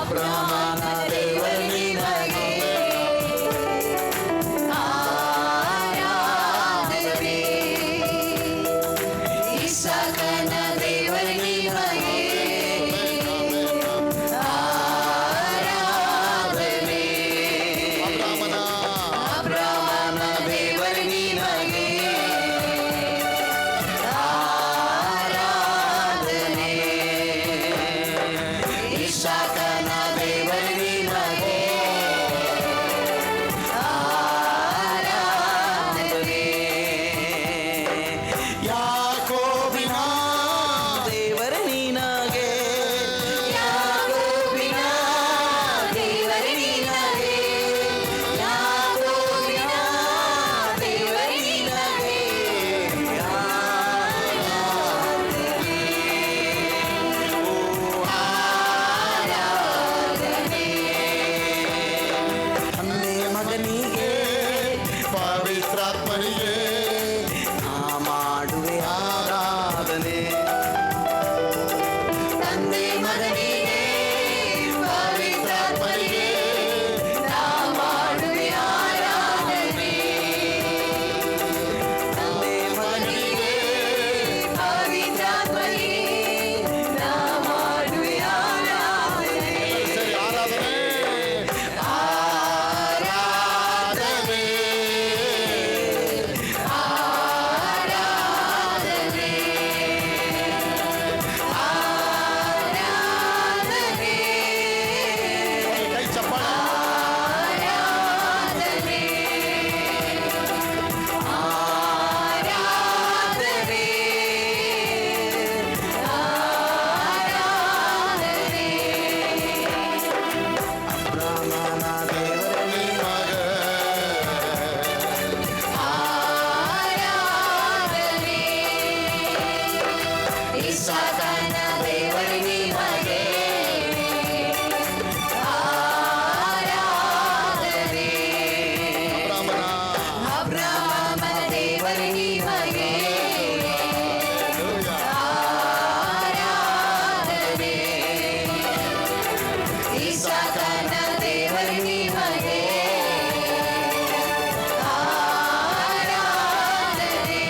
ಅಬ್ರಹಾಮನ ದೇವರು ನಿನಗೆ ಆರಾಧನೆ. ಇಸಾಕನ ದೇವರು ನಿನಗೆ ಆರಾಧನೆ. ಅಬ್ರಹಾಮನ ದೇವರು ನಿನಗೆ ಆರಾಧನೆ. ಇಸಾಕನ ದೇವರು ನಿನಗೆ ಆರಾಧನೆ. ಯಾಕೋಬಿನ ದೇವರು ನಿನಗೆ ಯಾಕೋಬಿನ ದೇವರು ನಿನಗೆ ಯಾಕೋಬಿನ ದೇವರು ನಿನಗೆ ಆರಾಧನೆ. ಓ ಆರಾಧನೆ. ತಂದೆ ಮಗನಿಗೆ ಪವಿತ್ರಾತ್ಮನಿಗೆ ನಾ ಮಾಡುವೆ ಆರಾಧನೆ. ತಂದೆ ಮಗನಿಗೆ ಪವಿತ್ರಾತ್ಮನಿಗೆ ನಾ ಮಾಡುವೆ ಆರಾಧನೆ. ತಂದೆ ಮಗನಿಗೆ ಪವಿತ್ರಾತ್ಮನಿಗೆ ನಾ ಮಾಡುವೆ ಆರಾಧನೆ. ಸರಿ, ಆರಾಧನೆ ಆರಾಧನೆ ಆರಾಧನೆ ಆರಾಧನೆ ಕೈ ಚಪ್ಪಾಳೆ. ಆರಾಧನೆ ಆರಾಧನೆ ಆರಾಧನೆ. ಅಬ್ರಹಾಮನ ದೇವರು ನಿನಗೆ ಆರಾಧನೆ. ಇಸಾಕನ ದೇವರು ನಿನಗೆ ಆರಾಧನೆ. ಅಬ್ರಹಾಮನ ದೇವರು ನಿನಗೆ ಆರಾಧನೆ. ಇಸಾಕನ ದೇವರು ನಿನಗೆ ಆರಾಧನೆ.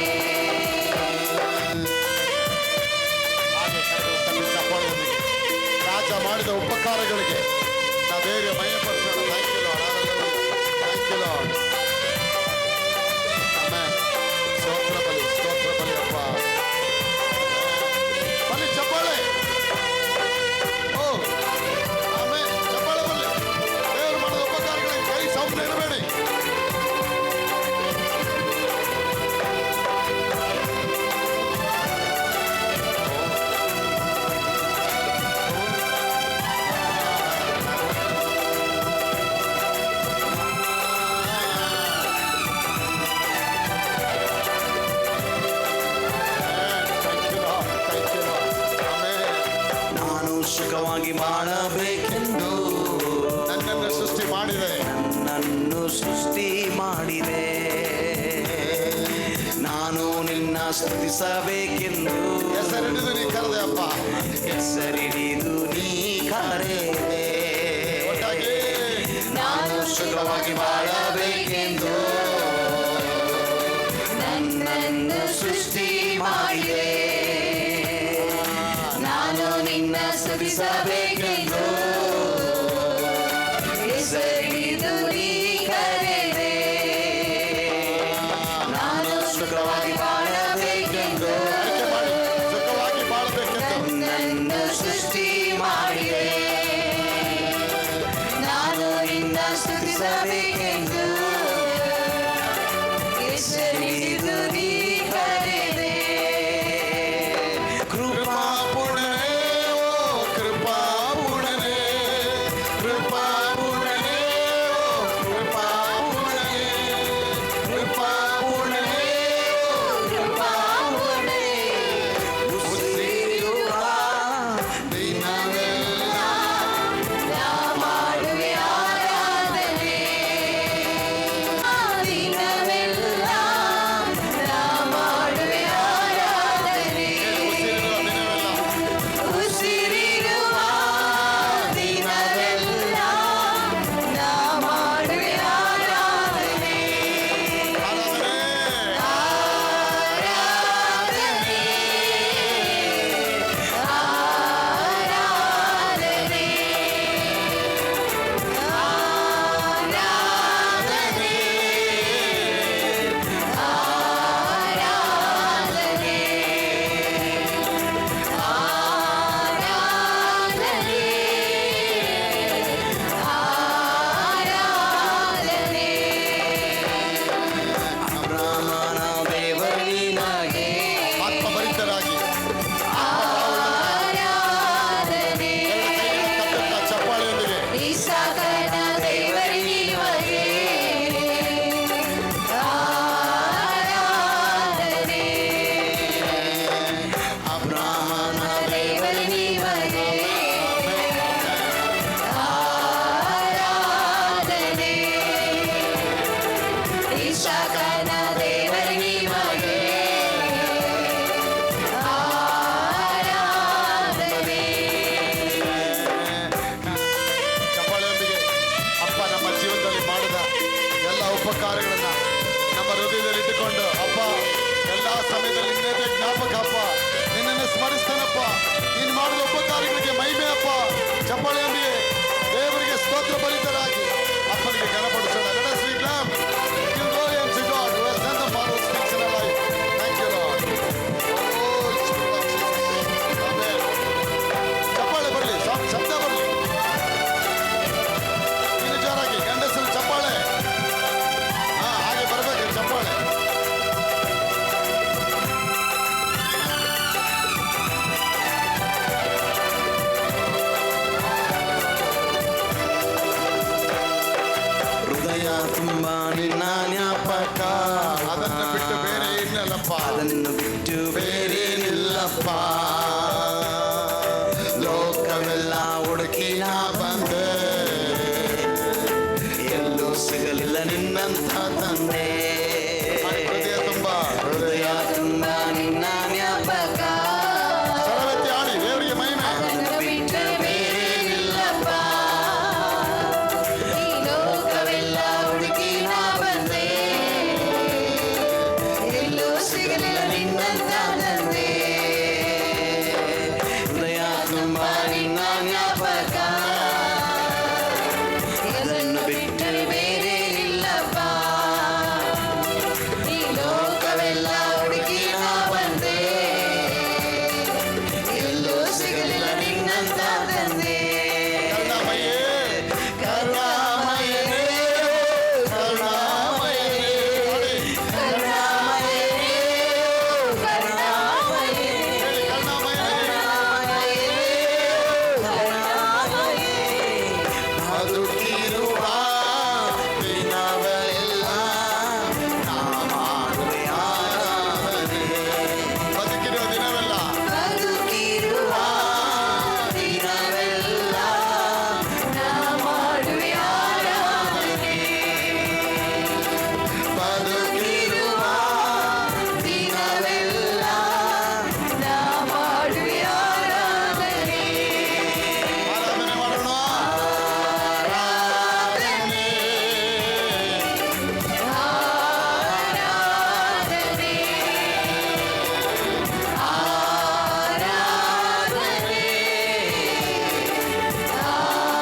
ಹಾಗೆ ಕರೆದು ಚಪ್ಪಾಳದೊಂದಿಗೆ ರಾಜ ಮಾಡಿದ ಉಪಕಾರಗಳಿಗೆ ನಾವು ದೇವರಿಗೆ ಮಹಿಮೆಪಡಿಸೋಣ. Thank you lord. Thank you lord. Amen. ಸ್ತೋತ್ರ ಬಲಿ ಅಪ್ಪ. ಬಲಿ ಚಪ್ಪಾಳೆ. ಓ ಆಮೆನ್. ಚಪ್ಪಾಳೆ ಬಲ್ಲಿ. ದೇವರು ಮಾಡಿದ ಉಪಕಾರಗಳಿಗೆ ಕೈ ಸೌಮ್ಯ ಇರಬೇಡಿ. ನಾನು ಸುಖವಾಗಿ ಮಾಡಬೇಕೆಂದು ನನ್ನನ್ನು ಸೃಷ್ಟಿ ಮಾಡಿದೆ. ನನ್ನನ್ನು ಸೃಷ್ಟಿ ಮಾಡಿದೆ. ನಾನು ನಿನ್ನ ಸ್ತುತಿಸಬೇಕೆಂದು ಹೆಸರಿಡಿದು ನೀ ಕರೆದೆ ಅಪ್ಪ. ಹೆಸರಿಡಿದು ನೀ ಕರೆದೆ. ಒಟ್ಟಾಗಿ ನಾನು ಸುಖವಾಗಿ ಮಾಡಬೇಕೆಂದು ನನ್ನನ್ನು ಸೃಷ್ಟಿ ಮಾಡಿದೆ. ನಾನು ನಿನ್ನ ಸ್ತುತಿಸಬೇಕೆಂದು ಹೆಸರಿಡಿದು ನೀ ಕರೆದೆ. ನಾನು ಸುಖವಾಗಿ ಮಾಡಬೇಕೆಂದು ಆಯ್ಕೆ ಮಾಡಿ ಸುಖವಾಗಿ ಬಾಳಬೇಕೆಂದು ನನ್ನನ್ನು ಸೃಷ್ಟಿ ಮಾಡಿದೆ. ನಾನು ನಿನ್ನ ಸ್ತುತಿಸಬೇಕೆಂದು ಹೆಸರಿಡಿದು ನೀ ಕರೆದೆ. ಕೃಪಾಪೂರ್ಣನೇ, ಓ ಕೃಪಾಪೂರ್ಣನೇ, ಕೃಪಾಪೂರ್ಣನೇ, ಓ ಕೃಪಾಪೂರ್ಣನೇ, ಕೃಪಾಪೂರ್ಣನೇ, ಓ ಕೃಪಾಪೂರ್ಣನೇ, ಉಸಿರಿರುವ ದಿನವೆಲ್ಲ ನಾ ಮಾಡುವೆ ಆರಾಧನೆ. ಹೇಳಪ್ಪ ಅದನ್ನು ಬಿಟ್ಟು ಬೇರೇನಿಲ್ಲಪ್ಪ ಲೋಕವೆಲ್ಲ ಹುಡುಕಿ ನಾ ಬಂದೆ ಎಲ್ಲೂ ಸಿಗಲಿಲ್ಲ ನಿನ್ನಂಥ ತಂದೆ. ಹೃದಯ ತುಂಬ ಹೃದಯ ತುಂಬ ನಿನ್ನ ಜ್ಞಾಪಕ. ಸ್ವರವೆತ್ತಿ ಹಾಡಿ ದೇವರಿಗೆ ಮಹಿಮೆ. ಅದನ್ನು ಬಿಟ್ಟರೆ ಬೇರೇನಿಲ್ಲಪ್ಪ. ಈ ಲೋಕವೆಲ್ಲ ಹುಡುಕಿ ನಾ ಬಂದೆ, ಎಲ್ಲೂ ಸಿಗಲಿಲ್ಲ ನಿನ್ನಂತ ತಂದೆ. ಹೃದಯ ತುಂಬ ನಿನ್ನ ಜ್ಞಾಪಕ. ಅದನ್ನು ಬಿಟ್ಟರೆ ಬೇರೇನಿಲ್ಲಪ್ಪ. ಈ ಲೋಕವೆಲ್ಲ ಹುಡುಕಿ ನಾ ಬಂದೆ, ಎಲ್ಲೂ ಸಿಗಲಿಲ್ಲ ನಿನ್ನಂತ ತಂದೆ. ಕರುಣಾಮಯೇ ಕರುಣಾಮಯನೇ, ಕರುಣಾಮಯನೇ ಕರುಣಾಮಯನೇ, ಕರುಣಾಮಯನೇ, ಕರುಣಾಮಯನೇ. ಬದುಕಿರುವ ದಿನವೆಲ್ಲ ನಾ ಮಾಡುವೆ ಆರಾಧನೆ. ಬದುಕಿರುವ ದಿನವೆಲ್ಲ ಬದುಕಿರುವ ದಿನವೆಲ್ಲ ನಾ ಮಾಡುವೆ ಆರಾಧನೆ. ಬದುಕಿರುವ ದಿನವೆಲ್ಲ ನಾ ಮಾಡುವೆ ಆರಾಧನೆ. ಆರಾಧನೆ ಮಾಡೋಣ. ಆರಾಧನೆ, ಆರಾಧನೆ, ಆರಾಧನೆ, ಆರಾಧನೆ, ಆರಾಧನೆ.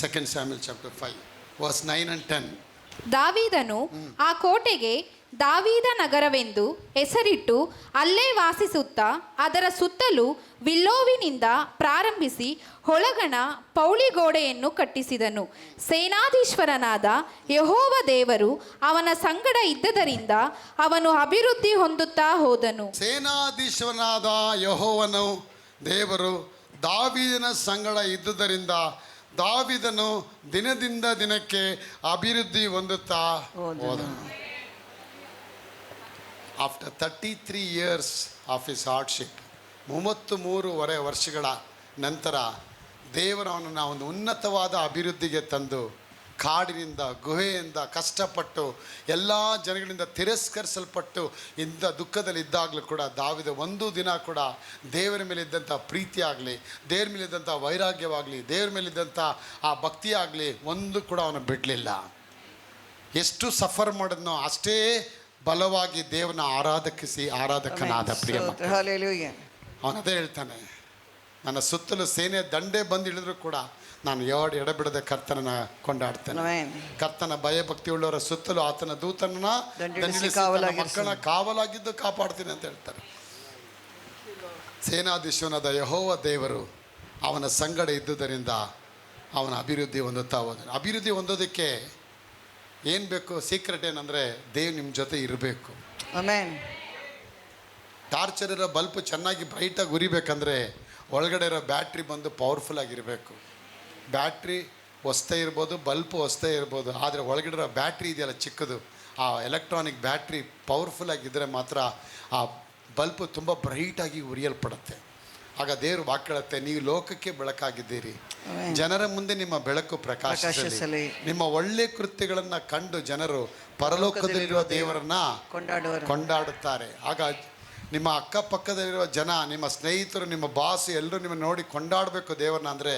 Second Samuel chapter 5 verse 9 and 10. ದಾವೀದನು ಆ ಕೋಟೆಗೆ ದಾವೀದ ನಗರವೆಂದು ಹೆಸರಿಟ್ಟು ಅಲ್ಲೇ ವಾಸಿಸುತ್ತಾ ಅದರ ಸುತ್ತಲೂ ವಿಲ್ಲೋವಿನಿಂದ ಪ್ರಾರಂಭಿಸಿ ಒಳಗಣ ಪೌಳಿಗೋಡೆಯನ್ನು ಕಟ್ಟಿಸಿದನು. ಸೇನಾಧೀಶ್ವರನಾದ ಯೆಹೋವ ದೇವರು ಅವನ ಸಂಗಡ ಇದ್ದದರಿಂದ ಅವನು ಅಭಿವೃದ್ಧಿ ಹೊಂದುತ್ತಾ ಹೋದನು. ಸೇನಾಧೀಶ್ವರನಾದ ಯೆಹೋವನು ದೇವರು ದಾವೀದನ ಸಂಗಡ ಇದ್ದುದರಿಂದ ದಾವೀದನು ದಿನದಿಂದ ದಿನಕ್ಕೆ ಅಭಿವೃದ್ಧಿ ಹೊಂದುತ್ತಾ ಹೋದನು. After 33 years of his hardship, 33 ವರ್ಷಗಳ ನಂತರ ದೇವರು ಅವನನ್ನು ಒಂದು ಉನ್ನತವಾದ ಅಭಿವೃದ್ಧಿಗೆ ತಂದು ಕಾಡಿನಿಂದ ಗುಹೆಯಿಂದ ಕಷ್ಟಪಟ್ಟು ಎಲ್ಲ ಜನಗಳಿಂದ ತಿರಸ್ಕರಿಸಲ್ಪಟ್ಟು ಇಂಥ ದುಃಖದಲ್ಲಿದ್ದಾಗಲೂ ಕೂಡ ದಾವೀದ ಒಂದು ದಿನ ಕೂಡ ದೇವರ ಮೇಲಿದ್ದಂಥ ಪ್ರೀತಿ ಆಗಲಿ, ದೇವರ ಮೇಲಿದ್ದಂಥ ವೈರಾಗ್ಯವಾಗಲಿ, ದೇವರ ಮೇಲಿದ್ದಂಥ ಆ ಭಕ್ತಿ ಆಗಲಿ ಒಂದು ಕೂಡ ಅವನು ಬಿಡಲಿಲ್ಲ. ಎಷ್ಟು ಸಫರ್ ಮಾಡಿದ್ನೋ ಅಷ್ಟೇ ಬಲವಾಗಿ ದೇವನ ಆರಾಧಕನಾದ ಪ್ರಿಯ ಮಕ್ಕಳು. Hallelujah. ಅವನದೇ ಹೇಳ್ತಾನೆ, ನನ್ನ ಸುತ್ತಲೂ ಸೇನೆ ದಂಡೆ ಬಂದು ಇಳಿದ್ರು ಕೂಡ ನಾನು ಎಡಬಿಡದೆ ಕರ್ತನನ್ನ ಕೊಂಡಾಡ್ತೇನೆ. Amen. ಕರ್ತನ ಭಯಭಕ್ತಿ ಉಳ್ಳವರ ಸುತ್ತಲೂ ಆತನ ದೂತನನ್ನ ದಂಡಿಸಿ ಕಾವಲಾಗಿರಿಸಿ. ಮಕ್ಕಳನ್ನ ಕಾವಲಾಗಿದ್ದು ಕಾಪಾಡ್ತೀನಿ ಅಂತ ಹೇಳ್ತಾರೆ. ಸೇನಾಧೀಶನಾದ ಯೆಹೋವ ದೇವರು ಅವನ ಸಂಗಡ ಇದ್ದುದರಿಂದ ಅವನ ಅಭಿವೃದ್ಧಿ ಹೊಂದುತ್ತಾ ಹೋದನು. ಅಭಿವೃದ್ಧಿ ಹೊಂದೋದಕ್ಕೆ ಏನು ಬೇಕು? ಸೀಕ್ರೆಟ್ ಏನಂದರೆ ದೇವ್ ನಿಮ್ಮ ಜೊತೆ ಇರಬೇಕು. Amen. ಟಾರ್ಚರ್ ಇರೋ ಬಲ್ಪ್ ಚೆನ್ನಾಗಿ ಬ್ರೈಟಾಗಿ ಉರಿಬೇಕಂದ್ರೆ ಒಳಗಡೆ ಇರೋ ಬ್ಯಾಟ್ರಿ ಬಂದು ಪವರ್ಫುಲ್ ಆಗಿರಬೇಕು. ಬ್ಯಾಟ್ರಿ ಹೊಸ್ತೇ ಇರ್ಬೋದು, ಬಲ್ಪು ಹೊಸ್ತೇ ಇರ್ಬೋದು, ಆದರೆ ಒಳಗಡೆ ಇರೋ ಬ್ಯಾಟ್ರಿ ಇದೆಯಲ್ಲ ಚಿಕ್ಕದು, ಆ ಎಲೆಕ್ಟ್ರಾನಿಕ್ ಬ್ಯಾಟ್ರಿ ಪವರ್ಫುಲ್ ಆಗಿದ್ದರೆ ಮಾತ್ರ ಆ ಬಲ್ಪು ತುಂಬ ಬ್ರೈಟಾಗಿ ಉರಿಯಲ್ಪಡುತ್ತೆ. ಆಗ ದೇವರು ವಾಕ್ಯಳುತ್ತೆ, ನೀವು ಲೋಕಕ್ಕೆ ಬೆಳಕಾಗಿದ್ದೀರಿ, ಜನರ ಮುಂದೆ ನಿಮ್ಮ ಬೆಳಕು ಪ್ರಕಾಶಿಸಲಿ. ನಿಮ್ಮ ಒಳ್ಳೆ ಕೃತ್ಯಗಳನ್ನು ಕಂಡು ಜನರು ಪರಲೋಕದಲ್ಲಿರುವ ದೇವರನ್ನ ಕೊಂಡಾಡುತ್ತಾರೆ. ಆಗ ನಿಮ್ಮ ಅಕ್ಕಪಕ್ಕದಲ್ಲಿರುವ ಜನ, ನಿಮ್ಮ ಸ್ನೇಹಿತರು, ನಿಮ್ಮ ಬಾಸ್ ಎಲ್ಲರೂ ನಿಮ್ಮ ನೋಡಿ ಕೊಂಡಾಡಬೇಕು ದೇವರನ್ನ. ಅಂದರೆ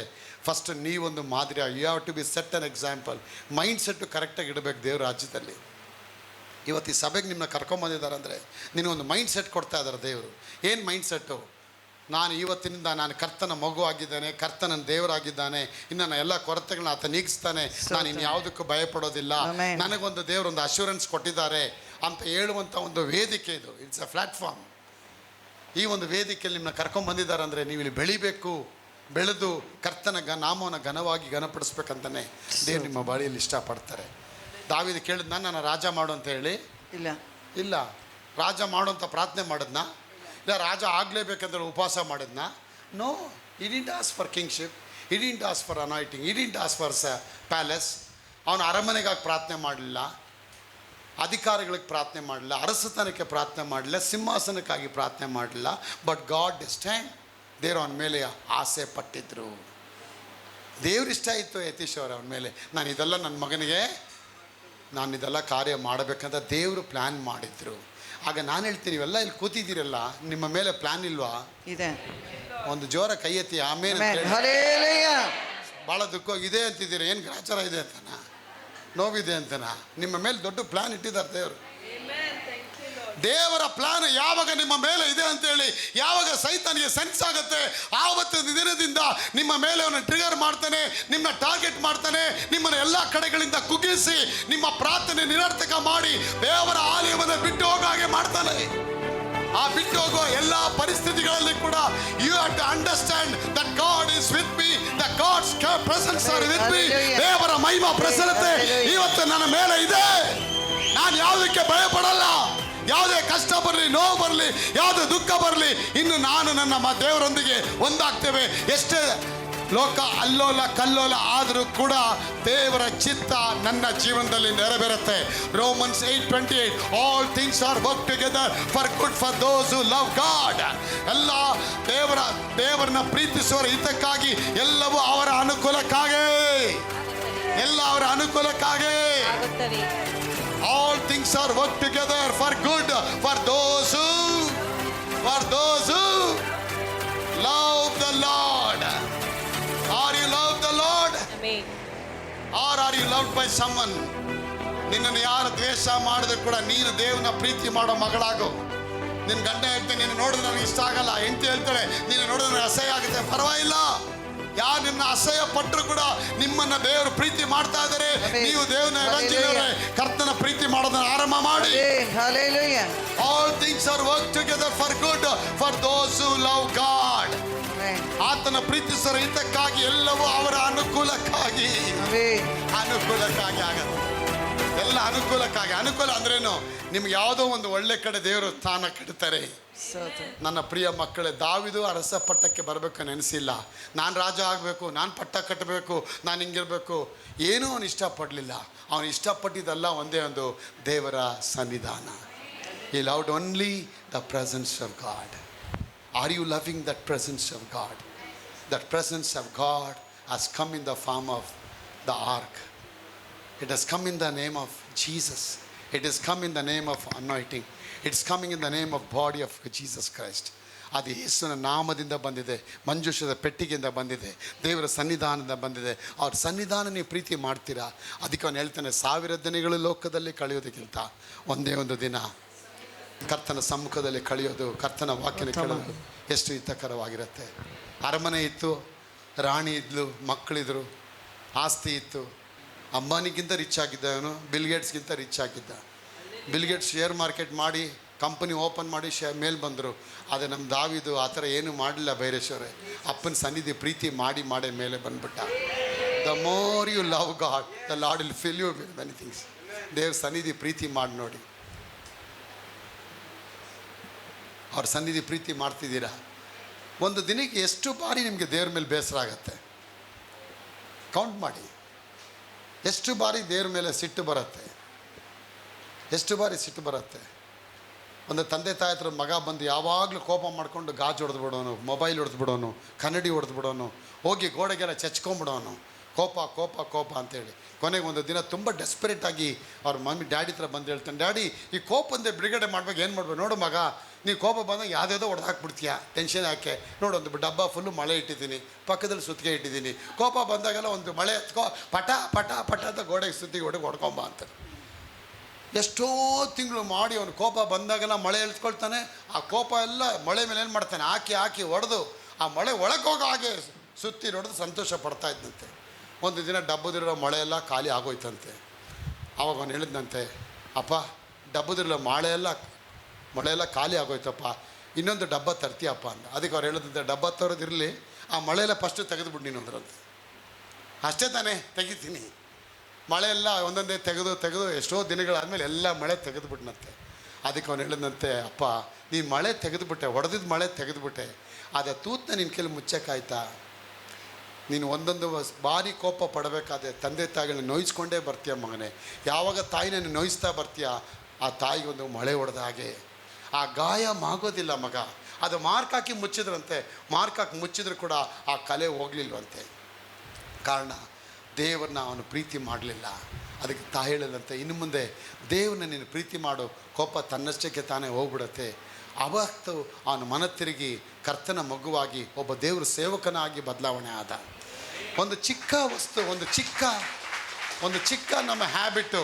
ಫಸ್ಟ್ ನೀವೊಂದು ಮಾದರಿ. You have to be set an example. Mind set ಕರೆಕ್ಟಾಗಿ ಇಡಬೇಕು ದೇವ್ರ ರಾಜ್ಯದಲ್ಲಿ. ಇವತ್ತು ಈ ಸಭೆಗೆ ನಿಮ್ಮನ್ನ ಕರ್ಕೊಂಬಂದಿದ್ದಾರೆ ಅಂದರೆ ನಿನಗೊಂದು ಮೈಂಡ್ ಸೆಟ್ ಕೊಡ್ತಾ ಇದ್ದಾರೆ ದೇವರು. ಏನು ಮೈಂಡ್ ಸೆಟ್ಟು? ನಾನು ಇವತ್ತಿನಿಂದ ನಾನು ಕರ್ತನ ಮಗು ಆಗಿದ್ದಾನೆ, ಕರ್ತನ ದೇವರಾಗಿದ್ದಾನೆ, ಇನ್ನು ನನ್ನ ಎಲ್ಲ ಕೊರತೆಗಳನ್ನ ಆತ ನೀಗಿಸ್ತಾನೆ, ನಾನು ಇನ್ಯಾವುದಕ್ಕೂ ಭಯಪಡೋದಿಲ್ಲ, ನನಗೊಂದು ದೇವರೊಂದು ಅಶ್ಯೂರೆನ್ಸ್ ಕೊಟ್ಟಿದ್ದಾರೆ ಅಂತ ಹೇಳುವಂಥ ಒಂದು ವೇದಿಕೆ ಇದು. It's a platform. ಈ ಒಂದು ವೇದಿಕೆಯಲ್ಲಿ ನಿಮ್ಮನ್ನ ಕರ್ಕೊಂಡ್ಬಂದಿದ್ದಾರೆ ಅಂದರೆ ನೀವು ಇಲ್ಲಿ ಬೆಳಿಬೇಕು, ಬೆಳೆದು ಕರ್ತನ ನಾಮವನ್ನು ಘನವಾಗಿ ಘನಪಡಿಸ್ಬೇಕಂತಲೇ ದೇವ್ರು ನಿಮ್ಮ ಬಾಳಿಯಲ್ಲಿ ಇಷ್ಟಪಡ್ತಾರೆ. ದಾವೀದ ಕೇಳಿದ್ ನನ್ನ ರಾಜ ಮಾಡು ಅಂತ ಹೇಳಿ ಇಲ್ಲ ರಾಜ ಮಾಡು ಅಂತ ಪ್ರಾರ್ಥನೆ ಮಾಡಿದ್ನ? ಇಲ್ಲ ರಾಜ ಆಗಲೇಬೇಕಂದ್ರೆ ಉಪವಾಸ ಮಾಡಿದ್ನ? No, he didn't ask for kingship, he didn't ask for anointing, he didn't ask for palace. ಅವನು ಅರಮನೆಗಾಗಿ ಪ್ರಾರ್ಥನೆ ಮಾಡಲಿಲ್ಲ, ಅಧಿಕಾರಿಗಳಿಗೆ ಪ್ರಾರ್ಥನೆ ಮಾಡಲಿಲ್ಲ, ಅರಸತನಕ್ಕೆ ಪ್ರಾರ್ಥನೆ ಮಾಡಲಿಲ್ಲ, ಸಿಂಹಾಸನಕ್ಕಾಗಿ ಪ್ರಾರ್ಥನೆ ಮಾಡಲಿಲ್ಲ. ಬಟ್ ಗಾಡ್ ಡಿಸ್ಟೈನ್, ದೇವರು ಅವನ ಮೇಲೆ ಆಸೆ ಪಟ್ಟಿದ್ರು. ದೇವ್ರಿಷ್ಟ ಇತ್ತು ಯತೀಶ್ ಅವರು ಅವನ ಮೇಲೆ. ನಾನು ಇದೆಲ್ಲ ನನ್ನ ಮಗನಿಗೆ ಇದೆಲ್ಲ ಕಾರ್ಯ ಮಾಡಬೇಕಂತ ದೇವರು ಪ್ಲ್ಯಾನ್ ಮಾಡಿದ್ರು. ಆಗ ನಾನು ಹೇಳ್ತೀನಿ, ಇವೆಲ್ಲ ಇಲ್ಲಿ ಕೂತಿದ್ದೀರಲ್ಲ, ನಿಮ್ಮ ಮೇಲೆ ಪ್ಲ್ಯಾನ್ ಇಲ್ವಾ? ಇದೆ. ಒಂದು ಜೋರ ಕೈ ಎತ್ತಿ ಆಮೇಲೆ ಭಾಳ ದುಃಖ ಇದೆ ಅಂತಿದ್ದೀರಿ. ಏನು ಗ್ರಾಚಾರ ಇದೆ ಅಂತನ, ನೋವಿದೆ ಅಂತನ? ನಿಮ್ಮ ಮೇಲೆ ದೊಡ್ಡ ಪ್ಲ್ಯಾನ್ ಇಟ್ಟಿದ್ದಾರೆ ದೇವರು. ದೇವರ ಪ್ಲಾನ್ ಯಾವಾಗ ನಿಮ್ಮ ಮೇಲೆ ಇದೆ ಅಂತೇಳಿ ಯಾವಾಗ ಸೈತಾನಿಗೆ ಸೆನ್ಸ್ ಆಗುತ್ತೆ, ಆವತ್ತಿನ ದಿನದಿಂದ ನಿಮ್ಮ ಮೇಲೆ ಅವನು ಟ್ರಿಗರ್ ಮಾಡ್ತಾನೆ, ನಿಮ್ಮ ಟಾರ್ಗೆಟ್ ಮಾಡ್ತಾನೆ, ನಿಮ್ಮನ್ನು ಎಲ್ಲ ಕಡೆಗಳಿಂದ ಕುಗ್ಗಿಸಿ ನಿಮ್ಮ ಪ್ರಾರ್ಥನೆ ನಿರರ್ಥಕ ಮಾಡಿ ದೇವರ ಆಲಯವನ್ನು ಬಿಟ್ಟು ಹೋಗೋ ಹಾಗೆ ಮಾಡ್ತಾನೆ. ಆ ಬಿಟ್ಟು ಹೋಗೋ ಎಲ್ಲ ಪರಿಸ್ಥಿತಿಗಳಲ್ಲಿ ಕೂಡ you have to understand that God is with me, the God's presence are with me. ದೇವರ ಮಹಿಮಾ ಪ್ರಸನ್ನತೆ ಇವತ್ತು ನನ್ನ ಮೇಲೆ ಇದೆ. ನಾನು ಯಾವುದಕ್ಕೆ ಭಯಪಡಲ್ಲ. ಯಾವುದೇ ಕಷ್ಟ ಬರಲಿ, ನೋವು ಬರಲಿ, ಯಾವುದೇ ದುಃಖ ಬರಲಿ, ಇನ್ನು ನಾನು ನನ್ನ ದೇವರೊಂದಿಗೆ ಒಂದಾಗ್ತೇವೆ. ಎಷ್ಟೇ ಲೋಕ ಅಲ್ಲೋಲ ಕಲ್ಲೋಲ ಆದರೂ ಕೂಡ ದೇವರ ಚಿತ್ತ ನನ್ನ ಜೀವನದಲ್ಲಿ ನೆರವೇರುತ್ತೆ. Romans 8:28 all things are work together for good for those who love God. ಎಲ್ಲ ದೇವರನ್ನ ಪ್ರೀತಿಸುವವರ ಹಿತಕ್ಕಾಗಿ, ಎಲ್ಲವೂ ಅವರ ಅನುಕೂಲಕ್ಕಾಗಿ, ಎಲ್ಲ ಅವರ ಅನುಕೂಲಕ್ಕಾಗಿ. All things are work together for good for those who love the Lord. Are you love the Lord? Amen. Or are you loved by someone? ನಿನ್ನನ್ನು ಯಾರು ದ್ವೇಷ ಮಾಡಿದ್ರು ಕೂಡ ನೀನು ದೇವನ ಪ್ರೀತಿ ಮಾಡೋ ಮಗಳಾಗು. ನಿನ್ನ ಗಂಡ ಹೇಳ್ತಾನೆ, ನೀನು ನೋಡಿದ್ರೆ ನನಗೆ ಇಷ್ಟ ಆಗಲ್ಲ, ಹೆಂಡತಿ ಹೇಳ್ತಾಳೆ ನೀನು ನೋಡಿದ್ರೆ ನನಗೆ ಅಸಹ್ಯ ಆಗುತ್ತೆ, ಪರವಾಗಿಲ್ಲ. ಯಾರು ನಿನ್ನ ಅಸಹ್ಯ ಪಟ್ಟರು ಕೂಡ ನಿಮ್ಮನ್ನ ದೇವರು ಪ್ರೀತಿ ಮಾಡ್ತಾ ಇದ್ದಾರೆ. ನೀವು ದೇವನ ಕರ್ತನ ಪ್ರೀತಿ ಮಾಡೋದನ್ನ ಆರಂಭ ಮಾಡಿ. All things are work together for good for those who love god. ಆತನ ಪ್ರೀತಿಸುವ ಹಿತಕ್ಕಾಗಿ, ಎಲ್ಲವೂ ಅವರ ಅನುಕೂಲಕ್ಕಾಗಿ ಆಗತ್ತೆ. ಎಲ್ಲ ಅನುಕೂಲಕ್ಕಾಗಿ. ಅನುಕೂಲ ಅಂದ್ರೇನು? ನಿಮ್ಗೆ ಯಾವುದೋ ಒಂದು ಒಳ್ಳೆ ಕಡೆ ದೇವರು ಸ್ಥಾನ ಕೆಡ್ತಾರೆ. ನನ್ನ ಪ್ರಿಯ ಮಕ್ಕಳೇ, ದಾವಿದು ಅರಸ ಪಟ್ಟಕ್ಕೆ ಬರಬೇಕು ನೆನೆಸಿಲ್ಲ. ನಾನು ರಾಜ ಆಗಬೇಕು, ನಾನು ಪಟ್ಟ ಕಟ್ಟಬೇಕು, ನಾನು ಹಿಂಗಿರಬೇಕು, ಏನೂ ಅವನು ಇಷ್ಟಪಡಲಿಲ್ಲ. ಅವನು ಇಷ್ಟಪಟ್ಟಿದ್ದಲ್ಲ ಒಂದೇ ಒಂದು ದೇವರ ಸನ್ನಿಧಾನ. He loved only the presence of God. Are you loving that presence of God? That presence of God has come in the form of the ark. It has come in the name of Jesus. It has come in the name of anointing. It's coming in the name of body of Jesus Christ. ಅದು ಯೇಸುವಿನ ನಾಮದಿಂದ ಬಂದಿದೆ, ಮಂಜೂಷದ ಪೆಟ್ಟಿಗೆಯಿಂದ ಬಂದಿದೆ, ದೇವರ ಸನ್ನಿಧಾನದಿಂದ ಬಂದಿದೆ. ಅವ್ರ ಸನ್ನಿಧಾನ ನೀವು ಪ್ರೀತಿ ಮಾಡ್ತೀರಾ. ಅದಕ್ಕೆ ಅವನು ಹೇಳ್ತಾನೆ, 1000 ದಿನಗಳು ಲೋಕದಲ್ಲಿ ಕಳೆಯೋದಕ್ಕಿಂತ ಒಂದೇ ಒಂದು ದಿನ ಕರ್ತನ ಸಮ್ಮುಖದಲ್ಲಿ ಕಳೆಯೋದು, ಕರ್ತನ ವಾಕ್ಯನ ಕೇಳೋದು ಎಷ್ಟು ಹಿತಕರವಾಗಿರುತ್ತೆ. ಅರಮನೆ ಇತ್ತು, ರಾಣಿ ಇದ್ಲು, ಮಕ್ಕಳಿದ್ರು, ಆಸ್ತಿ ಇತ್ತು. ಅಂಬಾನಿಗಿಂತ ರಿಚ್ ಆಗಿದ್ದವನು ಬಿಲ್ಗೇಟ್ಸ್ಗಿಂತ ರಿಚ್ ಆಗಿದ್ದ. ಬಿಲ್ಗೇಟ್ಸ್ ಶೇರ್ ಮಾರ್ಕೆಟ್ ಮಾಡಿ ಕಂಪನಿ ಓಪನ್ ಮಾಡಿ ಮೇಲೆ ಬಂದರು. ಆದರೆ ನಮ್ಮ ದಾವಿದು ಆ ಥರ ಏನೂ ಮಾಡಲಿಲ್ಲ. ಬೈರೇಶ್ವರೇ ಅಪ್ಪನ ಸನ್ನಿಧಿ ಪ್ರೀತಿ ಮಾಡಿ ಮೇಲೆ ಬಂದ್ಬಿಟ್ಟ. The more you love God, the Lord will fill you with many things. ದೇವ್ರ ಸನ್ನಿಧಿ ಪ್ರೀತಿ ಮಾಡಿ ನೋಡಿ. ಅವ್ರ ಸನ್ನಿಧಿ ಪ್ರೀತಿ ಮಾಡ್ತಿದ್ದೀರಾ? ಒಂದು ದಿನಕ್ಕೆ ಎಷ್ಟು ಬಾರಿ ನಿಮಗೆ ದೇವ್ರ ಮೇಲೆ ಬೇಸರ ಆಗುತ್ತೆ? ಕೌಂಟ್ ಮಾಡಿ. ಎಷ್ಟು ಬಾರಿ ದೇವ್ರ ಮೇಲೆ ಸಿಟ್ಟು ಬರುತ್ತೆ? ಎಷ್ಟು ಬಾರಿ ಸಿಟ್ಟು ಬರುತ್ತೆ? ಒಂದು ತಂದೆ ತಾಯಿ ಹತ್ರ ಮಗ ಬಂದು ಯಾವಾಗಲೂ ಕೋಪ ಮಾಡಿಕೊಂಡು ಗಾಜು ಹೊಡೆದು ಬಿಡೋನು, ಮೊಬೈಲ್ ಹೊಡೆದು ಬಿಡೋನು, ಕನ್ನಡಿ ಹೊಡೆದು ಬಿಡೋನು, ಹೋಗಿ ಗೋಡೆಗೆಲ್ಲ ಚಚ್ಕೊಂಬಿಡೋನು, ಕೋಪ ಕೋಪ ಕೋಪ ಅಂತೇಳಿ. ಕೊನೆಗೆ ಒಂದು ದಿನ ತುಂಬ ಡೆಸ್ಪರೇಟಾಗಿ ಅವ್ರ ಮಮ್ಮಿ ಡ್ಯಾಡಿ ಹತ್ರ ಬಂದು ಹೇಳ್ತಾನೆ, ಡ್ಯಾಡಿ ಈ ಕೋಪಂದೆ ಬಿಡುಗಡೆ ಮಾಡ್ಬೇಕು, ಏನು ಮಾಡ್ಬೇಕು? ನೋಡು ಮಗ, ನೀವು ಕೋಪ ಬಂದಾಗ ಯಾವುದ್ಯಾವುದೋ ಹೊಡೆದು ಹಾಕ್ಬಿಡ್ತೀಯ, ಟೆನ್ಷನ್ ಯಾಕೆ? ನೋಡು, ಒಂದು ಡಬ್ಬ ಫುಲ್ಲು ಮಳೆ ಇಟ್ಟಿದ್ದೀನಿ, ಪಕ್ಕದಲ್ಲಿ ಸುತ್ತಿಗೆ ಇಟ್ಟಿದ್ದೀನಿ, ಕೋಪ ಬಂದಾಗೆಲ್ಲ ಒಂದು ಮಳೆ ಎತ್ಕೋ, ಪಟ ಪಟ ಪಟ ಅಂತ ಗೋಡೆಗೆ ಸುತ್ತಿಗೆ ಹೊಡ್ಕೊಂಬ ಅಂತಾರೆ. ಎಷ್ಟೋ ತಿಂಗಳು ಮಾಡಿ ಅವನು ಕೋಪ ಬಂದಾಗೆಲ್ಲ ಮಳೆ ಎಳ್ಸ್ಕೊಳ್ತಾನೆ. ಆ ಕೋಪ ಎಲ್ಲ ಮಳೆ ಮೇಲೆ ಏನು ಮಾಡ್ತಾನೆ, ಹಾಕಿ ಹಾಕಿ ಹೊಡೆದು ಆ ಮಳೆ ಒಳಗೆ ಹೋಗೋ ಹಾಗೆ ಸುತ್ತಿ ಹೊಡೆದು ಸಂತೋಷ ಪಡ್ತಾ ಇದ್ದಂತೆ. ಒಂದು ದಿನ ಡಬ್ಬದಿರೋ ಮಳೆಯೆಲ್ಲ ಖಾಲಿ ಆಗೋಯ್ತಂತೆ. ಆವಾಗ ಅವನು ಹೇಳಿದ್ನಂತೆ, ಅಪ್ಪ ಡಬ್ಬದಿರೋ ಮಳೆಯೆಲ್ಲ ಖಾಲಿ ಆಗೋಯ್ತಪ್ಪ, ಇನ್ನೊಂದು ಡಬ್ಬ ತರ್ತೀಯಪ್ಪ ಅಂದ. ಅದಕ್ಕೆ ಅವ್ರು ಹೇಳಿದಂತೆ, ಡಬ್ಬ ತರೋದಿರಲಿ, ಆ ಮಳೆಯೆಲ್ಲ ಫಸ್ಟು ತೆಗೆದುಬಿಟ್ಟು ನೀನು ಅಂದ್ರಂತೆ. ಅಷ್ಟೇ ತಾನೇ, ತೆಗಿತೀನಿ. ಮಳೆಯೆಲ್ಲ ಒಂದೊಂದೇ ತೆಗೆದು ಎಷ್ಟೋ ದಿನಗಳಾದಮೇಲೆ ಎಲ್ಲ ಮಳೆ ತೆಗೆದುಬಿಟ್ನಂತೆ. ಅದಕ್ಕೆ ಅವನು ಹೇಳಿದಂತೆ, ಅಪ್ಪ ನೀನು ಮಳೆ ತೆಗೆದುಬಿಟ್ಟೆ, ಹೊಡೆದಿದ್ದು ಮಳೆ ತೆಗೆದುಬಿಟ್ಟೆ, ಆದರೆ ತೂತನ್ನ ನಿನ್ನ ಕೈಲಿ ಮುಚ್ಚಕ್ಕಾಯ್ತಾ? ನೀನು ಒಂದೊಂದು ಬಾರಿ ಕೋಪ ಪಡಬೇಕಾದ್ರೆ ತಂದೆ ತಾಯಿಗಳನ್ನ ನೋಯಿಸ್ಕೊಂಡೇ ಬರ್ತೀಯ ಮಗನೇ. ಯಾವಾಗ ತಾಯಿನ ನೋಯಿಸ್ತಾ ಬರ್ತೀಯ, ಆ ತಾಯಿಗೊಂದು ಮಳೆ ಹೊಡೆದ ಹಾಗೆ ಆ ಗಾಯ ಮಾಗೋದಿಲ್ಲ ಮಗ. ಅದು ಮಾರ್ಕ್ ಹಾಕಿ ಮುಚ್ಚಿದ್ರಂತೆ. ಮಾರ್ಕ್ ಹಾಕಿ ಮುಚ್ಚಿದ್ರು ಕೂಡ ಆ ಕಲೆ ಹೋಗಲಿಲ್ವಂತೆ. ಕಾರಣ ದೇವರನ್ನ ಅವನು ಪ್ರೀತಿ ಮಾಡಲಿಲ್ಲ. ಅದಕ್ಕೆ ತಾಯಿ ಹೇಳಿದಂತೆ, ಇನ್ನು ಮುಂದೆ ದೇವ್ರನ್ನ ನೀನು ಪ್ರೀತಿ ಮಾಡು, ಕೋಪ ತನ್ನಷ್ಟಕ್ಕೆ ತಾನೇ ಹೋಗ್ಬಿಡುತ್ತೆ. ಅವತ್ತು ಅವನು ಮನ ತಿರುಗಿ ಕರ್ತನ ಮಗುವಾಗಿ ಒಬ್ಬ ದೇವ್ರ ಸೇವಕನಾಗಿ ಬದಲಾವಣೆ ಆದ. ಒಂದು ಚಿಕ್ಕ ವಸ್ತು, ಒಂದು ಚಿಕ್ಕ ನಮ್ಮ ಹ್ಯಾಬಿಟ್ಟು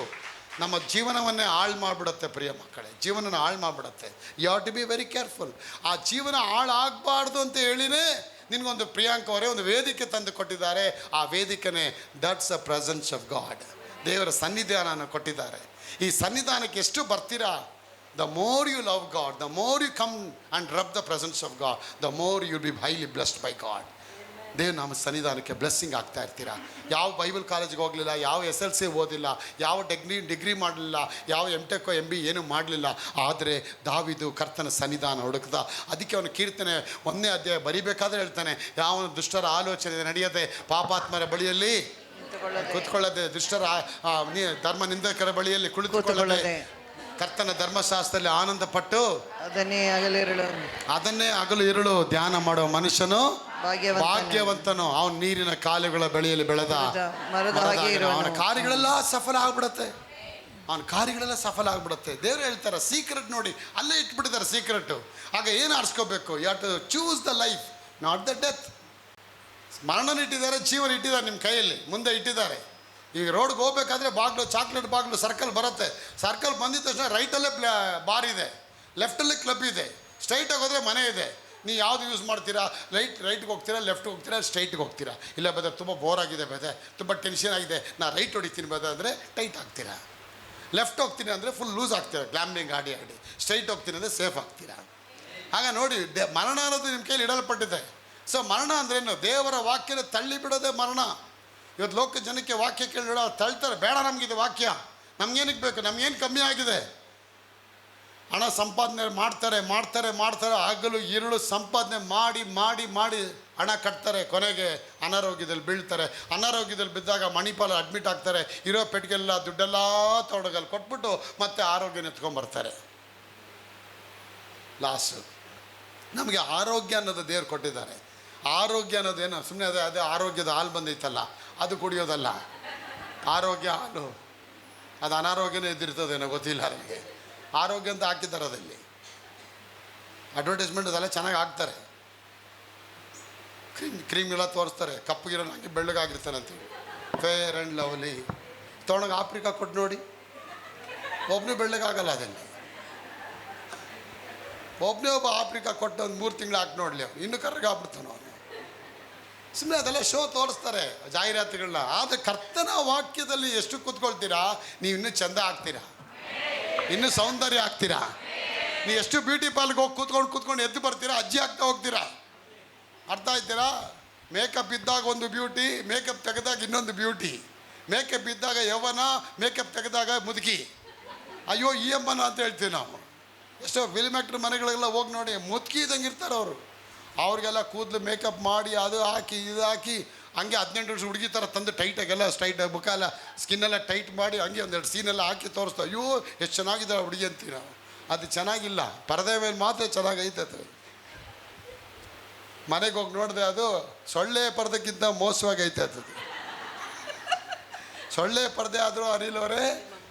ನಮ್ಮ ಜೀವನವನ್ನೇ ಹಾಳು ಮಾಡಿಬಿಡುತ್ತೆ. ಪ್ರಿಯ ಮಕ್ಕಳೇ, ಜೀವನನ ಹಾಳು ಮಾಡಿಬಿಡುತ್ತೆ. You have to be very careful. ಆ ಜೀವನ ಹಾಳಾಗಬಾರ್ದು ಅಂತ ಹೇಳಿನೇ ನಿನಗೊಂದು ಪ್ರಿಯಾಂಕ ಅವರೇ ಒಂದು ವೇದಿಕೆ ತಂದು ಕೊಟ್ಟಿದ್ದಾರೆ. ಆ ವೇದಿಕೆನೇ that's a presence of God. ದೇವರ ಸನ್ನಿಧಾನ ಕೊಟ್ಟಿದ್ದಾರೆ. ಈ ಸನ್ನಿಧಾನಕ್ಕೆ ಎಷ್ಟು ಬರ್ತೀರಾ, the more you love God, the more you come and rub the presence of God, the more you'll be highly blessed by God. Dev ನಮ್ಮ ಸನ್ನಿಧಾನಕ್ಕೆ ಬ್ಲೆಸ್ಸಿಂಗ್ ಆಗ್ತಾ ಇರ್ತೀರಾ. ಯಾವ ಬೈಬಲ್ ಕಾಲೇಜ್ಗೆ ಹೋಗಲಿಲ್ಲ, ಯಾವ SLC ಓದಿಲ್ಲ, ಯಾವ ಡಿಗ್ರಿ ಮಾಡಲಿಲ್ಲ, ಯಾವ MTech MB ಏನೂ ಮಾಡಲಿಲ್ಲ. ಆದರೆ ದಾವಿದು ಕರ್ತನ ಸನ್ನಿಧಾನ ಹುಡುಕ್ದ. ಅದಕ್ಕೆ ಅವನು ಕೀರ್ತನೆ 1ನೇ ಅಧ್ಯಾಯ ಬರಿಬೇಕಾದ್ರೆ ಹೇಳ್ತಾನೆ, ಯಾವ ದುಷ್ಟರ ಆಲೋಚನೆ ನಡೆಯದೆ ಪಾಪಾತ್ಮರ ಬಳಿಯಲ್ಲಿ ಕೂತ್ಕೊಳ್ಳದೆ, ದುಷ್ಟರ ಧರ್ಮ ನಿಂದಕರ ಬಳಿಯಲ್ಲಿ ಕುಳಿತುಕೊಳ್ಳದೆ, ಕರ್ತನ ಧರ್ಮಶಾಸ್ತ್ರದಲ್ಲಿ ಆನಂದ ಪಟ್ಟು ಅದನ್ನೇ ಹಗಲು ಇರುಳು ಧ್ಯಾನ ಮಾಡುವ ಮನುಷ್ಯನು ಭಾಗ್ಯವಂತನು. ಅವನು ನೀರಿನ ಕಾಲುಗಳ ಬಳಿಯಲ್ಲಿ ಬೆಳೆದ ಅವನ ಕಾರ್ಯಗಳೆಲ್ಲ ಸಫಲ ಆಗ್ಬಿಡುತ್ತೆ. ದೇವರು ಹೇಳ್ತಾರೆ ಸೀಕ್ರೆಟ್ ನೋಡಿ, ಅಲ್ಲೇ ಇಟ್ಬಿಟ್ಟಿದ್ದಾರೆ ಸೀಕ್ರೆಟ್. ಆಗ ಏನು ಆರಿಸ್ಕೋಬೇಕು? You have to choose the life, not the death. ಮರಣನ ಇಟ್ಟಿದ್ದಾರೆ, ಜೀವನ ಇಟ್ಟಿದ್ದಾರೆ, ನಿಮ್ಮ ಕೈಯಲ್ಲಿ ಮುಂದೆ ಇಟ್ಟಿದ್ದಾರೆ. ಈಗ ರೋಡ್ಗೆ ಹೋಗ್ಬೇಕಾದ್ರೆ ಬಾಗಿಲು, ಚಾಕ್ಲೇಟ್ ಬಾಗಿಲು, ಸರ್ಕಲ್ ಬರುತ್ತೆ. ಸರ್ಕಲ್ ಬಂದಿದ ತಕ್ಷಣ ರೈಟಲ್ಲೇ ಬಾರ್ ಇದೆ, ಲೆಫ್ಟಲ್ಲೇ ಕ್ಲಬ್ ಇದೆ, ಸ್ಟ್ರೈಟಾಗಿ ಹೋದರೆ ಮನೆ ಇದೆ. ನೀವು ಯಾವುದು ಯೂಸ್ ಮಾಡ್ತೀರಾ? ರೈಟ್ಗೆ ಹೋಗ್ತೀರಾ, ಲೆಫ್ಟ್ಗೆ ಹೋಗ್ತೀರಾ, ಸ್ಟ್ರೈಟ್ಗೆ ಹೋಗ್ತೀರಾ? ಇಲ್ಲ ಬದ ತುಂಬ ಬೋರ್ ಆಗಿದೆ, ತುಂಬ ಟೆನ್ಷನ್ ಆಗಿದೆ, ನಾನು ರೈಟ್ ಹೊಡಿತೀನಿ ಅಂದರೆ ಟೈಟ್ ಆಗ್ತೀರಾ. ಲೆಫ್ಟ್ ಹೋಗ್ತೀನಿ ಅಂದರೆ ಫುಲ್ ಲೂಸ್ ಆಗ್ತೀರಾ, ಗ್ಲಾಮ್ಲಿಂಗ್ ಆಡಿ. ಸ್ಟ್ರೈಟ್ ಹೋಗ್ತೀನಿ ಅಂದರೆ ಸೇಫ್ ಆಗ್ತೀರಾ. ಆಗ ನೋಡಿ, ಮರಣ ಅನ್ನೋದು ನಿಮ್ಮ ಕೈಲಿ ಇಡಲ್ಪಟ್ಟಿದೆ. ಸೊ ಮರಣ ಅಂದ್ರೇನು? ದೇವರ ವಾಕ್ಯನ ತಳ್ಳಿ ಬಿಡೋದೇ ಮರಣ. ಇವತ್ತು ಲೋಕ ಜನಕ್ಕೆ ವಾಕ್ಯ ಕೇಳಿ ತಳ್ತಾರೆ. ಬೇಡ ನಮಗಿದೆ ವಾಕ್ಯ, ನಮ್ಗೇನಕ್ಕೆ ಬೇಕು, ನಮಗೇನು ಕಮ್ಮಿ ಆಗಿದೆ? ಹಣ ಸಂಪಾದನೆ ಮಾಡ್ತಾರೆ, ಹಗಲು ഇരുಳು ಸಂಪಾದನೆ ಮಾಡಿ ಹಣ ಕಟ್ತಾರೆ. ಕೊನೆಗೆ ಅನಾರೋಗ್ಯದಲ್ಲಿ ಬೀಳ್ತಾರೆ. ಅನಾರೋಗ್ಯದಲ್ಲಿ ಬಿದ್ದಾಗ ಮಣಿಪಾಲ ಅಡ್ಮಿಟ್ ಆಗ್ತಾರೆ. ಇರೋ ಪೆಟ್ಟಿಗೆಲ್ಲ ದುಡ್ಡೆಲ್ಲ ತೊಡಗಲ್ಲಿ ಕೊಟ್ಬಿಟ್ಟು ಮತ್ತೆ ಆರೋಗ್ಯನ ಎತ್ಕೊಂಡ್ಬರ್ತಾರೆ. ಲಾಸು. ನಮಗೆ ಆರೋಗ್ಯ ಅನ್ನೋದು ದೇವ್ರು ಕೊಟ್ಟಿದ್ದಾರೆ. ಆರೋಗ್ಯ ಅನ್ನೋದೇನು ಸುಮ್ಮನೆ ಅದೇ ಆರೋಗ್ಯದ ಹಾಲು ಬಂದೈತಲ್ಲ, ಅದು ಕುಡಿಯೋದಲ್ಲ. ಆರೋಗ್ಯ ಹಾಲು, ಅದು ಅನಾರೋಗ್ಯನೇ ಇದ್ದಿರ್ತದೇನೋ ಗೊತ್ತಿಲ್ಲ ನನಗೆ. ಆರೋಗ್ಯ ಅಂತ ಹಾಕಿದ್ದಾರೆ ಅದಲ್ಲಿ, ಅಡ್ವರ್ಟೈಸ್ಮೆಂಟ್ ಅದೆಲ್ಲ ಚೆನ್ನಾಗಿ ಹಾಕ್ತಾರೆ. ಕ್ರೀಮ್ಗೆಲ್ಲ ತೋರಿಸ್ತಾರೆ, ಕಪ್ಪಗಿರೋ ಹಾಕಿ ಬೆಳ್ಳಗಾಗಿರ್ತಾನೆ ಅಂತೇಳಿ. ಫೇರ್ ಆ್ಯಂಡ್ ಲವ್ಲಿ ತೊಗೊಂಡೋಗಿ ಆಫ್ರಿಕಾ ಕೊಟ್ಟು ನೋಡಿ, ಒಬ್ಬನೇ ಬೆಳ್ಳಗಾಗಲ್ಲ ಅದಲ್ಲಿ. ಒಬ್ಬನೇ ಒಬ್ಬ ಆಫ್ರಿಕಾ ಕೊಟ್ಟು ಒಂದು 3 ತಿಂಗಳು ಹಾಕಿ ನೋಡಲಿ, ಅವನು ಇನ್ನೂ ಕರ್ಗಾಗ್ಬಿಡ್ತಾನೆ ಅವನು. ಸುಮ್ಮನೆ ಅದೆಲ್ಲ ಶೋ ತೋರಿಸ್ತಾರೆ ಜಾಹೀರಾತುಗಳನ್ನ. ಆದರೆ ಕರ್ತನ ವಾಕ್ಯದಲ್ಲಿ ಎಷ್ಟು ಕೂತ್ಕೊಳ್ತೀರಾ ನೀವು, ಇನ್ನೂ ಚೆಂದ ಆಗ್ತೀರಾ, ಇನ್ನೂ ಸೌಂದರ್ಯ ಆಗ್ತೀರಾ. ನೀವು ಎಷ್ಟು ಬ್ಯೂಟಿ ಪಾರ್ಲರ್ಗೆ ಹೋಗಿ ಕೂತ್ಕೊಂಡು ಎದ್ದು ಬರ್ತೀರಾ, ಅಜ್ಜಿ ಆಗ್ತಾ ಹೋಗ್ತೀರಾ. ಅರ್ಥ ಆಯ್ತೀರಾ? ಮೇಕಪ್ ಇದ್ದಾಗ ಒಂದು ಬ್ಯೂಟಿ, ಮೇಕಪ್ ತೆಗೆದಾಗ ಇನ್ನೊಂದು ಬ್ಯೂಟಿ. ಮೇಕಪ್ ಇದ್ದಾಗ ಯೌವನ, ಮೇಕಪ್ ತೆಗೆದಾಗ ಮುದುಕಿ. ಅಯ್ಯೋ ಈ ಅಮ್ಮನ ಅಂತ ಹೇಳ್ತೀವಿ ನಾವು. ಎಷ್ಟೋ ಫಿಲ್ಮ್ ಆ್ಯಕ್ಟ್ರ್ ಮನೆಗಳಿಗೆಲ್ಲ ಹೋಗಿ ನೋಡಿ, ಮುದುಕಿ ಇದ್ದಂಗೆ ಇರ್ತಾರೆ ಅವರು. ಅವ್ರಿಗೆಲ್ಲ ಕೂದಲು ಮೇಕಪ್ ಮಾಡಿ ಅದು ಹಾಕಿ ಇದು ಹಾಕಿ ಹಂಗೆ 18 ವರ್ಷ ಹುಡುಗಿ ಥರ ತಂದು ಟೈಟಾಗೆಲ್ಲ ಸ್ಟ್ರೈಟ್ ಮುಖ ಎಲ್ಲ ಸ್ಕಿನ್ನೆಲ್ಲ ಟೈಟ್ ಮಾಡಿ ಹಂಗೆ ಒಂದೆರಡು ಸೀನೆಲ್ಲ ಹಾಕಿ ತೋರಿಸ್ತಾ, ಅಯ್ಯೋ ಎಷ್ಟು ಚೆನ್ನಾಗಿದ್ದಾರೆ ಹುಡುಗಿ ಅಂತೀವಿ ನಾವು. ಅದು ಚೆನ್ನಾಗಿಲ್ಲ, ಪರದೆ ಮೇಲೆ ಮಾತ್ರ ಚೆನ್ನಾಗೈತೆ ಅದು. ಮನೆಗೆ ಹೋಗಿ ನೋಡಿದೆ, ಅದು ಸೊಳ್ಳೆ ಪರ್ದಕ್ಕಿಂತ ಮೋಸವಾಗಿ ಐತೆ ಅದು. ಸೊಳ್ಳೆ ಪರ್ದೆ ಆದರೂ ಅನಿಲವರೇ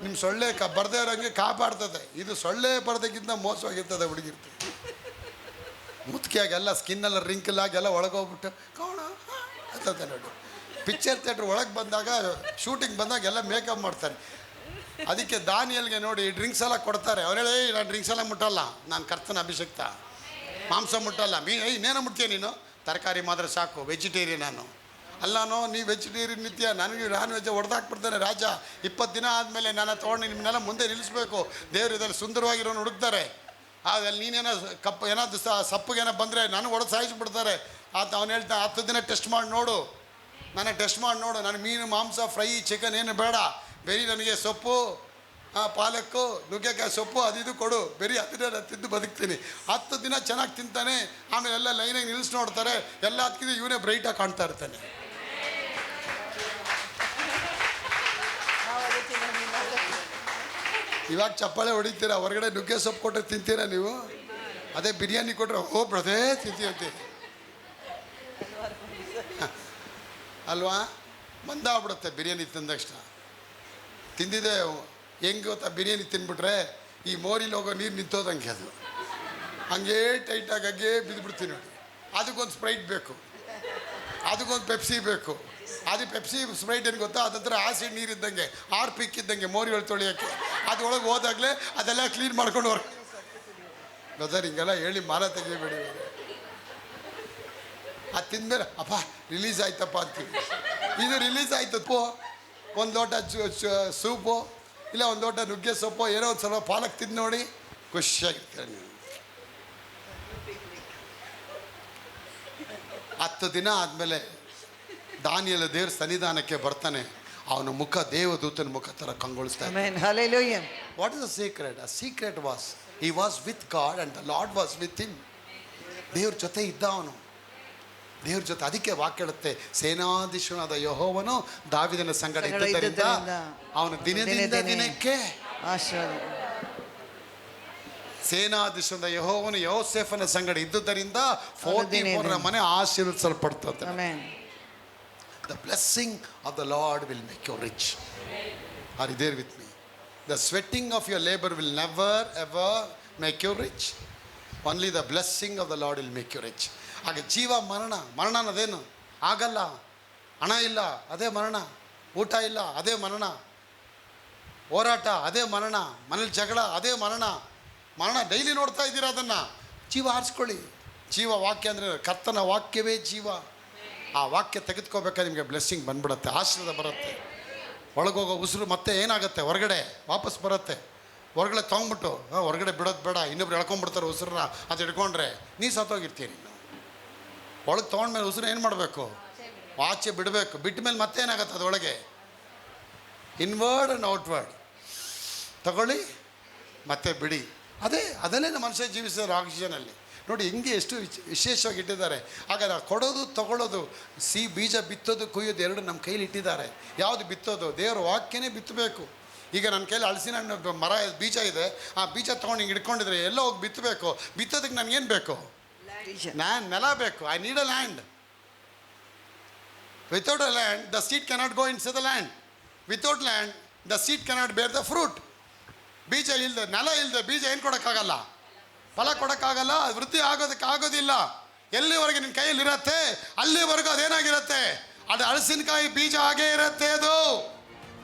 ನಿಮ್ಮ ಸೊಳ್ಳೆ ಬರದೇ ಇರೋಂಗೆ ಕಾಪಾಡ್ತದೆ. ಇದು ಸೊಳ್ಳೆ ಪರ್ದೆಗಿಂತ ಮೋಸವಾಗಿರ್ತದೆ ಹುಡುಗಿರ್ತದೆ. ಮುತ್ಕಿಯಾಗೆಲ್ಲ ಸ್ಕಿನ್ನೆಲ್ಲ ರಿಂಕಲ್ ಆಗೆಲ್ಲ ಒಳಗೋಗ್ಬಿಟ್ಟು ಕೌಣ ಅಂತದೆ ನೋಡಿ. ಪಿಕ್ಚರ್ ಥಿಯೇಟ್ರ್ ಒಳಗೆ ಬಂದಾಗ, ಶೂಟಿಂಗ್ ಬಂದಾಗ ಎಲ್ಲ ಮೇಕಪ್ ಮಾಡ್ತಾರೆ. ಅದಕ್ಕೆ ದಾನಿಯಲ್ಗೆ ನೋಡಿ ಡ್ರಿಂಕ್ಸ್ ಎಲ್ಲ ಕೊಡ್ತಾರೆ. ಅವ್ರು ಹೇಳಿ ನಾನು ಡ್ರಿಂಕ್ಸ್ ಎಲ್ಲ ಮುಟ್ಟಲ್ಲ, ನಾನು ಕರ್ತನ ಅಭಿಷಕ್ತ, ಮಾಂಸ ಮುಟ್ಟಲ್ಲ. ಇನ್ನೇನೋ ಮುಟ್ತೀಯ ನೀನು, ತರಕಾರಿ ಮಾತ್ರ ಸಾಕು, ವೆಜಿಟೇರಿಯನ್ ನಾನು. ಅಲ್ಲಾನೋ ನೀವು ವೆಜಿಟೇರಿಯನ್ ನಿತ್ಯ, ನನಗೆ ನಾನ್ ವೆಜ್ ಹೊಡೆದಾಕ್ಬಿಡ್ತಾನೆ ರಾಜ. 20 ದಿನ ಆದಮೇಲೆ ನಾನು ತೊಗೊಂಡು ನಿಮ್ಮನ್ನೆಲ್ಲ ಮುಂದೆ ನಿಲ್ಲಿಸ್ಬೇಕು. ದೇವರು ಇದರಲ್ಲಿ ಸುಂದರವಾಗಿರೋನು ಹುಡುಕ್ತಾರೆ. ಅದಲ್ಲಿ ನೀನೇನೋ ಏನಾದ್ರು ಸಪ್ಪಗೇನೋ ಬಂದರೆ ನನಗೆ ಹೊಡೆದು ಸಾಯಿಸ್ಬಿಡ್ತಾರೆ. ಅವ್ನು ಹೇಳ್ತಾನೆ 10 ದಿನ ಟೆಸ್ಟ್ ಮಾಡಿ ನೋಡು, ನನಗೆ ಟೆಸ್ಟ್ ಮಾಡಿ ನೋಡು. ನನಗೆ ಮೀನು ಮಾಂಸ ಫ್ರೈ ಚಿಕನ್ ಏನು ಬೇಡ, ಬರೀ ನನಗೆ ಸೊಪ್ಪು, ಪಾಲಕ್ಕು, ನುಗ್ಗೆಕಾಯಿ ಸೊಪ್ಪು ಅದು ಕೊಡು, ಬರೀ ಅದನ್ನೇ ತಿಂದು ಬದುಕ್ತೀನಿ. 10 ದಿನ ಚೆನ್ನಾಗಿ ತಿಂತಾನೆ. ಆಮೇಲೆ ಎಲ್ಲ ಲೈನಾಗಿ ನಿಲ್ಲಿಸಿ ನೋಡ್ತಾರೆ, ಎಲ್ಲ ಅದಕ್ಕಿಂತ ಇವನೇ ಬ್ರೈಟಾಗಿ ಕಾಣ್ತಾ ಇರ್ತಾನೆ. ಇವಾಗ ಚಪ್ಪಾಳೆ ಹೊಡಿತೀರಾ, ಹೊರಗಡೆ ನುಗ್ಗೆ ಸೊಪ್ಪು ಕೊಟ್ಟರೆ ತಿಂತೀರಾ ನೀವು? ಅದೇ ಬಿರಿಯಾನಿ ಕೊಟ್ಟರೆ ಓ ಬ್ರದೇ ತಿಂತೀವಿ ಅಲ್ವಾ? ಮಂದಾಗ್ಬಿಡುತ್ತೆ ಬಿರಿಯಾನಿ ತಿಂದ ತಕ್ಷಣ. ತಿಂದಿದೆ ಹೆಂಗೆ ಗೊತ್ತಾ, ಬಿರಿಯಾನಿ ತಿಂದ್ಬಿಟ್ರೆ ಈ ಮೋರಿಲಿ ಹೋಗೋ ನೀರು ನಿಂತೋದಂಗೆ ಅದು ಹಂಗೇ ಟೈಟಾಗಿ ಹಂಗೇ ಬಿದ್ದುಬಿಡ್ತೀನಿ ನೋಡಿ. ಅದಕ್ಕೊಂದು ಸ್ಪ್ರೈಟ್ ಬೇಕು, ಅದಕ್ಕೊಂದು ಪೆಪ್ಸಿ ಬೇಕು. ಅದು ಪೆಪ್ಸಿ ಸ್ಪ್ರೈಟ್ ಏನು ಗೊತ್ತಾ, ಅದಂತರ ಆಸಿಡ್ ನೀರಿದ್ದಂಗೆ, ಆರ್ಪಿಕ್ ಇದ್ದಂಗೆ ಮೋರಿ ಒಳಗೆ ತೊಳಿಯೋಕ್ಕೆ. ಅದರೊಳಗೆ ಹೋದಾಗಲೇ ಅದೆಲ್ಲ ಕ್ಲೀನ್ ಮಾಡ್ಕೊಂಡು ಹೊರ ಬ್ರದರ್ ಹಿಂಗೆಲ್ಲ ಹೇಳಿ ಮಾರ ತೆಗಿಬೇಡಿ. ಅದು ತಿಂದ್ಮೇಲೆ ಅಪ್ಪ ರಿಲೀಸ್ ಆಯ್ತಪ್ಪ ಅಂತೀವಿ. ಇದು ರಿಲೀಸ್ ಆಯ್ತಪ್ಪೋ, ಒಂದು ಲೋಟ ಸೂಪು ಇಲ್ಲ ಒಂದು ಲೋಟ ನುಗ್ಗೆ ಸೊಪ್ಪು ಏನೋ ಒಂದು ಸ್ವಲ್ಪ ಪಾಲಕ್ ತಿಂದು ನೋಡಿ, ಖುಷಿಯಾಗಿರ್ತೀರ ನೀವು. 10 ದಿನ ಆದಮೇಲೆ ದಾನಿಯೇಲ ದೇವ್ರ ಸನ್ನಿಧಾನಕ್ಕೆ ಬರ್ತಾನೆ. ಅವನ ಮುಖ ದೇವದೂತನ ಮುಖ ಥರ ಕಂಗೊಳಿಸ್ತಾನೆ. Amen. Hallelujah. What is the secret? A secret was he was with god and the lord was with him. ದೇವ್ರ ಜೊತೆ ಇದ್ದ ಅವನು, ದೇವ್ರ ಜೊತೆ. ಅದಕ್ಕೆ ವಾಕ್ಯ ಹೇಳುತ್ತೆ, ಸೇನಾಧೀಶನಾದ ಯೆಹೋವನು ದಾವೀದನ ಸಂಗಡ ಇದ್ದುದರಿಂದ ಅವನು ದಿನದಿಂದ ದಿನಕ್ಕೆ ಸೇನಾಧೀಶನಾದ ಯೆಹೋವನು ಯೋಸೇಫನ ಸಂಗಡ ಇದ್ದುದರಿಂದ 44ರ ಮನೆ ಆಶೀರ್ವದಿಸಲ್ಪಡ್ತದೆ. The blessing of the Lord will make you rich. Are you there with me? The sweating of your labor will never ever make you rich. Only the blessing of the Lord will make you rich. ಹಾಗೆ ಜೀವ ಮರಣ, ಮರಣ ಅನ್ನೋದೇನು? ಆಗಲ್ಲ. ಹಣ ಇಲ್ಲ, ಅದೇ ಮರಣ. ಊಟ ಇಲ್ಲ, ಅದೇ ಮರಣ. ಹೋರಾಟ, ಅದೇ ಮರಣ. ಮನೇಲಿ ಜಗಳ, ಅದೇ ಮರಣ. ಮರಣ ಡೈಲಿ ನೋಡ್ತಾ ಇದ್ದೀರಾ ಅದನ್ನು. ಜೀವ ಆರಿಸ್ಕೊಳ್ಳಿ. ಜೀವ ವಾಕ್ಯ ಅಂದರೆ ಕರ್ತನ ವಾಕ್ಯವೇ ಜೀವ. ಆ ವಾಕ್ಯ ತೆಗೆದುಕೋಬೇಕಾದ್ರೆ ನಿಮಗೆ ಬ್ಲೆಸ್ಸಿಂಗ್ ಬಂದ್ಬಿಡುತ್ತೆ, ಆಶೀರ್ವಾದ ಬರುತ್ತೆ. ಒಳಗೋಗೋ ಉಸಿರು ಮತ್ತೆ ಏನಾಗುತ್ತೆ, ಹೊರಗಡೆ ವಾಪಸ್ ಬರುತ್ತೆ. ಹೊರಗಡೆ ತೊಗೊಂಬಿಟ್ಟು ಹೊರಗಡೆ ಬಿಡೋದು ಬೇಡ, ಇನ್ನೊಬ್ರು ಎಳ್ಕೊಂಡ್ಬಿಡ್ತಾರೆ ಉಸಿರನ್ನ. ಅದು ಹಿಡ್ಕೊಂಡ್ರೆ ನೀ ಸತ್ತೋಗಿರ್ತೀನಿ. ಒಳಗೆ ತೊಗೊಂಡ್ಮೇಲೆ ಉಸಿರು ಏನು ಮಾಡಬೇಕು? ಆಚೆ ಬಿಡಬೇಕು. ಬಿಟ್ಟ ಮೇಲೆ ಮತ್ತೆ ಏನಾಗುತ್ತೆ ಅದರೊಳಗೆ? Inward and outward. ತಗೊಳ್ಳಿ ಮತ್ತೆ ಬಿಡಿ. ಅದಲ್ಲೇ ನಮ್ಮ ಮನುಷ್ಯ ಜೀವಿಸಿದ್ದಾರೆ ಆಕ್ಸಿಜನಲ್ಲಿ. ನೋಡಿ ಹಿಂಗೆ ಎಷ್ಟು ವಿಶೇಷವಾಗಿ ಇಟ್ಟಿದ್ದಾರೆ. ಹಾಗಾದ್ರೆ ಕೊಡೋದು ತಗೊಳ್ಳೋದು, ಬೀಜ ಬಿತ್ತೋದು ಕುಯ್ಯೋದು ಎರಡು ನಮ್ಮ ಕೈಲಿ ಇಟ್ಟಿದ್ದಾರೆ. ಯಾವುದು ಬಿತ್ತೋದು? ದೇವರ ವಾಕ್ಯನೇ ಬಿತ್ತಬೇಕು. ಈಗ ನನ್ನ ಕೈಲಿ ಹಲಸಿನ ಹಣ್ಣು ಮರ ಬೀಜ ಇದೆ, ಆ ಬೀಜ ತೊಗೊಂಡು ಹಿಂಗೆ ಹಿಡ್ಕೊಂಡಿದ್ರೆ ಎಲ್ಲ ಹೋಗಿ ಬಿತ್ತಬೇಕು. ಬಿತ್ತೋದಕ್ಕೆ ನನಗೇನು ಬೇಕು? ನೆಲ ಬೇಕು. I need a land. Without a land the seed cannot go into the land. Without land the seed cannot bear the fruit. ಬೀಜ ಇಲ್ಲದೆ, ನೆಲ ಇಲ್ಲದೆ ಬೀಜ ಏನು ಕೊಡೋಕ್ಕಾಗಲ್ಲ, ಫಲ ಕೊಡೋಕ್ಕಾಗಲ್ಲ, ವೃದ್ಧಿ ಆಗೋದಿಲ್ಲ. ಎಲ್ಲಿವರೆಗೆ ನಿನ್ನ ಕೈಯಲ್ಲಿ ಇರತ್ತೆ ಅಲ್ಲಿವರೆಗೂ ಅದೇನಾಗಿರುತ್ತೆ, ಅದು ಹಲಸಿನಕಾಯಿ ಬೀಜ ಹಾಗೇ ಇರುತ್ತೆ ಅದು.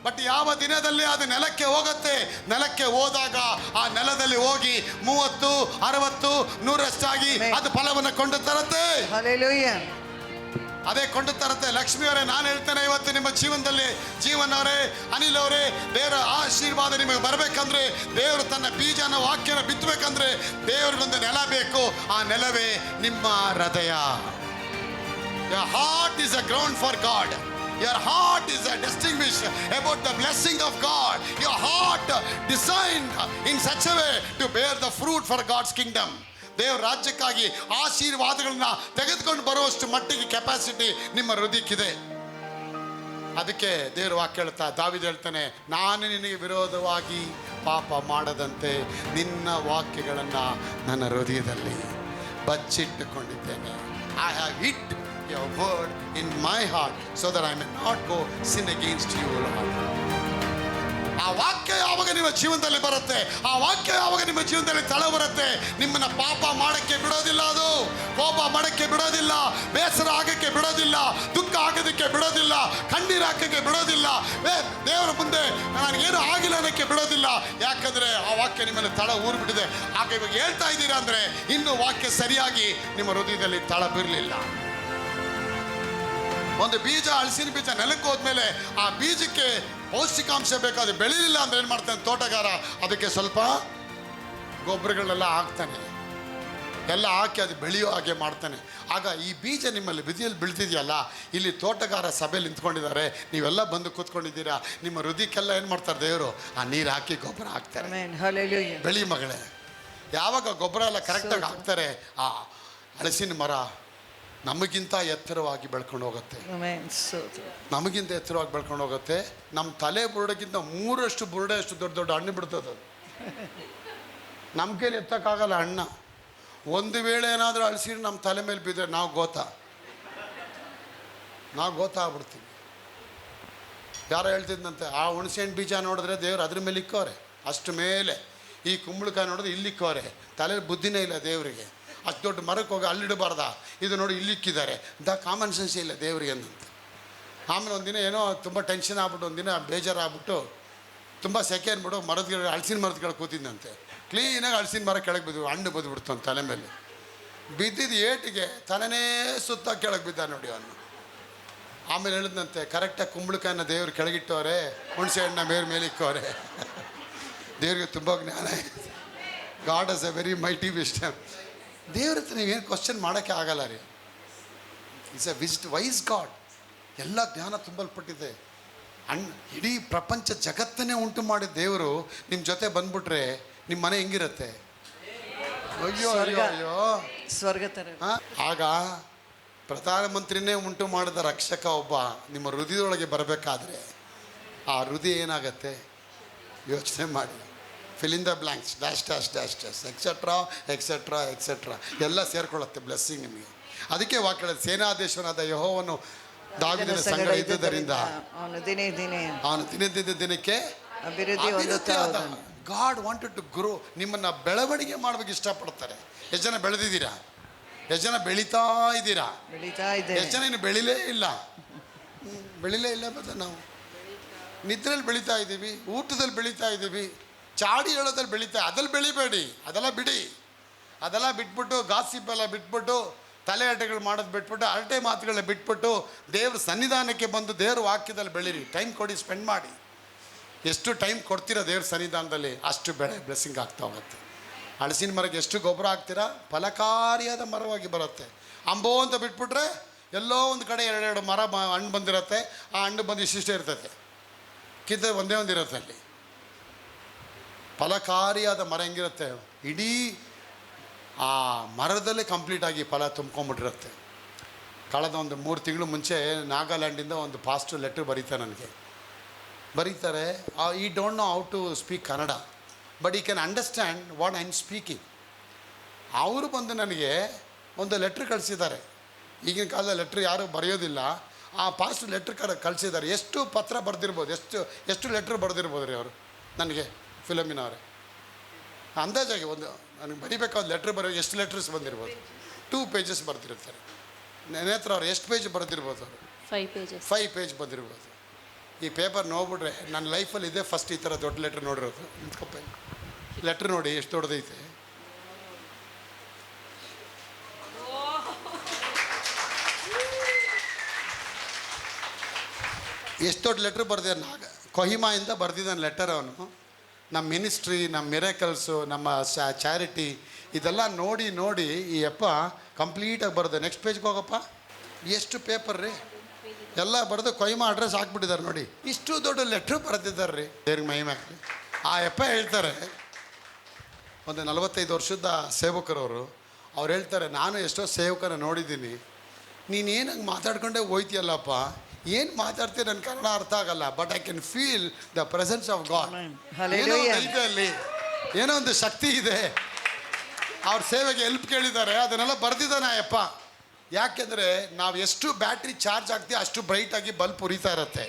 ಬಟ್ ಯಾವ ದಿನದಲ್ಲಿ ಅದು ನೆಲಕ್ಕೆ ಹೋಗುತ್ತೆ, ನೆಲಕ್ಕೆ ಹೋದಾಗ ಆ ನೆಲದಲ್ಲಿ ಹೋಗಿ 30, 60, 100ರಷ್ಟಾಗಿ ಅದು ಫಲವನ್ನು ಕೊಂಡು ತರುತ್ತೆ. Hallelujah. ಅದೇ ಕೊಂಡು ತರುತ್ತೆ. ಲಕ್ಷ್ಮಿ ಅವರೇ, ನಾನು ಹೇಳ್ತೇನೆ, ಇವತ್ತು ನಿಮ್ಮ ಜೀವನದಲ್ಲಿ ಜೀವನ್ ಅವರೇ, ಅನಿಲ್ ಅವರೇ, ದೇವರ ಆಶೀರ್ವಾದ ನಿಮಗೆ ಬರಬೇಕಂದ್ರೆ, ದೇವರು ತನ್ನ ಬೀಜನ ವಾಕ್ಯನ ಬಿತ್ತಬೇಕಂದ್ರೆ ದೇವರಿಗೊಂದು ನೆಲ ಬೇಕು. ಆ ನೆಲವೇ ನಿಮ್ಮ ಹೃದಯ. Your heart is a ground for God. Your heart is a distinguished about the blessing of God. Your heart designed in such a way to bear the fruit for God's kingdom. ದೇವ್ರ ರಾಜ್ಯಕ್ಕಾಗಿ ಆಶೀರ್ವಾದಗಳನ್ನ ತೆಗೆದುಕೊಂಡು ಬರುವಷ್ಟು ಮಟ್ಟಿಗೆ capacity ನಿಮ್ಮ ಹೃದಯಕ್ಕಿದೆ. ಅದಕ್ಕೆ ದೇವ್ರ ವಾಕ್ಯ ಹೇಳ್ತಾ, ದಾವೀದ ಹೇಳ್ತಾನೆ, ನಾನು ನಿನಗೆ ವಿರೋಧವಾಗಿ ಪಾಪ ಮಾಡದಂತೆ ನಿನ್ನ ವಾಕ್ಯಗಳನ್ನು ನನ್ನ ಹೃದಯದಲ್ಲಿ ಬಚ್ಚಿಟ್ಟುಕೊಂಡಿದ್ದೇನೆ. I have hid your word in my heart so that I may not go sin against you, Lord. ಆ ವಾಕ್ಯ ಯಾವಾಗ ನಿಮ್ಮ ಜೀವನದಲ್ಲಿ ಬರುತ್ತೆ, ಆ ವಾಕ್ಯ ಯಾವಾಗ ನಿಮ್ಮ ಜೀವನದಲ್ಲಿ ತಳ ಬರುತ್ತೆ, ನಿಮ್ಮನ್ನ ಪಾಪ ಮಾಡಕ್ಕೆ ಬಿಡೋದಿಲ್ಲ, ಅದು ಕೋಪ ಮಾಡಕ್ಕೆ ಬಿಡೋದಿಲ್ಲ, ಬೇಸರ ಆಗಕ್ಕೆ ಬಿಡೋದಿಲ್ಲ, ದುಃಖ ಆಗೋದಕ್ಕೆ ಬಿಡೋದಿಲ್ಲ, ಕಣ್ಣೀರು ಹಾಕಕ್ಕೆ ಬಿಡೋದಿಲ್ಲ, ದೇವರ ಮುಂದೆ ನನಗೇನು ಆಗಿಲ್ಲ ಅನ್ನಕ್ಕೆ ಬಿಡೋದಿಲ್ಲ. ಯಾಕಂದ್ರೆ ಆ ವಾಕ್ಯ ನಿಮ್ಮಲ್ಲಿ ತಳ ಊರ್ಬಿಟ್ಟಿದೆ. ಆಗ ಇವಾಗ ಹೇಳ್ತಾ ಇದ್ದೀರಾ ಅಂದ್ರೆ ಇನ್ನು ವಾಕ್ಯ ಸರಿಯಾಗಿ ನಿಮ್ಮ ಹೃದಯದಲ್ಲಿ ತಳ ಬಿರಲಿಲ್ಲ. ಒಂದು ಬೀಜ, ಹಲಸಿನ ಬೀಜ ನೆಲಕ್ಕೆ ಹೋದ್ಮೇಲೆ ಆ ಬೀಜಕ್ಕೆ ಪೌಷ್ಟಿಕಾಂಶ ಬೇಕಾದ್ರೆ ಬೆಳೀಲಿಲ್ಲ ಅಂದ್ರೆ ಏನು ಮಾಡ್ತಾನೆ ತೋಟಗಾರ, ಅದಕ್ಕೆ ಸ್ವಲ್ಪ ಗೊಬ್ಬರಗಳೆಲ್ಲ ಹಾಕ್ತಾನೆ, ಎಲ್ಲ ಹಾಕಿ ಅದು ಬೆಳೆಯೋ ಹಾಗೆ ಮಾಡ್ತಾನೆ. ಆಗ ಈ ಬೀಜ ನಿಮ್ಮಲ್ಲಿ ಬಿದಿಯಲ್ಲಿ ಬೀಳ್ತಿದೆಯಲ್ಲ, ಇಲ್ಲಿ ತೋಟಗಾರ ಸಭೆಯಲ್ಲಿ ನಿಂತ್ಕೊಂಡಿದ್ದಾರೆ, ನೀವೆಲ್ಲ ಬಂದು ಕೂತ್ಕೊಂಡಿದ್ದೀರಾ, ನಿಮ್ಮ ಹೃದಯಕ್ಕೆಲ್ಲ ಏನು ಮಾಡ್ತಾರೆ ದೇವರು, ಆ ನೀರು ಹಾಕಿ ಗೊಬ್ಬರ ಹಾಕ್ತಾರೆ. ಬೆಳಿ ಮಗಳೇ, ಯಾವಾಗ ಗೊಬ್ಬರ ಎಲ್ಲ ಕರೆಕ್ಟಾಗಿ ಹಾಕ್ತಾರೆ, ಆ ಹಲಸಿನ ಮರ ನಮಗಿಂತ ಎತ್ತರವಾಗಿ ಬೆಳ್ಕೊಂಡು ಹೋಗುತ್ತೆ. ನಮಗಿಂತ ಎತ್ತರವಾಗಿ ಬೆಳ್ಕೊಂಡು ಹೋಗುತ್ತೆ. ನಮ್ಮ ತಲೆ ಬುರುಡೆಗಿಂತ 3 ಬುರುಡೆ ಅಷ್ಟು ದೊಡ್ಡ ದೊಡ್ಡ ಹಣ್ಣು ಬಿಡ್ತದೆ. ನಮ್ಮ ಕೈಲಿ ಎತ್ತಕ್ಕಾಗಲ್ಲ ಹಣ್ಣ. ಒಂದು ವೇಳೆ ಏನಾದರೂ ಹಲಸಿನ ನಮ್ಮ ತಲೆ ಮೇಲೆ ಬಿದ್ದರೆ ನಾವು ಗೋತ ಆಗ್ಬಿಡ್ತೀವಿ. ಯಾರೋ ಹೇಳ್ತಿದ್ದಂತೆ, ಆ ಹುಣಸೆಹಣ್ಣು ಬೀಜ ನೋಡಿದ್ರೆ ದೇವ್ರು ಅದ್ರ ಮೇಲೆ ಇಕ್ಕವ್ರೆ, ಅಷ್ಟು ಮೇಲೆ. ಈ ಕುಂಬಳಕಾಯಿ ನೋಡಿದ್ರೆ ಇಲ್ಲಿಕ್ಕವ್ರೆ, ತಲೆಯಲ್ಲಿ ಬುದ್ಧಿನೇ ಇಲ್ಲ ದೇವರಿಗೆ. ಅಷ್ಟು ದೊಡ್ಡ ಮರಕ್ಕೆ ಹೋಗಿ ಅಲ್ಲಿಡಬಾರ್ದ, ಇದು ನೋಡಿ ಇಲ್ಲಿಕ್ಕಿದ್ದಾರೆ, ಕಾಮನ್ ಸೆನ್ಸ್ ಇಲ್ಲ ದೇವ್ರಿಗೆ ಅಂತ. ಆಮೇಲೆ ಒಂದಿನ ಏನೋ ತುಂಬ ಟೆನ್ಷನ್ ಆಗ್ಬಿಟ್ಟು, ಒಂದಿನ ಬೇಜಾರಾಗ್ಬಿಟ್ಟು, ತುಂಬ ಸೆಕೆ ಅಂದ್ಬಿಟ್ಟು ಹಲಸಿನ ಮರದ ಕೆಳಗೆ ಕೂತಿದ್ದಂತೆ. ಕ್ಲೀನಾಗಿ ಹಲಸಿನ ಮರ ಕೆಳಗೆ ಬಿದ್ದು ಹಣ್ಣು ಬದ್ಬಿಡ್ತು ಅಂತ ತಲೆ ಮೇಲೆ. ಬಿದ್ದಿದ್ದು ಏಟಿಗೆ ತಲೆನೇ ಸುತ್ತ ಕೆಳಗೆ ಬಿದ್ದ ನೋಡಿ ಅವನು. ಆಮೇಲೆ ಹೇಳಿದಂತೆ, ಕರೆಕ್ಟಾಗಿ ಕುಂಬಳಕಾಯಿನ ದೇವ್ರು ಕೆಳಗಿಟ್ಟವ್ರೆ, ಹುಣಸೆ ಹಣ್ಣ ಮೇಲೆ ಇಕ್ಕವ್ರೆ. ದೇವ್ರಿಗೆ ತುಂಬ ಜ್ಞಾನ ಇದೆ. ಗಾಡ್ ಹಸ್ ಎ ವೆರಿ ಮೈಟಿ ವಿಸ್ಡಮ್. ದೇವ್ರ ಹತ್ರ ನೀವೇನು ಕ್ವಶನ್ ಮಾಡೋಕ್ಕೆ ಆಗಲ್ಲ ರೀ. It's a wise God. ಎಲ್ಲ ಜ್ಞಾನ ತುಂಬಲ್ಪಟ್ಟಿದೆ. ಇಡೀ ಪ್ರಪಂಚ ಜಗತ್ತನ್ನೇ ಉಂಟು ಮಾಡಿದ ದೇವರು ನಿಮ್ಮ ಜೊತೆ ಬಂದ್ಬಿಟ್ರೆ ನಿಮ್ಮ ಮನೆ ಹೆಂಗಿರುತ್ತೆ? ಅಯ್ಯೋ ಅಯ್ಯೋ ಅಯ್ಯೋ, ಸ್ವರ್ಗ ತರ. ಆಗ ಪ್ರಧಾನಮಂತ್ರಿನೇ ಉಂಟು ಮಾಡಿದ ರಕ್ಷಕ ಒಬ್ಬ ನಿಮ್ಮ ಹೃದಯದೊಳಗೆ ಬರಬೇಕಾದ್ರೆ ಆ ಹೃದಯ ಏನಾಗತ್ತೆ ಯೋಚನೆ ಮಾಡಿ. Fill in the blanks, dash dash dash dash etcetera etcetera etcetera ಎಲ್ಲ ಸೇರ್ಕೊಳ್ಳುತ್ತೆ ಬ್ಲೆಸ್ಸಿಂಗ್ ನಿಮಗೆ. ಅದಕ್ಕೆ ವಾಕ್ಯ, ಸೇನಾಧೀಶನಾದ ಯೆಹೋವನು ದಾವೀದನ ಸಂಗಡ ಇದ್ದುದರಿಂದ ಅವನು ದಿನಕ್ಕೆ ಅಭಿವೃದ್ಧಿ. God wanted to grow. ನಿಮ್ಮನ್ನು ಬೆಳವಣಿಗೆ ಮಾಡೋಕ್ಕೆ ಇಷ್ಟಪಡ್ತಾರೆ. ಎಷ್ಟು ಜನ ಬೆಳೆದಿದ್ದೀರಾ? ಎಷ್ಟು ಜನ ಬೆಳೀತಾ ಇದ್ದೀರಾ? ಎಷ್ಟು ಜನ ಇನ್ನು ಬೆಳಿಲೇ ಇಲ್ಲ ಬದ ನಾವು ನಿದ್ರೆಯಲ್ಲಿ ಬೆಳೀತಾ ಇದ್ದೀವಿ, ಊಟದಲ್ಲಿ ಬೆಳೀತಾ ಇದ್ದೀವಿ, ಚಾಡಿ ಹೇಳೋದಲ್ಲಿ ಅದ್ರಲ್ಲಿ ಬೆಳಿಬೇಡಿ, ಅದೆಲ್ಲ ಬಿಡಿ. ಅದೆಲ್ಲ ಬಿಟ್ಬಿಟ್ಟು, ಗಾಸಿಪ್ ಎಲ್ಲ ಬಿಟ್ಬಿಟ್ಟು, ತಲೆ ಅಡ್ಡೆಗಳು ಮಾಡೋದು ಬಿಟ್ಬಿಟ್ಟು, ಹರಟೆ ಮಾತುಗಳನ್ನ ಬಿಟ್ಬಿಟ್ಟು ದೇವ್ರ ಸನ್ನಿಧಾನಕ್ಕೆ ಬಂದು ದೇವ್ರ ವಾಕ್ಯದಲ್ಲಿ ಬೆಳೀರಿ. ಟೈಮ್ ಕೊಡಿ, ಸ್ಪೆಂಡ್ ಮಾಡಿ. ಎಷ್ಟು ಟೈಮ್ ಕೊಡ್ತೀರಾ ದೇವ್ರ ಸನ್ನಿಧಾನದಲ್ಲಿ ಅಷ್ಟು ಬ್ಲೆಸ್ಸಿಂಗ್ ಆಗ್ತಾ ಹೋಗುತ್ತೆ. ಹಲಸಿನ ಮರಕ್ಕೆ ಎಷ್ಟು ಗೊಬ್ಬರ ಹಾಕ್ತೀರಾ, ಫಲಕಾರಿಯಾದ ಮರವಾಗಿ ಬರುತ್ತೆ. ಅಂಬೋ ಅಂತ ಬಿಟ್ಬಿಟ್ರೆ ಎಲ್ಲೋ ಒಂದು ಕಡೆ 2 ಮರ ಹಣ್ಣು ಬಂದಿರುತ್ತೆ. ಆ ಹಣ್ಣು ಬಂದು ಇಷ್ಟಿಷ್ಟೇ ಇರ್ತದೆ, ಕಿತ್ತ ಒಂದೇ ಇರುತ್ತೆ. ಅಲ್ಲಿ ಫಲಕಾರಿಯಾದ ಮರ ಹೆಂಗಿರುತ್ತೆ, ಇಡೀ ಆ ಮರದಲ್ಲೇ ಕಂಪ್ಲೀಟಾಗಿ ಫಲ ತುಂಬ್ಕೊಂಬಿಟ್ಟಿರುತ್ತೆ. ಕಳೆದ ಒಂದು 3 ತಿಂಗಳು ಮುಂಚೆ ನಾಗಾಲ್ಯಾಂಡಿಂದ ಒಂದು ಪಾಸ್ಟರ್ ಲೆಟ್ರ್ ಬರೀತಾರೆ. I don't know how to speak Kannada, but I can understand what I am speaking. ಅವರು ಬಂದು ನನಗೆ ಒಂದು ಲೆಟ್ರ್ ಕಳಿಸಿದ್ದಾರೆ. ಈಗಿನ ಕಾಲದ ಲೆಟ್ರ್ ಯಾರೂ ಬರೆಯೋದಿಲ್ಲ. ಆ ಪಾಸ್ಟ್ ಲೆಟ್ರ್ ಕಳಿಸಿದ್ದಾರೆ. ಎಷ್ಟು ಪತ್ರ ಬರೆದಿರ್ಬೋದು, ಎಷ್ಟು ಲೆಟ್ರ್ ಬರೆದಿರ್ಬೋದು ರೀ ಅವರು ನನಗೆ, ಫಿಲಮಿನವರೇ ಅಂದಾಜಾಗಿ ಒಂದು ನನಗೆ ಬರೀಬೇಕಾದ ಲೆಟ್ರ್ ಎಷ್ಟು ಲೆಟ್ರಸ್ ಬಂದಿರ್ಬೋದು? 2 pages ಬರೆದಿರ್ತಾರೆ. ನೇತ್ರ ಅವ್ರು ಎಷ್ಟು ಪೇಜ್ ಬರೆದಿರ್ಬೋದು? ಅವರು 5 ಪೇಜ್ ಬಂದಿರ್ಬೋದು. ಈ ಪೇಪರ್ ನೋಡ್ಬಿಟ್ರೆ ನನ್ನ ಲೈಫಲ್ಲಿ ಇದೇ ಫಸ್ಟ್ ಈ ಥರ ದೊಡ್ಡ ಲೆಟ್ರ್ ನೋಡಿರೋದು. ನಿಂತ್ಕೊಪ್ಪ, ಲೆಟ್ರ್ ನೋಡಿ ಎಷ್ಟು ದೊಡ್ಡದೈತೆ. ಎಷ್ಟು ದೊಡ್ಡ ಲೆಟ್ರ್ ಬರೆದ ಕೊಹಿಮಾಯಿಂದ ಬರೆದಿದ್ದಾನೆ ಲೆಟರ್ ಅವನು. ನಮ್ಮ ಮಿನಿಸ್ಟ್ರಿ, ನಮ್ಮ ಮಿರಾಕಲ್ಸು, ನಮ್ಮ ಚಾರಿಟಿ ಇದೆಲ್ಲ ನೋಡಿ ನೋಡಿ ಈ ಅಪ್ಪ ಕಂಪ್ಲೀಟಾಗಿ ಬರೆದ. ನೆಕ್ಸ್ಟ್ ಪೇಜ್ಗೆ ಹೋಗಪ್ಪ. ಎಷ್ಟು ಪೇಪರ್ ರೀ, ಎಲ್ಲ ಬರೆದು ಕೊಹಿಮಾ ಅಡ್ರೆಸ್ ಹಾಕ್ಬಿಟ್ಟಿದ್ದಾರೆ ನೋಡಿ. ಇಷ್ಟು ದೊಡ್ಡ ಲೆಟ್ರ್ ಬರೆದಿದ್ದಾರೆ ರೀ ದೇವ್ರಿಗೆ ಮಹಿಮೆ. ಆ ಅಪ್ಪ ಹೇಳ್ತಾರೆ, ಒಂದು 45 ವರ್ಷದ ಸೇವಕರವರು, ಅವ್ರು ಹೇಳ್ತಾರೆ, ನಾನು ಎಷ್ಟೋ ಸೇವಕನ ನೋಡಿದ್ದೀನಿ, ನೀನೇನಂಗೆ ಮಾತಾಡ್ಕೊಂಡೇ ಹೋಯ್ತೀಯಲ್ಲಪ್ಪ, ಏನು ಮಾತಾಡ್ತೀಯ ನನ್ನ ಕನ್ನಡ ಅರ್ಥ ಆಗಲ್ಲ, but I can feel the presence of god. ಅಲ್ಲಿ ಏನೋ ಒಂದು ಶಕ್ತಿ ಇದೆ. ಅವ್ರ ಸೇವೆಗೆ ಹೆಲ್ಪ್ ಕೇಳಿದ್ದಾರೆ, ಅದನ್ನೆಲ್ಲ ಬರೆದಿದ್ದಾನೆ ಅಯ್ಯಪ್ಪ. ಯಾಕೆಂದರೆ ನಾವು ಎಷ್ಟು ಬ್ಯಾಟ್ರಿ ಚಾರ್ಜ್ ಆಗ್ತೀವಿ ಅಷ್ಟು ಬ್ರೈಟಾಗಿ ಬಲ್ಪ್ ಉರಿತಾ ಇರುತ್ತೆ.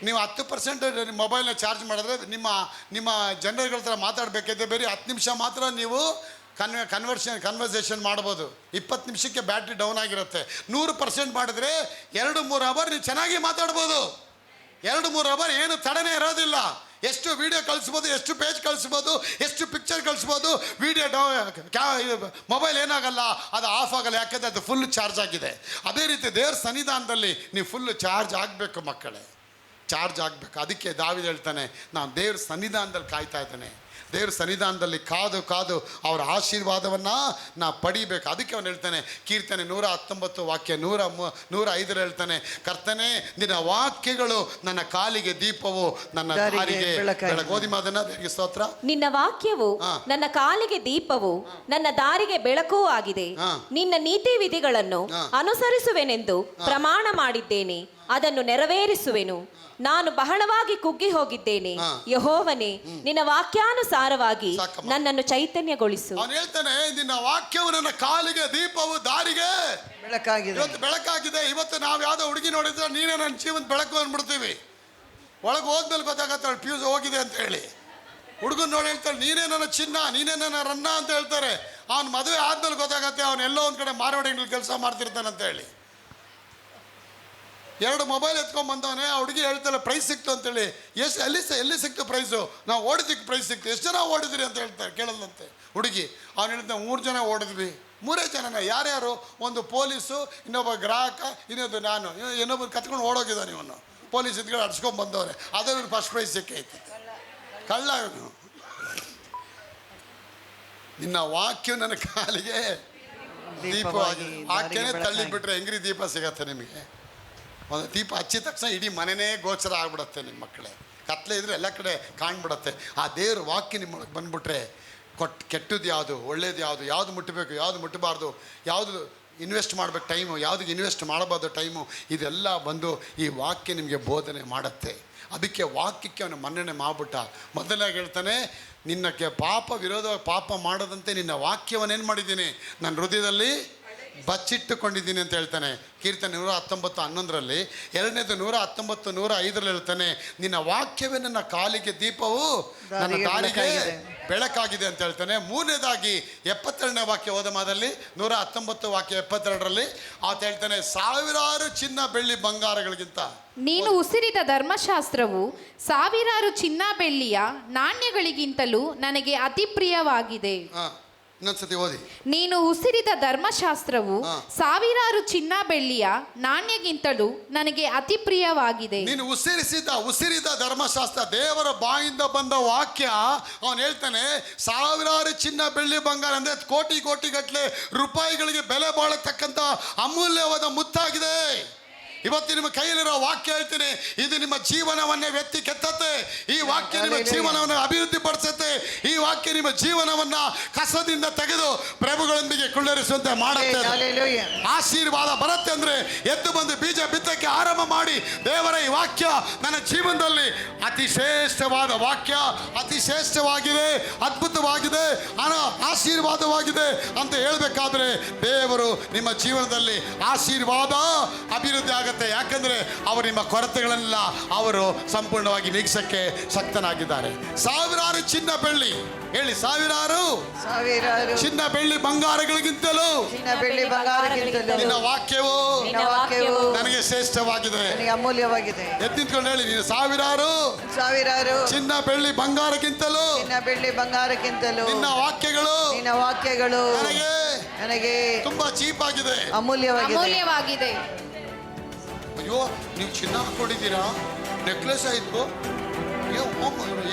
ನೀವು 10% ಮೊಬೈಲ್ನ ಚಾರ್ಜ್ ಮಾಡಿದ್ರೆ ನಿಮ್ಮ ಜನರುಗಳ ಥರ ಮಾತಾಡಬೇಕಿದ್ರೆ ಬೇರೆ 10 ನಿಮಿಷ ಮಾತ್ರ ನೀವು ಕನ್ವರ್ಸೇಷನ್ ಮಾಡ್ಬೋದು. 20 ನಿಮಿಷಕ್ಕೆ ಬ್ಯಾಟ್ರಿ ಡೌನ್ ಆಗಿರುತ್ತೆ. 100% ಮಾಡಿದ್ರೆ 2-3 ಅವರ್ ನೀವು ಚೆನ್ನಾಗಿ ಮಾತಾಡ್ಬೋದು. 2-3 ಅವರ್ ಏನು ತಡನೇ ಇರೋದಿಲ್ಲ. ಎಷ್ಟು ವೀಡಿಯೋ ಕಳಿಸ್ಬೋದು, ಎಷ್ಟು ಪೇಜ್ ಕಳಿಸ್ಬೋದು, ಎಷ್ಟು ಪಿಕ್ಚರ್ ಕಳಿಸ್ಬೋದು. ವೀಡಿಯೋ ಮೊಬೈಲ್ ಏನಾಗಲ್ಲ, ಅದು ಆಫ್ ಆಗಲ್ಲ, ಯಾಕೆಂದರೆ ಅದು ಫುಲ್ ಚಾರ್ಜ್ ಆಗಿದೆ. ಅದೇ ರೀತಿ ದೇವ್ರ ಸನ್ನಿಧಾನದಲ್ಲಿ ನೀವು ಫುಲ್ಲು ಚಾರ್ಜ್ ಆಗಬೇಕು ಮಕ್ಕಳೇ, ಚಾರ್ಜ್ ಆಗಬೇಕು. ಅದಕ್ಕೆ ದಾವೀದ ಹೇಳ್ತಾನೆ, ನಾನು ದೇವ್ರ ಸನ್ನಿಧಾನದಲ್ಲಿ ಕಾಯ್ತಾ ಇದ್ದೇನೆ. ದೇವ್ರ ಸನ್ನಿಧಾನದಲ್ಲಿ ಕಾದು ಕಾದು ಅವರ ಆಶೀರ್ವಾದವನ್ನು ನಾ ಪಡಿಬೇಕು. ಅದಕ್ಕೆ ಅವನು ಹೇಳ್ತಾನೆ, ಕೀರ್ತನೆ 119 ವಾಕ್ಯ 105 ಹೇಳ್ತಾನೆ, ಕರ್ತನೇ ನಿನ್ನ ವಾಕ್ಯಗಳು ನನ್ನ ಕಾಲಿಗೆ ದೀಪವು, ನನ್ನ ದಾರಿಗೆ ಬೆಳಕು. ಓದಿ ಮಾದನ್ನ ದೇವರಿಗೆ ಸ್ತೋತ್ರ. ನಿನ್ನ ವಾಕ್ಯವು ನನ್ನ ಕಾಲಿಗೆ ದೀಪವು, ನನ್ನ ದಾರಿಗೆ ಬೆಳಕೂ ಆಗಿದೆ. ನಿನ್ನ ನೀತಿ ವಿಧಿಗಳನ್ನು ಅನುಸರಿಸುವೆನೆಂದು ಪ್ರಮಾಣ ಮಾಡಿದ್ದೇನೆ, ಅದನ್ನು ನೆರವೇರಿಸುವೆನು. ನಾನು ಬಹಳವಾಗಿ ಕುಗ್ಗಿ ಹೋಗಿದ್ದೇನೆ. ಯೆಹೋವನೇ, ನಿನ್ನ ವಾಕ್ಯಾನುಸಾರವಾಗಿ ನನ್ನನ್ನು ಚೈತನ್ಯಗೊಳಿಸು. ಅವನು ಹೇಳ್ತಾನೆ, ನಿನ್ನ ವಾಕ್ಯವು ನನ್ನ ಕಾಲಿಗೆ ದೀಪವು, ದಾರಿಗೆ ಬೆಳಕಾಗಿದೆ. ಇವತ್ತು ಬೆಳಕಾಗಿದೆ. ಇವತ್ತು ನಾವು ಯಾವುದೋ ಹುಡುಗಿ ನೋಡಿದ್ರೆ ನೀನೇ ನನ್ನ ಜೀವನ ಬೆಳಕು ಅಂದ್ಬಿಡ್ತೀವಿ. ಒಳಗೆ ಹೋದ್ಮೇಲೆ ಗೊತ್ತಾಗತ್ತೆ ಅವಳು ಫ್ಯೂಸ್ ಹೋಗಿದೆ ಅಂತ ಹೇಳಿ. ಹುಡುಗನ ನೋಡಿ ಹೇಳ್ತಾಳೆ, ನೀನೇ ನನ್ನ ಚಿನ್ನ, ನೀನೇ ನನ್ನ ರನ್ನ ಅಂತ ಹೇಳ್ತಾರೆ. ಅವ್ನ ಮದುವೆ ಆದ್ಮೇಲೆ ಗೊತ್ತಾಗತ್ತೆ ಅವನು ಎಲ್ಲೋ ಒಂದು ಕಡೆ ಮಾರವಾಡಿಗಳಲ್ಲಿ ಕೆಲಸ ಮಾಡ್ತಿರ್ತಾನಂತ ಹೇಳಿ. 2 ಮೊಬೈಲ್ ಎತ್ಕೊಂಡ್ಬಂದವನೇ. ಆ ಹುಡುಗಿ ಹೇಳ್ತಾಳೆ ಪ್ರೈಸ್ ಸಿಕ್ತು ಅಂತೇಳಿ. ಎಲ್ಲಿ ಸಿಕ್ತು ಪ್ರೈಸು? ನಾವು ಓಡಿದ್ದಕ್ಕೆ ಪ್ರೈಸ್ ಸಿಕ್ತು. ಎಷ್ಟು ಜನ ಓಡಿದ್ರಿ ಅಂತ ಹೇಳ್ತಾರೆ, ಕೇಳಲ್ಲಂತೆ ಹುಡುಗಿ. ಅವ್ನು ಹೇಳ್ತಾನೆ, 3 ಜನ ಓಡಿದ್ವಿ. 3 ಜನನ ಯಾರ್ಯಾರು? ಒಂದು ಪೊಲೀಸು, ಇನ್ನೊಬ್ಬ ಗ್ರಾಹಕ, ಇನ್ನೊಂದು ನಾನು, ಇನ್ನೊಬ್ಬರು ಕತ್ಕೊಂಡು ಓಡೋಗಿದ್ದಾನೆ. ಇವನು ಪೊಲೀಸ್ ಇದ್ಗಳು ಅಡ್ಸ್ಕೊಂಡು ಬಂದವ್ರೆ. ಅದನ್ನು ಫಸ್ಟ್ ಪ್ರೈಸ್ ಸಿಕ್ಕೈತೆ. ಕಳ್ಳ ಇವನು. ನಿನ್ನ ವಾಕ್ಯ ನನ್ನ ಕಾಲಿಗೆ ದೀಪವಾಗಿದೆ. ವಾಕ್ಯನೇ ತಳ್ಳಿಬಿಟ್ರೆ ಹೆಂಗ್ರಿ ದೀಪ ಸಿಗತ್ತೆ ನಿಮಗೆ? ಒಂದು ದೀಪ ಹಚ್ಚಿದ ತಕ್ಷಣ ಇಡೀ ಮನೆಯೇ ಗೋಚರ ಆಗ್ಬಿಡತ್ತೆ. ನಿಮ್ಮ ಮಕ್ಕಳೇ ಕತ್ಲೆ ಇದ್ರೆ ಎಲ್ಲ ಕಡೆ ಕಾಣ್ಬಿಡತ್ತೆ. ಆ ದೇವ್ರ ವಾಕ್ಯ ನಿಮ್ಮೊಳಗೆ ಬಂದ್ಬಿಟ್ರೆ ಕೆಟ್ಟದ್ದು ಯಾವುದು, ಒಳ್ಳೇದು ಯಾವುದು, ಯಾವುದು ಮುಟ್ಟಬೇಕು, ಯಾವುದು ಮುಟ್ಟಬಾರ್ದು, ಯಾವುದು ಇನ್ವೆಸ್ಟ್ ಮಾಡಬೇಕು ಟೈಮು, ಯಾವುದಕ್ಕೆ ಇನ್ವೆಸ್ಟ್ ಮಾಡಬಾರ್ದು ಟೈಮು, ಇದೆಲ್ಲ ಬಂದು ಈ ವಾಕ್ಯ ನಿಮಗೆ ಬೋಧನೆ ಮಾಡುತ್ತೆ. ಅದಕ್ಕೆ ವಾಕ್ಯಕ್ಕೆ ಅವನು ಮನ್ನಣೆ ಮಾಡ್ಬಿಟ್ಟ. ಮೊದಲಾಗಿ ಹೇಳ್ತಾನೆ, ನಿನ್ನಕ್ಕೆ ಪಾಪ ಮಾಡದಂತೆ ನಿನ್ನ ವಾಕ್ಯವನ್ನೇನು ಮಾಡಿದ್ದೀನಿ, ನನ್ನ ಹೃದಯದಲ್ಲಿ ಬಚ್ಚಿಟ್ಟುಕೊಂಡಿದ್ದೀನಿ ಅಂತ ಹೇಳ್ತಾನೆ. ಕೀರ್ತನೆ 119:11. ಎರಡನೇದು 119:105 ಹೇಳ್ತಾನೆ, ನಿನ್ನ ವಾಕ್ಯವೇ ನನ್ನ ಕಾಲಿಗೆ ದೀಪವು, ನನ್ನ ದಾರಿಗೆ ಬೆಳಕಾಗಿದೆ ಅಂತ ಹೇಳ್ತಾನೆ. ಮೂರನೇದಾಗಿ 72ನೇ ವಾಕ್ಯ ಓದ ಮಾದಲ್ಲಿ 119 ವಾಕ್ಯ 72ರಲ್ಲಿ ಆತ ಹೇಳ್ತಾನೆ, ಸಾವಿರಾರು ಚಿನ್ನ ಬೆಳ್ಳಿ ಬಂಗಾರಗಳಿಗಿಂತ ನೀನು ಉಸಿರಿದ ಧರ್ಮಶಾಸ್ತ್ರವು ಸಾವಿರಾರು ಚಿನ್ನ ಬೆಳ್ಳಿಯ ನಾಣ್ಯಗಳಿಗಿಂತಲೂ ನನಗೆ ಅತಿ ಪ್ರಿಯವಾಗಿದೆ. ಇನ್ನೊಂದ್ಸತಿ ಓದಿ. ನೀನು ಉಸಿರಿದ ಧರ್ಮಶಾಸ್ತ್ರವು ಸಾವಿರಾರು ಚಿನ್ನ ಬೆಳ್ಳಿಯ ನಾಣ್ಯಗಿಂತಲೂ ನನಗೆ ಅತಿ ಪ್ರಿಯವಾಗಿದೆ. ನೀನು ಉಸಿರಿದ ಧರ್ಮಶಾಸ್ತ್ರ, ದೇವರ ಬಾಯಿಂದ ಬಂದ ವಾಕ್ಯ. ಅವನು ಹೇಳ್ತಾನೆ, ಸಾವಿರಾರು ಚಿನ್ನ ಬೆಳ್ಳಿ ಬಂಗಾರ ಅಂದ್ರೆ ಕೋಟಿ ಗಟ್ಟಲೆ ರೂಪಾಯಿಗಳಿಗೆ ಬೆಲೆ ಬಾಳತಕ್ಕಂಥ ಅಮೂಲ್ಯವಾದ ಮುತ್ತಾಗಿದೆ. ಇವತ್ತು ನಿಮ್ಮ ಕೈಯಲ್ಲಿರೋ ವಾಕ್ಯ ಹೇಳ್ತೀನಿ, ಇದು ನಿಮ್ಮ ಜೀವನವನ್ನೇ ವ್ಯಕ್ತಿ ಕೆತ್ತತ್ತೆ. ಈ ವಾಕ್ಯ ನಿಮ್ಮ ಜೀವನವನ್ನು ಅಭಿವೃದ್ಧಿ ಪಡಿಸುತ್ತೆ. ಈ ವಾಕ್ಯ ನಿಮ್ಮ ಜೀವನವನ್ನ ಕಸದಿಂದ ತೆಗೆದು ಪ್ರಭುಗಳೊಂದಿಗೆ ಕುಳ್ಳರಿಸುವಂತೆ ಮಾಡುತ್ತೆ. ಆಶೀರ್ವಾದ ಬರುತ್ತೆ ಅಂದ್ರೆ ಎದ್ದು ಬಂದು ಬೀಜ ಬಿತ್ತಕ್ಕೆ ಆರಂಭ ಮಾಡಿ, ದೇವರ ಈ ವಾಕ್ಯ ನನ್ನ ಜೀವನದಲ್ಲಿ ಅತಿ ಶ್ರೇಷ್ಠವಾದ ವಾಕ್ಯ, ಅತಿ ಶ್ರೇಷ್ಠವಾಗಿದೆ, ಅದ್ಭುತವಾಗಿದೆ, ಆಶೀರ್ವಾದವಾಗಿದೆ ಅಂತ ಹೇಳ್ಬೇಕಾದ್ರೆ ದೇವರು ನಿಮ್ಮ ಜೀವನದಲ್ಲಿ ಆಶೀರ್ವಾದ ಅಭಿವೃದ್ಧಿ ಆಗುತ್ತೆ. ಆಗತ್ತೆ. ಯಾಕಂದ್ರೆ ಅವರು ನಿಮ್ಮ ಕೊರತೆಗಳೆಲ್ಲ ಅವರು ಸಂಪೂರ್ಣವಾಗಿ ನೀಗಿಸಕ್ಕೆ ಶಕ್ತನಾಗಿದ್ದಾರೆ. ಸಾವಿರಾರು ಚಿನ್ನ ಬೆಳ್ಳಿ, ಹೇಳಿ, ಸಾವಿರಾರು ಸಾವಿರಾರು ಚಿನ್ನ ಬೆಳ್ಳಿ ಬಂಗಾರಗಳಿಗಿಂತಲೂ ಚಿನ್ನ ಬೆಳ್ಳಿ ಬಂಗಾರಕ್ಕಿಂತಲೂ ನಿನ್ನ ವಾಕ್ಯವು ನಿನ್ನ ವಾಕ್ಯವು ನನಗೆ ಶ್ರೇಷ್ಠವಾಗಿದೆ. ನನಗೆ ಅಮೂಲ್ಯವಾಗಿದೆ. ಎತ್ತಿಂತ್ಕೊಂಡು ಹೇಳಿ, ನೀನು ಸಾವಿರಾರು ಸಾವಿರಾರು ಚಿನ್ನ ಬೆಳ್ಳಿ ಬಂಗಾರಕ್ಕಿಂತಲೂ ಚಿನ್ನ ಬೆಳ್ಳಿ ಬಂಗಾರಕ್ಕಿಂತಲೂ ನಿನ್ನ ವಾಕ್ಯಗಳು ನಿನ್ನ ವಾಕ್ಯಗಳು ನನಗೆ ನನಗೆ ತುಂಬಾ ಚೀಪ್ ಆಗಿದೆ, ಅಮೂಲ್ಯವಾಗಿದೆ. ಅಮೂಲ್ಯವಾಗಿದೆ. ಅಯ್ಯೋ, ನೀವು ಚಿನ್ನ ಹಾಕೊಂಡಿದ್ದೀರಾ, ನೆಕ್ಲೆಸ್ ಆಯ್ತು,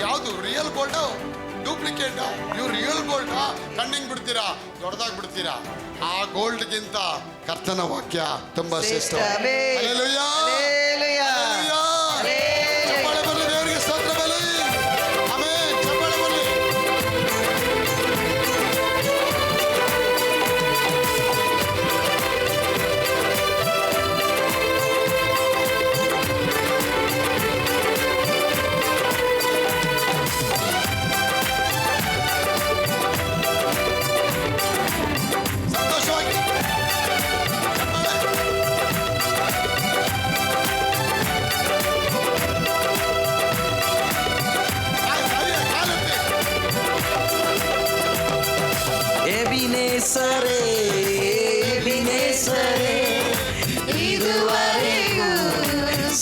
ಯಾವುದು ರಿಯಲ್ ಗೋಲ್ಡ್ ಡೂಪ್ಲಿಕೇಟ್? ನೀವು ರಿಯಲ್ ಗೋಲ್ಡ್ ಕಣ್ಣಿಂಗ್ ಬಿಡ್ತೀರಾ, ದೊಡ್ಡದಾಗಿ ಬಿಡ್ತೀರಾ. ಆ ಗೋಲ್ಡ್ಗಿಂತ ಕರ್ತನ ವಾಕ್ಯ ತುಂಬಾ ಶ್ರೇಷ್ಠ. Hallelujah, hallelujah, hallelujah. ಚಪ್ಪಾಳೆ ಬರಲಿ, ದೇವರಿಗೆ ಸ್ತೋತ್ರ ಬರಲಿ. ಆಮೆನ್. ಚಪ್ಪಾಳೆ ಬರಲಿ. ಸಂತೋಷವಾಗಿ ಎಬಿನೇಸರೇ, ಎಬಿನೇಸರೇ, ಇದುವರೆಗೂ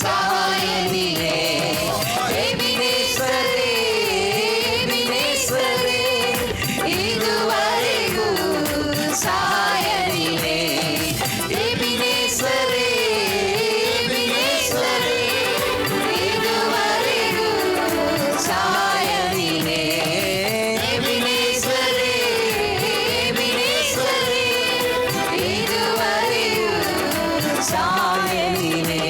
ಸಹಾಯ ನೀನೇ. ಎಬಿನೇಸರೇ, ಎಬಿನೇಸರೇ, ಇದುವರೆಗೂ ಸಹಾಯ ನೀನೇ. ಎಬಿನೇಸರೇ, ಎಬಿನೇಸರೇ, ಇದುವರೆಗೂ ಸಹಾಯ ನೀನೇ. ಎಬಿನೇಸರೇ, ಎಬಿನೇಸರೇ, ಇದುವರೆಗೂ ಸಹಾಯ ನೀನೇ.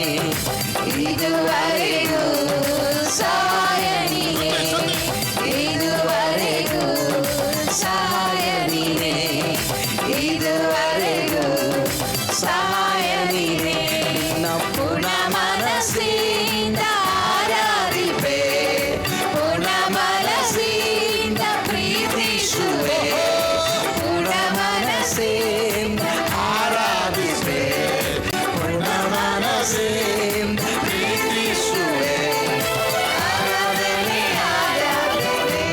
ಇದುವರೆಗೂ ಸಹಾಯ ನೀನೇ. ಇದುವರೆಗೂ ಸಹಾಯ ನೀನೇ. ಇದುವರೆಗೂ ಸಹಾಯ ನೀನೇ. ಪೂರ್ಣ ಮನಸ್ಸಿಂದ ಆರಾಧಿಪೆ, ಪೂರ್ಣ ಮನಸ್ಸಿಂದ ಪ್ರೀತಿಸುವೆ, ಪೂರ್ಣ ಮನಸ್ಸಿಂದ ಆರಾಧಿಪೆ, ಪೂರ್ಣ ಮನಸ್ಸಿಂದ ಪ್ರೀತಿಸುವೆ. ಆರಾಧನೆ, ಆರಾಧನೆ,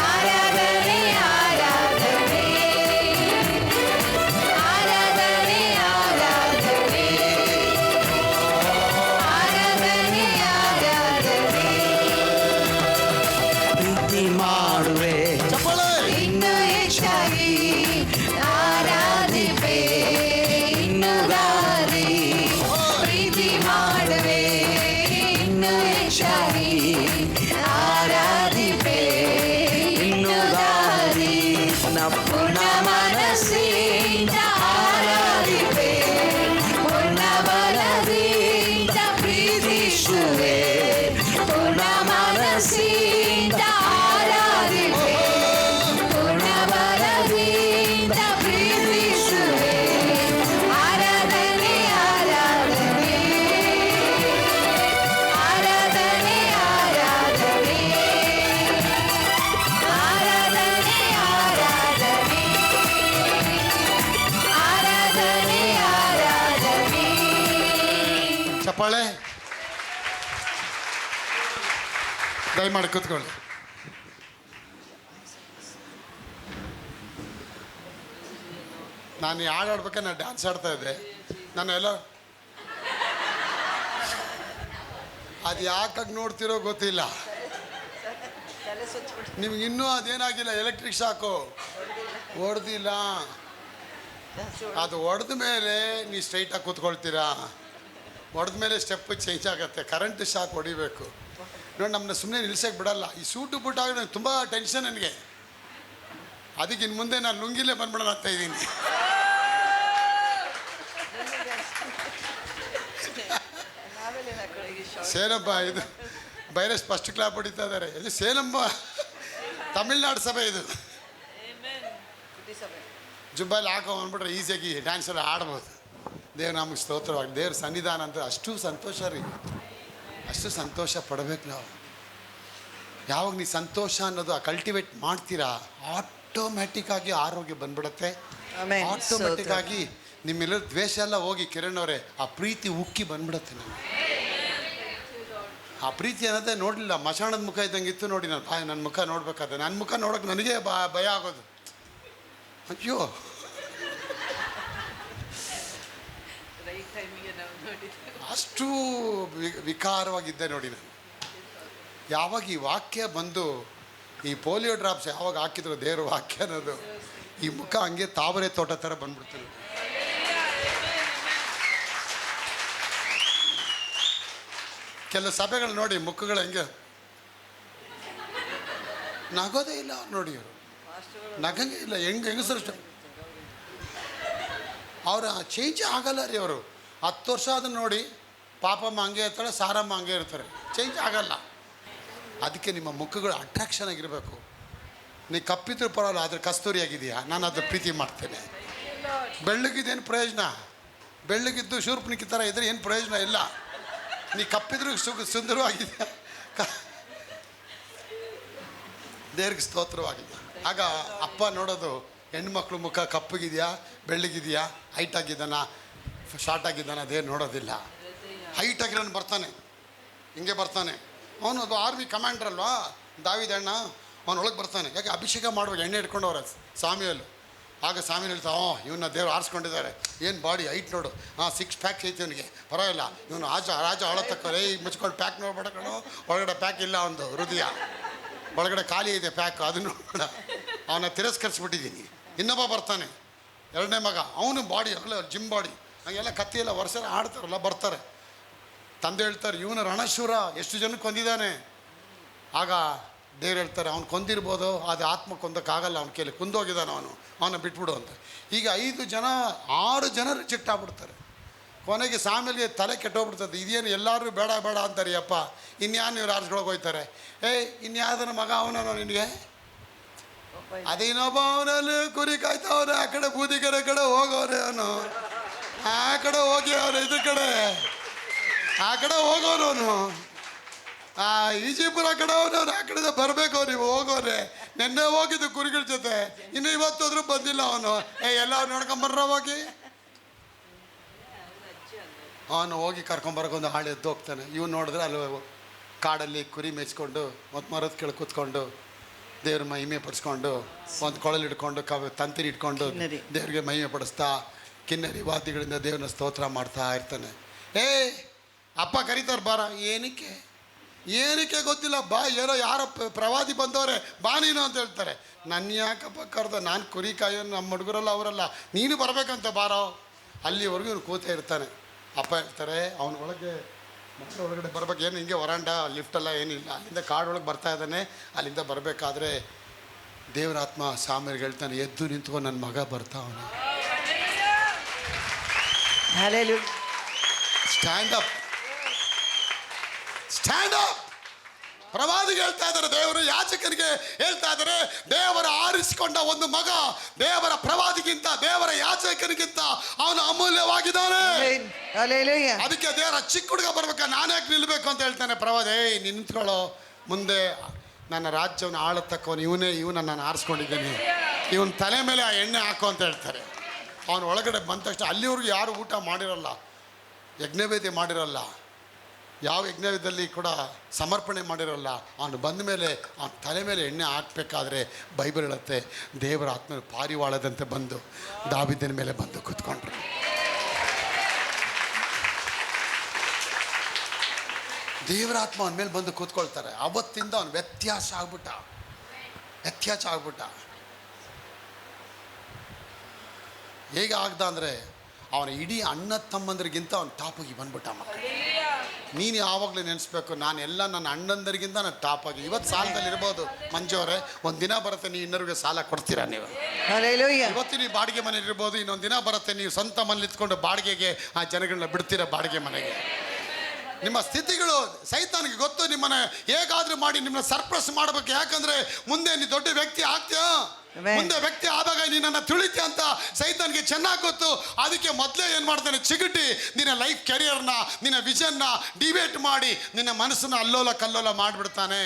ಆರಾಧನೆ, ಆರಾಧನೆ, ಆರಾಧನೆ, ಆರಾಧನೆ, ಆರಾಧನೆ, ಆರಾಧನೆ. ಪ್ರೀತಿ ಮಾಡುವೆ, ಚಪ್ಪಾಳೆ. ಇನ್ನು ಹೆಚ್ಚಾಗಿ ಆರಾಧಿಪೆ, ಇನ್ನು ದಾರಿ ಪ್ರೀತಿ ಮಾಡುವೆ, ಇನ್ನು ಹೆಚ್ಚಾಗಿ ಆರಾಧಿಪೆ, ಇನ್ನು ದಾರಿ ಪೂರ್ಣ ಮನಸ್ಸಿಂದ ಆರಾಧಿಪೆ, ಪೂರ್ಣ ಬಲದಿಂದ ಪ್ರೀತಿಸುವೆ, ಪೂರ್ಣ ಮನಸ್ಸಿಂದ ಆರಾಧಿಪೆ, ಪೂರ್ಣ ಬಲದಿಂದ ಪ್ರೀತಿಸುವೆ. ಆರಾಧನೆ, ಆರಾಧನೆ, ಆರಾಧನೆ, ಆರಾಧನೆ, ಆರಾಧನೆ, ಆರಾಧನೆ, ಆರಾಧನೆ, ಆರಾಧನೆ. ಚಪ್ಪಾಳೆ. ದಯಮಾಡಿ ಕೂತ್ಕೊಳ್ಳಿ. ನಾನು ಈ ಹಾಡು ಆಡ್ಬೇಕಾದ್ರೆ ನಾನು ಡ್ಯಾನ್ಸ್ ಆಡ್ತಾ ಇದ್ದೆ. ನಾನು ಎಲ್ಲ ಅದು ಯಾಕಾಗಿ ನೋಡ್ತಿರೋ ಗೊತ್ತಿಲ್ಲ. ನಿಮ್ಗೆ ಇನ್ನೂ ಅದೇನಾಗಿಲ್ಲ, ಎಲೆಕ್ಟ್ರಿಕ್ ಶಾಕು ಹೊಡೆದಿಲ್ಲ. ಅದು ಹೊಡೆದ ಮೇಲೆ ನೀವು ಸ್ಟ್ರೈಟಾಗಿ ಕೂತ್ಕೊಳ್ತೀರಾ. ಹೊಡೆದ ಮೇಲೆ ಸ್ಟೆಪ್ ಚೇಂಜ್ ಆಗುತ್ತೆ. ಕರೆಂಟ್ ಶಾಕ್ ಹೊಡಿಬೇಕು ನೋಡಿ. ನಮ್ಮನ್ನ ಸುಮ್ಮನೆ ನಿಲ್ಸಕ್ಕೆ ಬಿಡಲ್ಲ. ಈ ಸೂಟು ಬೂಟಾಗ ನನಗೆ ತುಂಬ ಟೆನ್ಷನ್ ನನಗೆ. ಅದಕ್ಕೆ ಇನ್ನು ಮುಂದೆ ನಾನು ಲುಂಗಿಲೇ ಬಂದ್ಬಿಡೋಣ ಅಂತ ಇದ್ದೀನಿ. ಸೇನಪ್ಪ ಇದು ಬೈರಸ್ ಫಸ್ಟ್ ಕ್ಲಾಪ್ ಹೊಡಿತಾ ಇದ್ದಾರೆ. ಇದು ಸೇನಮ್ಮ ತಮಿಳ್ನಾಡು ಸಭೆ ಇದು. ಜುಬ್ಬಲ್ಲಿ ಹಾಕೊಂಡ್ಬಿಟ್ರೆ ಈಸಿಯಾಗಿ ಡ್ಯಾನ್ಸ್ ಎಲ್ಲ ಆಡ್ಬೋದು. ದೇವ್ರು ನಮಗೆ ಸ್ತೋತ್ರವಾಗಿ. ದೇವ್ರ ಸನ್ನಿಧಾನ ಅಂತ ಅಷ್ಟು ಸಂತೋಷ ರೀ. ಅಷ್ಟು ಸಂತೋಷ ಪಡಬೇಕು ನಾವು. ಯಾವಾಗ ನೀವು ಸಂತೋಷ ಅನ್ನೋದು ಕಲ್ಟಿವೇಟ್ ಮಾಡ್ತೀರಾ, ಆಟೋಮ್ಯಾಟಿಕ್ ಆಗಿ ಆರೋಗ್ಯ ಬಂದ್ಬಿಡುತ್ತೆ. ಆಮೆನ್. ಆಟೋಮೆಟಿಕ್ ಆಗಿ ನಿಮ್ಮೆಲ್ಲರ ದ್ವೇಷ ಎಲ್ಲ ಹೋಗಿ ಕಿರಣ್ ಅವರೇ ಆ ಪ್ರೀತಿ ಉಕ್ಕಿ ಬಂದ್ಬಿಡುತ್ತೆ ನನಗೆ. ಆ ಪ್ರೀತಿ ಅನ್ನೋದೇ ನೋಡಲಿಲ್ಲ, ಮಶಾಣದ ಮುಖ ಇದ್ದಂಗೆ ಇತ್ತು ನೋಡಿ. ನನ್ನ ಮುಖ ನೋಡ್ಬೇಕಾದ್ರೆ ನನ್ನ ಮುಖ ನೋಡೋಕೆ ನನಗೆ ಭಯ ಆಗೋದು. ಅಯ್ಯೋ, ಅಷ್ಟು ವಿಕಾರವಾಗಿದ್ದೆ ನೋಡಿ ನಾನು. ಯಾವಾಗ ಈ ವಾಕ್ಯ ಬಂದು, ಈ ಪೋಲಿಯೋ ಡ್ರಾಪ್ಸ್ ಯಾವಾಗ ಹಾಕಿದ್ರು ದೇವ್ರ ವಾಕ್ಯ ಅನ್ನೋದು, ಈ ಮುಖ ಹಂಗೆ ತಾವರೆ ತೋಟ ಥರ ಬಂದ್ಬಿಡ್ತಾರೆ. ಕೆಲವು ಸಭೆಗಳು ನೋಡಿ ಮುಖಗಳು ಹೆಂಗೆ ನಗೋದೇ ಇಲ್ಲ ಅವ್ರು ನೋಡಿ. ಅವರು ನಗಂಗೆ ಇಲ್ಲ, ಹೆಂಗಸರಷ್ಟು ಅವ್ರ ಚೇಂಜ್ ಆಗಲ್ಲ ರೀ. ಅವರು 10 ವರ್ಷ ಅದನ್ನು ನೋಡಿ, ಪಾಪಮ್ಮ ಹಂಗೆ ಇರ್ತಾಳೆ, ಸಾರಮ್ಮ ಹಂಗೆ ಇರ್ತಾರೆ, ಚೇಂಜ್ ಆಗಲ್ಲ. ಅದಕ್ಕೆ ನಿಮ್ಮ ಮುಖಗಳು ಅಟ್ರಾಕ್ಷನ್ ಆಗಿರಬೇಕು. ನೀ ಕಪ್ಪಿದ್ರು ಪರವಾಗಿಲ್ಲ, ಆದರೆ ಕಸ್ತೂರಿ ಆಗಿದೆಯಾ, ನಾನು ಅದ್ರ ಪ್ರೀತಿ ಮಾಡ್ತೇನೆ. ಬೆಳ್ಳಗಿದ್ದೇನು ಪ್ರಯೋಜನ? ಬೆಳ್ಳಗಿದ್ದು ಶೂರ್ಪನಿಕ್ಕಿ ಥರ ಇದ್ರೆ ಏನು ಪ್ರಯೋಜನ ಇಲ್ಲ. ನೀ ಕಪ್ಪಿದ್ರು ಸುಂದರವಾಗಿದೆಯಾ, ದೇವ್ರಿಗೆ ಸ್ತೋತ್ರವಾಗಿದೆ. ಆಗ ಅಪ್ಪ ನೋಡೋದು ಹೆಣ್ಮಕ್ಳು ಮುಖ ಕಪ್ಪಗಿದೆಯಾ, ಬೆಳ್ಳಗಿದೆಯಾ, ಹೈಟ್ ಆಗಿದ್ದಾನ, ಶಾರ್ಟ್ ಆಗಿದ್ದಾನ, ಅದೇನು ನೋಡೋದಿಲ್ಲ. ಹೈಟ್ ಆಗಿರೋನು ಬರ್ತಾನೆ, ಹಿಂಗೆ ಬರ್ತಾನೆ. ಅವನು ಅದು ಆರ್ಮಿ ಕಮಾಂಡರ್ ಅಲ್ವಾ, ದಾವಿದಣ್ಣ, ಅವನೊಳಗೆ ಬರ್ತಾನೆ. ಯಾಕೆ ಅಭಿಷೇಕ ಮಾಡುವಾಗ ಎಣ್ಣೆ ಇಟ್ಕೊಂಡವ್ರೆ ಸ್ವಾಮಿಯಲ್ಲೂ. ಆಗ ಸ್ವಾಮಿ ಹೇಳ್ತಾ, ಇವನ್ನ ದೇವ್ರು ಆರಿಸ್ಕೊಂಡಿದ್ದಾರೆ, ಏನು ಬಾಡಿ ಹೈಟ್ ನೋಡು, 6 ಪ್ಯಾಕ್ ಐತಿ ಇವನಿಗೆ, ಪರವಾಗಿಲ್ಲ, ಇವನು ರಾಜ ಆಳತಕ್ಕ ಈ ಮುಚ್ಕೊಂಡು ಪ್ಯಾಕ್ ನೋಡ್ಬೇಡ ಕಣೋ, ಒಳಗಡೆ ಪ್ಯಾಕ್ ಇಲ್ಲ, ಒಂದು ಹೃದಯ ಒಳಗಡೆ ಖಾಲಿ ಇದೆ ಪ್ಯಾಕ್, ಅದನ್ನು ನೋಡ. ಅವನ್ನ ತಿರಸ್ಕರಿಸ್ಬಿಟ್ಟಿದ್ದೀನಿ. ಇನ್ನೊಬ್ಬ ಬರ್ತಾನೆ, 2ನೇ ಮಗ, ಅವನು ಬಾಡಿ ಅಲ್ಲ ಜಿಮ್ ಬಾಡಿ, ಹಾಗೆಲ್ಲ ಕತ್ತಿ ಎಲ್ಲ ವರ್ಷ ಆಡ್ತಾರಲ್ಲ, ಬರ್ತಾರೆ. ತಂದೆ ಹೇಳ್ತಾರೆ, ಇವನು ರಣಶೂರ, ಎಷ್ಟು ಜನಕ್ಕೆ ಕೊಂದಿದ್ದಾನೆ. ಆಗ ದೇವ್ರು ಹೇಳ್ತಾರೆ, ಅವ್ನು ಕೊಂದಿರ್ಬೋದು, ಅದು ಆತ್ಮ ಕೊಂದಕ್ಕಾಗಲ್ಲ, ಅವ್ನ ಕೈಲಿ ಕುಂದೋಗಿದ್ದಾನೆ, ಅವನ ಬಿಟ್ಬಿಡು ಅಂತ. ಈಗ 6 ಜನ ರಿಜೆಕ್ಟ್ ಆಗ್ಬಿಡ್ತಾರೆ. ಕೊನೆಗೆ ಸಾಮೇಲೆ ತಲೆ ಕೆಟ್ಟೋಗ್ಬಿಡ್ತದೆ. ಇದೇನು ಎಲ್ಲರೂ ಬೇಡ ಬೇಡ ಅಂತಾರೆ. ಅಪ್ಪ ಇನ್ಯಾನು ಇವ್ರು ಆರಿಸ್ಕೊಳಕ್ಕೆ ಹೋಗ್ತಾರೆ. ಇನ್ಯಾವ್ದನ ಮಗ ಅವನೋ ನಿನಗೆ, ಅದೇ ಇನ್ನೊಬ್ಬ ಅವನಲ್ಲಿ ಕುರಿ ಕಾಯ್ತಾವ್ರೆ, ಆ ಕಡೆ ಬೂದಿಗೆರೆ ಕಡೆ ಹೋಗೋರೆ, ಅವನು ಆ ಕಡೆ ಹೋಗಿ ಅವ್ರು ಇದ್ರ ಕಡೆ ಆ ಕಡೆ ಹೋಗೋರು, ಅವನು ಈಜಿಪುರ ಕಡೆ ಅವನು ಆ ಕಡೆ ಬರಬೇಕು. ನೀವು ಹೋಗೋರೆ, ನೆನ್ನೆ ಹೋಗಿದ್ದು ಕುರಿಗಳ ಜೊತೆ, ಇನ್ನು ಇವತ್ತಾದ್ರೂ ಬಂದಿಲ್ಲ ಅವನು. ಎಲ್ಲ ನೋಡ್ಕೊಂಬರ್ರ ಹೋಗಿ. ಅವನು ಹೋಗಿ ಕರ್ಕೊಂಬರಕೊಂದು ಹಾಳು ಎದ್ದು ಹೋಗ್ತಾನೆ. ಇವ್ನು ನೋಡಿದ್ರೆ ಅಲ್ಲಿ ಕಾಡಲ್ಲಿ ಕುರಿ ಮೇಯಿಸ್ಕೊಂಡು ಮತ್ತು ಮರದ ಕೆಳಗೆ ಕೂತ್ಕೊಂಡು ದೇವ್ರ ಮಹಿಮೆ ಪಡಿಸ್ಕೊಂಡು, ಒಂದು ಕೊಳಲು ಇಟ್ಕೊಂಡು ತಂತಿರಿ ಇಟ್ಕೊಂಡು ದೇವ್ರಿಗೆ ಮಹಿಮೆ ಪಡಿಸ್ತಾ ಕಿನ್ನರಿ ವಾದ್ಯಗಳಿಂದ ದೇವ್ರನ್ನ ಸ್ತೋತ್ರ ಮಾಡ್ತಾ ಇರ್ತಾನೆ. ಅಪ್ಪ ಕರೀತಾರೆ, ಬಾರ. ಏನಕ್ಕೆ ಗೊತ್ತಿಲ್ಲ, ಬಾ, ಏನೋ ಯಾರೋ ಪ್ರವಾದಿ ಬಂದವರೆ, ಬಾ ನೀನು ಅಂತ ಹೇಳ್ತಾರೆ. ನನ್ನ ಯಾಕಪ್ಪ ಕರೆದ, ನಾನು ಕುರಿ ಕಾಯೋ, ನಮ್ಮ ಹುಡುಗರಲ್ಲ ಅವರಲ್ಲ, ನೀನು ಬರಬೇಕಂತ ಬಾರೋ. ಅಲ್ಲಿವರೆಗೂ ಇವನು ಕೂತೇ ಇರ್ತಾನೆ. ಅಪ್ಪ ಹೇಳ್ತಾರೆ, ಅವನ ಒಳಗೆ ಮಕ್ಕಳ ಒಳಗಡೆ ಬರ್ಬೇಕು, ಏನು ಹಿಂಗೆ ವರಾಂಡ ಲಿಫ್ಟೆಲ್ಲ ಏನಿಲ್ಲ, ಅಲ್ಲಿಂದ ಕಾಡೊಳಗೆ ಬರ್ತಾ ಇದ್ದಾನೆ. ಅಲ್ಲಿಂದ ಬರಬೇಕಾದ್ರೆ ದೇವರಾತ್ಮ ಸಾಮೇರಿಗೆ ಹೇಳ್ತಾನೆ, ಎದ್ದು ನಿಂತ್ಕೊಂಡು ನನ್ನ ಮಗ ಬರ್ತಾವನೆ, ಸ್ಟ್ಯಾಂಡ್ ಅಪ್. ಪ್ರವಾದಿಗೆ ಹೇಳ್ತಾ ಇದ್ದಾರೆ, ದೇವರು ಯಾಚಕನಿಗೆ ಹೇಳ್ತಾ ಇದ್ದಾರೆ, ದೇವರ ಆರಿಸಿಕೊಂಡ ಒಂದು ಮಗ ದೇವರ ಪ್ರವಾದಿಗಿಂತ, ದೇವರ ಯಾಚಕನಿಗಿಂತ ಅವನು ಅಮೂಲ್ಯವಾಗಿದ್ದಾನೆ. ಅದಕ್ಕೆ ದೇವರ ಚಿಕ್ಕ ಹುಡುಗ ಬರ್ಬೇಕಾ, ನಾನು ಯಾಕೆ ನಿಲ್ಬೇಕು ಅಂತ ಹೇಳ್ತಾನೆ ಪ್ರವಾದಿ. ನಿಂತ್ಕೊಳ್ಳೋ, ಮುಂದೆ ನನ್ನ ರಾಜ್ಯವನ್ನು ಆಳತಕ್ಕವನು ಇವನನ್ನು ನಾನು ಆರಿಸ್ಕೊಂಡಿದ್ದೀನಿ, ಇವನ ತಲೆ ಮೇಲೆ ಆ ಎಣ್ಣೆ ಹಾಕೋ ಅಂತ ಹೇಳ್ತಾರೆ. ಅವನು ಒಳಗಡೆ ಬಂದ ತಕ್ಷಣ ಅಲ್ಲಿವರೆಗೂ ಯಾರು ಊಟ ಮಾಡಿರಲ್ಲ, ಯಜ್ಞವೇದಿ ಮಾಡಿರಲ್ಲ, ಯಾವ ಯಜ್ಞದಲ್ಲಿ ಕೂಡ ಸಮರ್ಪಣೆ ಮಾಡಿರೋಲ್ಲ. ಅವನು ಬಂದ ಮೇಲೆ ಅವನ ತಲೆ ಮೇಲೆ ಎಣ್ಣೆ ಹಾಕಬೇಕಾದ್ರೆ ಬೈಬಲ್ ಹೇಳುತ್ತೆ, ದೇವರ ಆತ್ಮ ಪಾರಿವಾಳದಂತೆ ಬಂದು ದಾವೀದನ ಮೇಲೆ ಬಂದು ಕೂತ್ಕೊಂಡ್ರು. ದೇವರ ಆತ್ಮ ಅವನ ಮೇಲೆ ಬಂದು ಕೂತ್ಕೊಳ್ತಾರೆ. ಅವತ್ತಿಂದ ಅವನು ವ್ಯತ್ಯಾಸ ಆಗ್ಬಿಟ್ಟ. ಹೇಗೆ ಆಗ್ದ ಅಂದರೆ, ಅವನ ಇಡೀ ಅಣ್ಣ ತಮ್ಮಂದರಿಗಿಂತ ಅವನು ಟಾಪಾಗಿ ಬಂದ್ಬಿಟ್ಟ. ಮಕ್ಕಳು, ನೀನು ಯಾವಾಗಲೂ ನೆನೆಸ್ಬೇಕು, ನಾನೆಲ್ಲ ನನ್ನ ಅಣ್ಣಂದರಿಗಿಂತ ನಾನು ಟಾಪಾಗಿ. ಇವತ್ತು ಸಾಲದಲ್ಲಿ ಇರ್ಬೋದು ಮಂಜು ಅವರೇ, ಒಂದು ದಿನ ಬರುತ್ತೆ ನೀವು ಇನ್ನೊರಿಗೆ ಸಾಲ ಕೊಡ್ತೀರಾ ನೀವು. ಇವತ್ತು ನೀವು ಬಾಡಿಗೆ ಮನೇಲಿ ಇರ್ಬೋದು, ಇನ್ನೊಂದು ದಿನ ಬರುತ್ತೆ ನೀವು ಸ್ವಂತ ಮನೇಲಿ ಇತ್ಕೊಂಡು ಬಾಡಿಗೆಗೆ ಆ ಜನಗಳನ್ನ ಬಿಡ್ತೀರಾ ಬಾಡಿಗೆ ಮನೆಗೆ. ನಿಮ್ಮ ಸ್ಥಿತಿಗಳು ಸೈತಾನಿಗೆ ಗೊತ್ತು. ನಿಮ್ಮನ್ನ ಹೇಗಾದ್ರೂ ಮಾಡಿ ನಿಮ್ಮನ್ನ ಸರ್ಪ್ರೈಸ್ ಮಾಡಬೇಕು. ಯಾಕಂದ್ರೆ ಮುಂದೆ ನೀನು ದೊಡ್ಡ ವ್ಯಕ್ತಿ ಆಗ್ತೀಯಾ, ಮುಂದೆ ವ್ಯಕ್ತಿ ಆದಾಗ ನೀನನ್ನು ತುಳಿತೀಯ ಅಂತ ಸೈತಾನಿಗೆ ಚೆನ್ನಾಗಿ ಗೊತ್ತು. ಅದಕ್ಕೆ ಮೊದಲೇ ಏನು ಮಾಡ್ತಾನೆ, ಚಿಗುಟಿ ನಿನ್ನ ಲೈಫ್ ಕೆರಿಯರ್ನ, ನಿನ್ನ ವಿಷನ್ನ ಡಿಬೇಟ್ ಮಾಡಿ ನಿನ್ನ ಮನಸ್ಸನ್ನು ಅಲ್ಲೋಲ ಕಲ್ಲೋಲ ಮಾಡಿಬಿಡ್ತಾನೆ.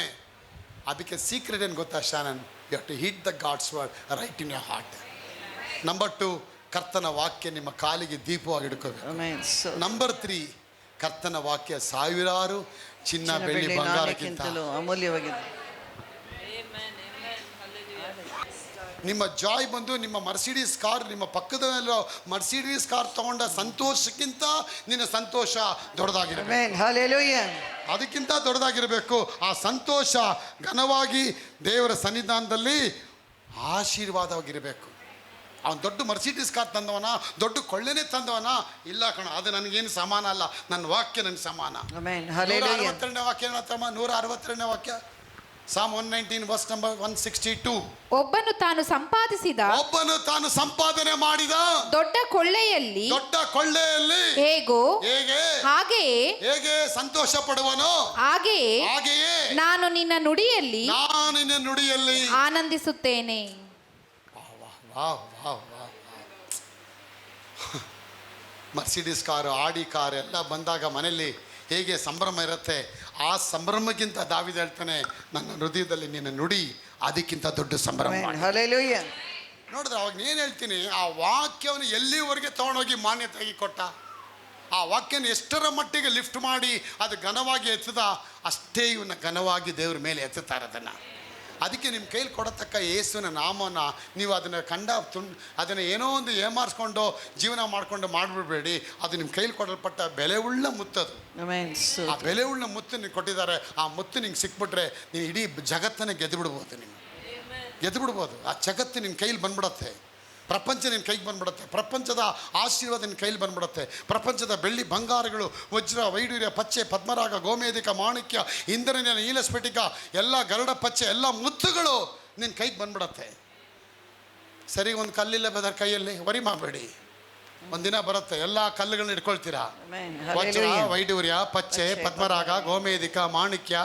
ಅದಕ್ಕೆ ಸೀಕ್ರೆಟ್ ಏನು ಗೊತ್ತಾ Shannon, you have to hit the God's word right in your heart. Number 2, ಕರ್ತನ ವಾಕ್ಯ ನಿಮ್ಮ ಕಾಲಿಗೆ ದೀಪವಾಗಿ ಹಿಡ್ಕೋಬೇಕು. Amen. So, ನಂಬರ್ 3, ಕರ್ತನ ವಾಕ್ಯ ಸಾವಿರಾರು ಚಿನ್ನ ಬೆಳ್ಳಿ ಬಂಗಾರಕ್ಕಿಂತ ನಾಣ್ಯಕ್ಕಿಂತಲೂ ಅಮೂಲ್ಯವಾಗಿದೆ. ನಿಮ್ಮ ಜಾಯ್ ಬಂದು ನಿಮ್ಮ ಮರ್ಸಿಡೀಸ್ ಕಾರ್, ನಿಮ್ಮ ಪಕ್ಕದಲ್ಲಿರೋ ಮರ್ಸಿಡೀಸ್ ಕಾರ್ ತಗೊಂಡ ಸಂತೋಷಕ್ಕಿಂತ ನಿನ್ನ ಸಂತೋಷ ದೊಡ್ಡದಾಗಿರಬೇಕು. Amen. Hallelujah. ಅದಕ್ಕಿಂತ ದೊಡ್ಡದಾಗಿರಬೇಕು. ಆ ಸಂತೋಷ ಘನವಾಗಿ ದೇವರ ಸನ್ನಿಧಾನದಲ್ಲಿ ಆಶೀರ್ವಾದವಾಗಿರಬೇಕು. ಅವನು ದೊಡ್ಡ ಮರ್ಸಿಡೀಸ್ ಕಾರ್ ತಂದವನ, ದೊಡ್ಡ ಕೊಳ್ಳೆನೇ ತಂದವನ? ಇಲ್ಲ ಕಣ, ಅದು ನನಗೇನು ಸಮಾನ ಅಲ್ಲ. ನನ್ನ ವಾಕ್ಯ ನನಗೆ ಸಮಾನ. Amen. Hallelujah. 162ನೇ ವಾಕ್ಯ ಏನತ್ತಮ್ಮ? 162ನೇ ವಾಕ್ಯ, Psalm 119 verse number 162. ಒಬ್ಬನು ತಾನು ಸಂಪಾದಿಸಿದ ಒಬ್ಬನು ತಾನು ಸಂಪಾದನೆ ಮಾಡಿದ ದೊಡ್ಡ ಕೊಳ್ಳೆಯಲ್ಲಿ ದೊಡ್ಡ ಕೊಳ್ಳೆಯಲ್ಲಿ ಹೇಗೋ ಹೇಗೆ ಹಾಗೆಯೇ ಸಂತೋಷ ಪಡುವನೋ ಹಾಗೆಯೇ ನಾನು ನಿನ್ನ ನುಡಿಯಲ್ಲಿ ನಾನು ನಿನ್ನ ನುಡಿಯಲ್ಲಿ ಆನಂದಿಸುತ್ತೇನೆ. ಮರ್ಸಿಡೀಸ್ ಕಾರು, ಆಡಿ ಕಾರ್ ಎಲ್ಲ ಬಂದಾಗ ಮನೆಯಲ್ಲಿ ಹೇಗೆ ಸಂಭ್ರಮ ಇರುತ್ತೆ, ಆ ಸಂಭ್ರಮಕ್ಕಿಂತ ದಾವಿದ ಹೇಳ್ತಾನೆ, ನನ್ನ ಹೃದಯದಲ್ಲಿ ನಿನ್ನ ನುಡಿ ಅದಕ್ಕಿಂತ ದೊಡ್ಡ ಸಂಭ್ರಮ. Amen. Hallelujah. ನೋಡಿದ್ರೆ ಅವಾಗ నేను ಹೇಳ್ತೀನಿ, ಆ ವಾಕ್ಯವನ್ನು ಎಲ್ಲಿವರೆಗೆ ತೊಗೊಂಡೋಗಿ ಮಾನ್ಯತೆಯಾಗಿ ಕೊಟ್ಟ, ಆ ವಾಕ್ಯನ ಎಷ್ಟರ ಮಟ್ಟಿಗೆ ಲಿಫ್ಟ್ ಮಾಡಿ ಅದು ಘನವಾಗಿ ಎತ್ತದ, ಅಷ್ಟೇ ಇವನ್ನ ಘನವಾಗಿ ದೇವ್ರ ಮೇಲೆ ಎತ್ತುತ್ತಾರೆ ಅದನ್ನು. ಅದಕ್ಕೆ ನಿಮ್ಮ ಕೈಲಿ ಕೊಡತಕ್ಕ ಯೇಸುವಿನ ನಾಮನ ನೀವು ಅದನ್ನು ಅದನ್ನು ಏನೋ ಒಂದು ಏಮಾರಿಸ್ಕೊಂಡು ಜೀವನ ಮಾಡಿಕೊಂಡು ಮಾಡಿಬಿಡ್ಬೇಡಿ. ಅದು ನಿಮ್ಮ ಕೈಲಿ ಕೊಡಲ್ಪಟ್ಟ ಬೆಲೆಯುಳ್ಳ ಮುತ್ತದು. Amen. So, ಆ ಬೆಲೆಯುಳ್ಳ ಮುತ್ತು ನಿಂಗೆ ಕೊಟ್ಟಿದ್ದಾರೆ. ಆ ಮುತ್ತು ನಿಂಗೆ ಸಿಕ್ಬಿಟ್ರೆ ನೀನು ಇಡೀ ಜಗತ್ತನ್ನೇ ಗೆದ್ದು ಬಿಡ್ಬೋದು. ಗೆದ್ದು ಬಿಡ್ಬೋದು. ಆ ಜಗತ್ತು ನಿನ್ನ ಕೈಲಿ ಬಂದ್ಬಿಡತ್ತೆ. ಪ್ರಪಂಚ ನಿನ್ನ ಕೈಗೆ ಬಂದ್ಬಿಡುತ್ತೆ. ಪ್ರಪಂಚದ ಆಶೀರ್ವಾದ ನಿನ್ನ ಕೈಲಿ ಬಂದ್ಬಿಡುತ್ತೆ. ಪ್ರಪಂಚದ ಬೆಳ್ಳಿ ಬಂಗಾರಗಳು, ವಜ್ರ ವೈಡೂರ್ಯ ಪಚ್ಚೆ ಪದ್ಮರಾಗ ಗೋಮೇಧಿಕ ಮಾಣಿಕ್ಯ ಇಂದ್ರನ ನೀಲಸ್ಫಟಿಕ ಎಲ್ಲ ಗರುಡ ಪಚ್ಚೆ ಎಲ್ಲ ಮುತ್ತುಗಳು ನಿನ್ನ ಕೈಗೆ ಬಂದ್ಬಿಡತ್ತೆ. ಸರಿ, ಒಂದು ಕಲ್ಲಿಲ್ಲ ಬೆದರ್ ಕೈಯಲ್ಲಿ ವರಿ ಮಾಡಬೇಡಿ. ಒಂದಿನ ಬರುತ್ತೆ, ಎಲ್ಲ ಕಲ್ಲುಗಳನ್ನ ಇಟ್ಕೊಳ್ತೀರಾ. Amen. ವಜ್ರ Hallelujah. ವೈಡೂರ್ಯ ಪಚ್ಚೆ ಪದ್ಮರಾಗ ಗೋಮೇಧಿಕ ಮಾಣಿಕ್ಯ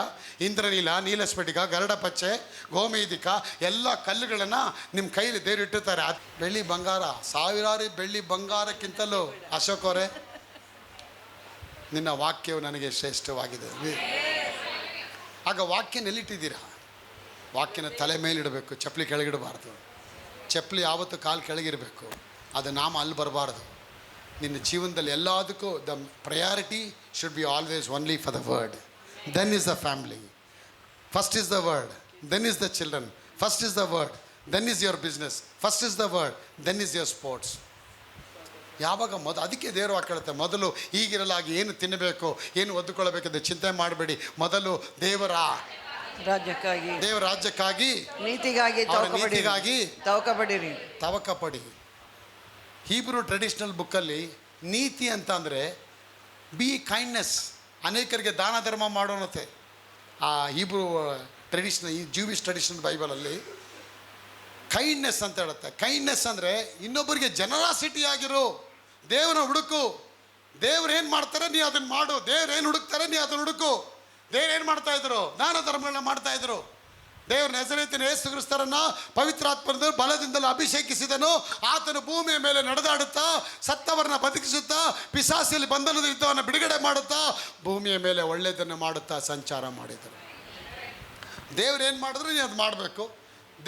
ಇಂದ್ರನೀಲ ನೀಲಸ್ಫಟಿಕ ಗರುಡ ಪಚ್ಚೆ ಗೋಮೇಧಿಕ ಎಲ್ಲ ಕಲ್ಲುಗಳನ್ನು ನಿಮ್ಮ ಕೈಲಿ ದೇವ್ರು ಇಟ್ಟಿರ್ತಾರೆ. ಬೆಳ್ಳಿ ಬಂಗಾರ, ಸಾವಿರಾರು ಬೆಳ್ಳಿ ಬಂಗಾರಕ್ಕಿಂತಲೂ ಅಶೋಕ್ ಅವರೇ, ನಿನ್ನ ವಾಕ್ಯವು ನನಗೆ ಶ್ರೇಷ್ಠವಾಗಿದೆ. ಆಗ ವಾಕ್ಯನ ಎಲ್ಲಿಟ್ಟಿದ್ದೀರಾ? ವಾಕ್ಯನ ತಲೆ ಮೇಲಿಡಬೇಕು, ಚಪ್ಪಲಿ ಕೆಳಗಿಡಬಾರ್ದು. ಚಪ್ಪಲಿ ಯಾವತ್ತೂ ಕಾಲು ಕೆಳಗಿರಬೇಕು. ಅದು ನಾಮ ಅಲ್ಲಿ ಬರಬಾರ್ದು. ನಿನ್ನ ಜೀವನದಲ್ಲಿ ಎಲ್ಲದಕ್ಕೂ the priority should be always only for the word. Then is the family. First is the word, then is the children. First is the word, then is your business. First is the word, then is your sports. ಯಾವಾಗ ಅದಕ್ಕೆ ದೇವರು ಹಾಕಿರುತ್ತೆ, ಮೊದಲು ಈಗಿರಲಾಗಿ ಏನು ತಿನ್ನಬೇಕು, ಏನು ಒದ್ದುಕೊಳ್ಳಬೇಕಂತ ಚಿಂತೆ ಮಾಡಬೇಡಿ. ಮೊದಲು ದೇವರ ರಾಜ್ಯಕ್ಕಾಗಿ ನೀತಿಗಾಗಿ ತವಕ ಪಡಿ. ಹೀಬ್ರೂ ಟ್ರೆಡಿಷನಲ್ ಬುಕ್ಕಲ್ಲಿ ನೀತಿ ಅಂತ ಅಂದರೆ ಬಿ ಕೈಂಡ್ನೆಸ್, ಅನೇಕರಿಗೆ ದಾನ ಧರ್ಮ ಮಾಡೋಣತೆ. ಆ ಹೀಬ್ರೂ ಟ್ರೆಡಿಷನಲ್, ಈ ಜೂವಿಶ್ ಟ್ರೆಡಿಷನಲ್ ಬೈಬಲಲ್ಲಿ ಕೈಂಡ್ನೆಸ್ ಅಂತ ಹೇಳುತ್ತೆ. ಕೈಂಡ್ನೆಸ್ ಅಂದರೆ ಇನ್ನೊಬ್ಬರಿಗೆ ಜನರಾಸಿಟಿ ಆಗಿರು, ದೇವರ ಹುಡುಕು. ದೇವ್ರು ಏನು ಮಾಡ್ತಾರೆ ನೀ ಅದನ್ನು ಮಾಡು, ದೇವ್ರು ಏನು ಹುಡುಕ್ತಾರೆ ನೀ ಅದನ್ನು ಹುಡುಕು. ದೇವ್ರು ಏನು ಮಾಡ್ತಾಯಿದ್ರು? ದಾನ ಧರ್ಮಗಳನ್ನ ಮಾಡ್ತಾಯಿದ್ರು. ದೇವ್ರ ನಜರೇತಿನ ಯೇಸು ಕ್ರಿಸ್ತರನ್ನು ಪವಿತ್ರಾತ್ಮದ ಬಲದಿಂದಲೂ ಅಭಿಷೇಕಿಸಿದನು. ಆತನು ಭೂಮಿಯ ಮೇಲೆ ನಡೆದಾಡುತ್ತಾ, ಸತ್ತವರನ್ನ ಬದುಕಿಸುತ್ತಾ, ಪಿಶಾಚಿಯಲ್ಲಿ ಬಂಧನದಲ್ಲಿದ್ದವನ್ನ ಬಿಡುಗಡೆ ಮಾಡುತ್ತಾ, ಭೂಮಿಯ ಮೇಲೆ ಒಳ್ಳೆಯದನ್ನು ಮಾಡುತ್ತಾ ಸಂಚಾರ ಮಾಡಿದರು. ದೇವ್ರೇನು ಮಾಡಿದ್ರು ನೀ ಅದು ಮಾಡಬೇಕು.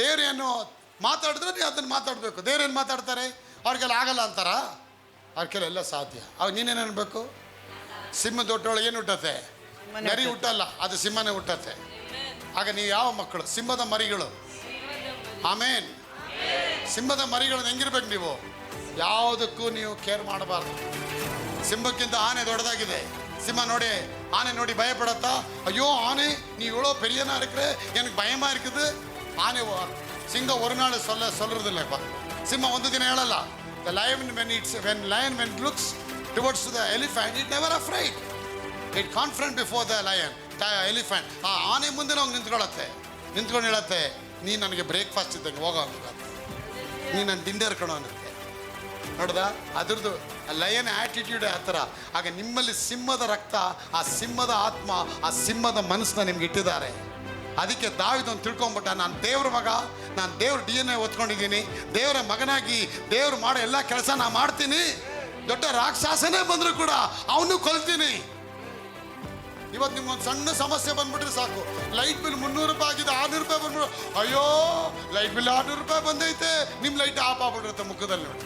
ದೇವ್ರೇನು ಮಾತಾಡಿದ್ರೆ ನೀ ಅದನ್ನು ಮಾತಾಡಬೇಕು. ದೇವ್ರೇನು ಮಾತಾಡ್ತಾರೆ? ಅವ್ರಿಗೆಲ್ಲ ಆಗಲ್ಲ ಅಂತಾರ? ಅವ್ರ ಕೆಲವೆಲ್ಲ ಸಾಧ್ಯ. ಅವಾಗ ನೀನೇನು ಅನ್ಬೇಕು? ಸಿಂಹದ ಹೊಟ್ಟೆಯೊಳಗೆ ಏನು ಹುಟ್ಟತ್ತೆ? ನರಿ ಹುಟ್ಟಲ್ಲ, ಅದು ಸಿಂಹನೇ ಹುಟ್ಟತ್ತೆ. ಆಗ ನೀವು ಯಾವ ಮಕ್ಕಳು? ಸಿಂಹದ ಮರಿಗಳು. ಆಮೇನ್. ಸಿಂಹದ ಮರಿಗಳನ್ನ ಹೆಂಗಿರ್ಬೇಕು ನೀವು? ಯಾವುದಕ್ಕೂ ನೀವು ಕೇರ್ ಮಾಡಬಾರ್ದು. ಸಿಂಹಕ್ಕಿಂತ ಆನೆ ದೊಡ್ಡದಾಗಿದೆ. ಸಿಂಹ ನೋಡಿ, ಆನೆ ನೋಡಿ ಭಯಪಡತ್ತಾ? ಅಯ್ಯೋ ಆನೆ, ನೀವು ಹೇಳೋ ಪೆರಿಯನ ಇರಕ್ರೆ எனக்கு பயமா இருக்குது. ಆನೆ ಸಿಂಹ ஒரு நாள் சொல்றதில்லைப்பா. ಸಿಂಹ ಒಂದು ದಿನ ಹೇಳಲ್ಲ. The lion when looks towards the elephant, it never afraid. It confront before the lion, the elephant. ಆ ಆನೆ ಮುಂದೆ ನಾವು ನಿಂತ್ಕೊಂಡು ಹೇಳತ್ತೆ, ನೀನು ನನಗೆ ಬ್ರೇಕ್ಫಾಸ್ಟ್ ಇದ್ದಂಗೆ ಹೋಗೋ ಅಂತ, ನೀನು ನನ್ನ ಡಿನ್ನರ್ ಕಣೋ ಅನ್ನತ್ತೆ. ನೋಡ್ದ ಅದ್ರದ್ದು ಲಯನ್ ಆ್ಯಟಿಟ್ಯೂಡ್ ಆ ಥರ. ಆಗ ನಿಮ್ಮಲ್ಲಿ ಸಿಂಹದ ರಕ್ತ, ಆ ಸಿಂಹದ ಆತ್ಮ, ಆ ಸಿಂಹದ ಮನಸ್ಸನ್ನ ನಿಮ್ಗೆ ಇಟ್ಟಿದ್ದಾರೆ. ಅದಕ್ಕೆ ದಾವಿದನ್ನು ತಿಳ್ಕೊಂಬಿಟ್ಟ, ನಾನು ದೇವ್ರ ಮಗ, ನಾನು ದೇವ್ರ DNA ಹೊತ್ಕೊಂಡಿದ್ದೀನಿ, ದೇವರ ಮಗನಾಗಿ ದೇವ್ರು ಮಾಡೋ ಎಲ್ಲ ಕೆಲಸ ನಾನು ಮಾಡ್ತೀನಿ. ದೊಡ್ಡ ರಾಕ್ಷಸನೇ ಬಂದರೂ ಕೂಡ ಅವನು ಕೊಲ್ತೀನಿ. ಇವತ್ತು ನಿಮ್ಗೊಂದು ಸಣ್ಣ ಸಮಸ್ಯೆ ಬಂದ್ಬಿಟ್ರೆ ಸಾಕು, ಲೈಟ್ ಬಿಲ್ 300 ರೂಪಾಯಿ ಆಗಿದೆ, 600 ರೂಪಾಯಿ ಬಂದ್ಬಿಡು. ಅಯ್ಯೋ ಲೈಟ್ ಬಿಲ್ 600 ರೂಪಾಯಿ ಬಂದೈತೆ, ನಿಮ್ಮ ಲೈಟ್ ಆಫ್ ಆಗ್ಬಿಟ್ಟಿರುತ್ತೆ ಮುಖದಲ್ಲಿ ನೋಡಿ.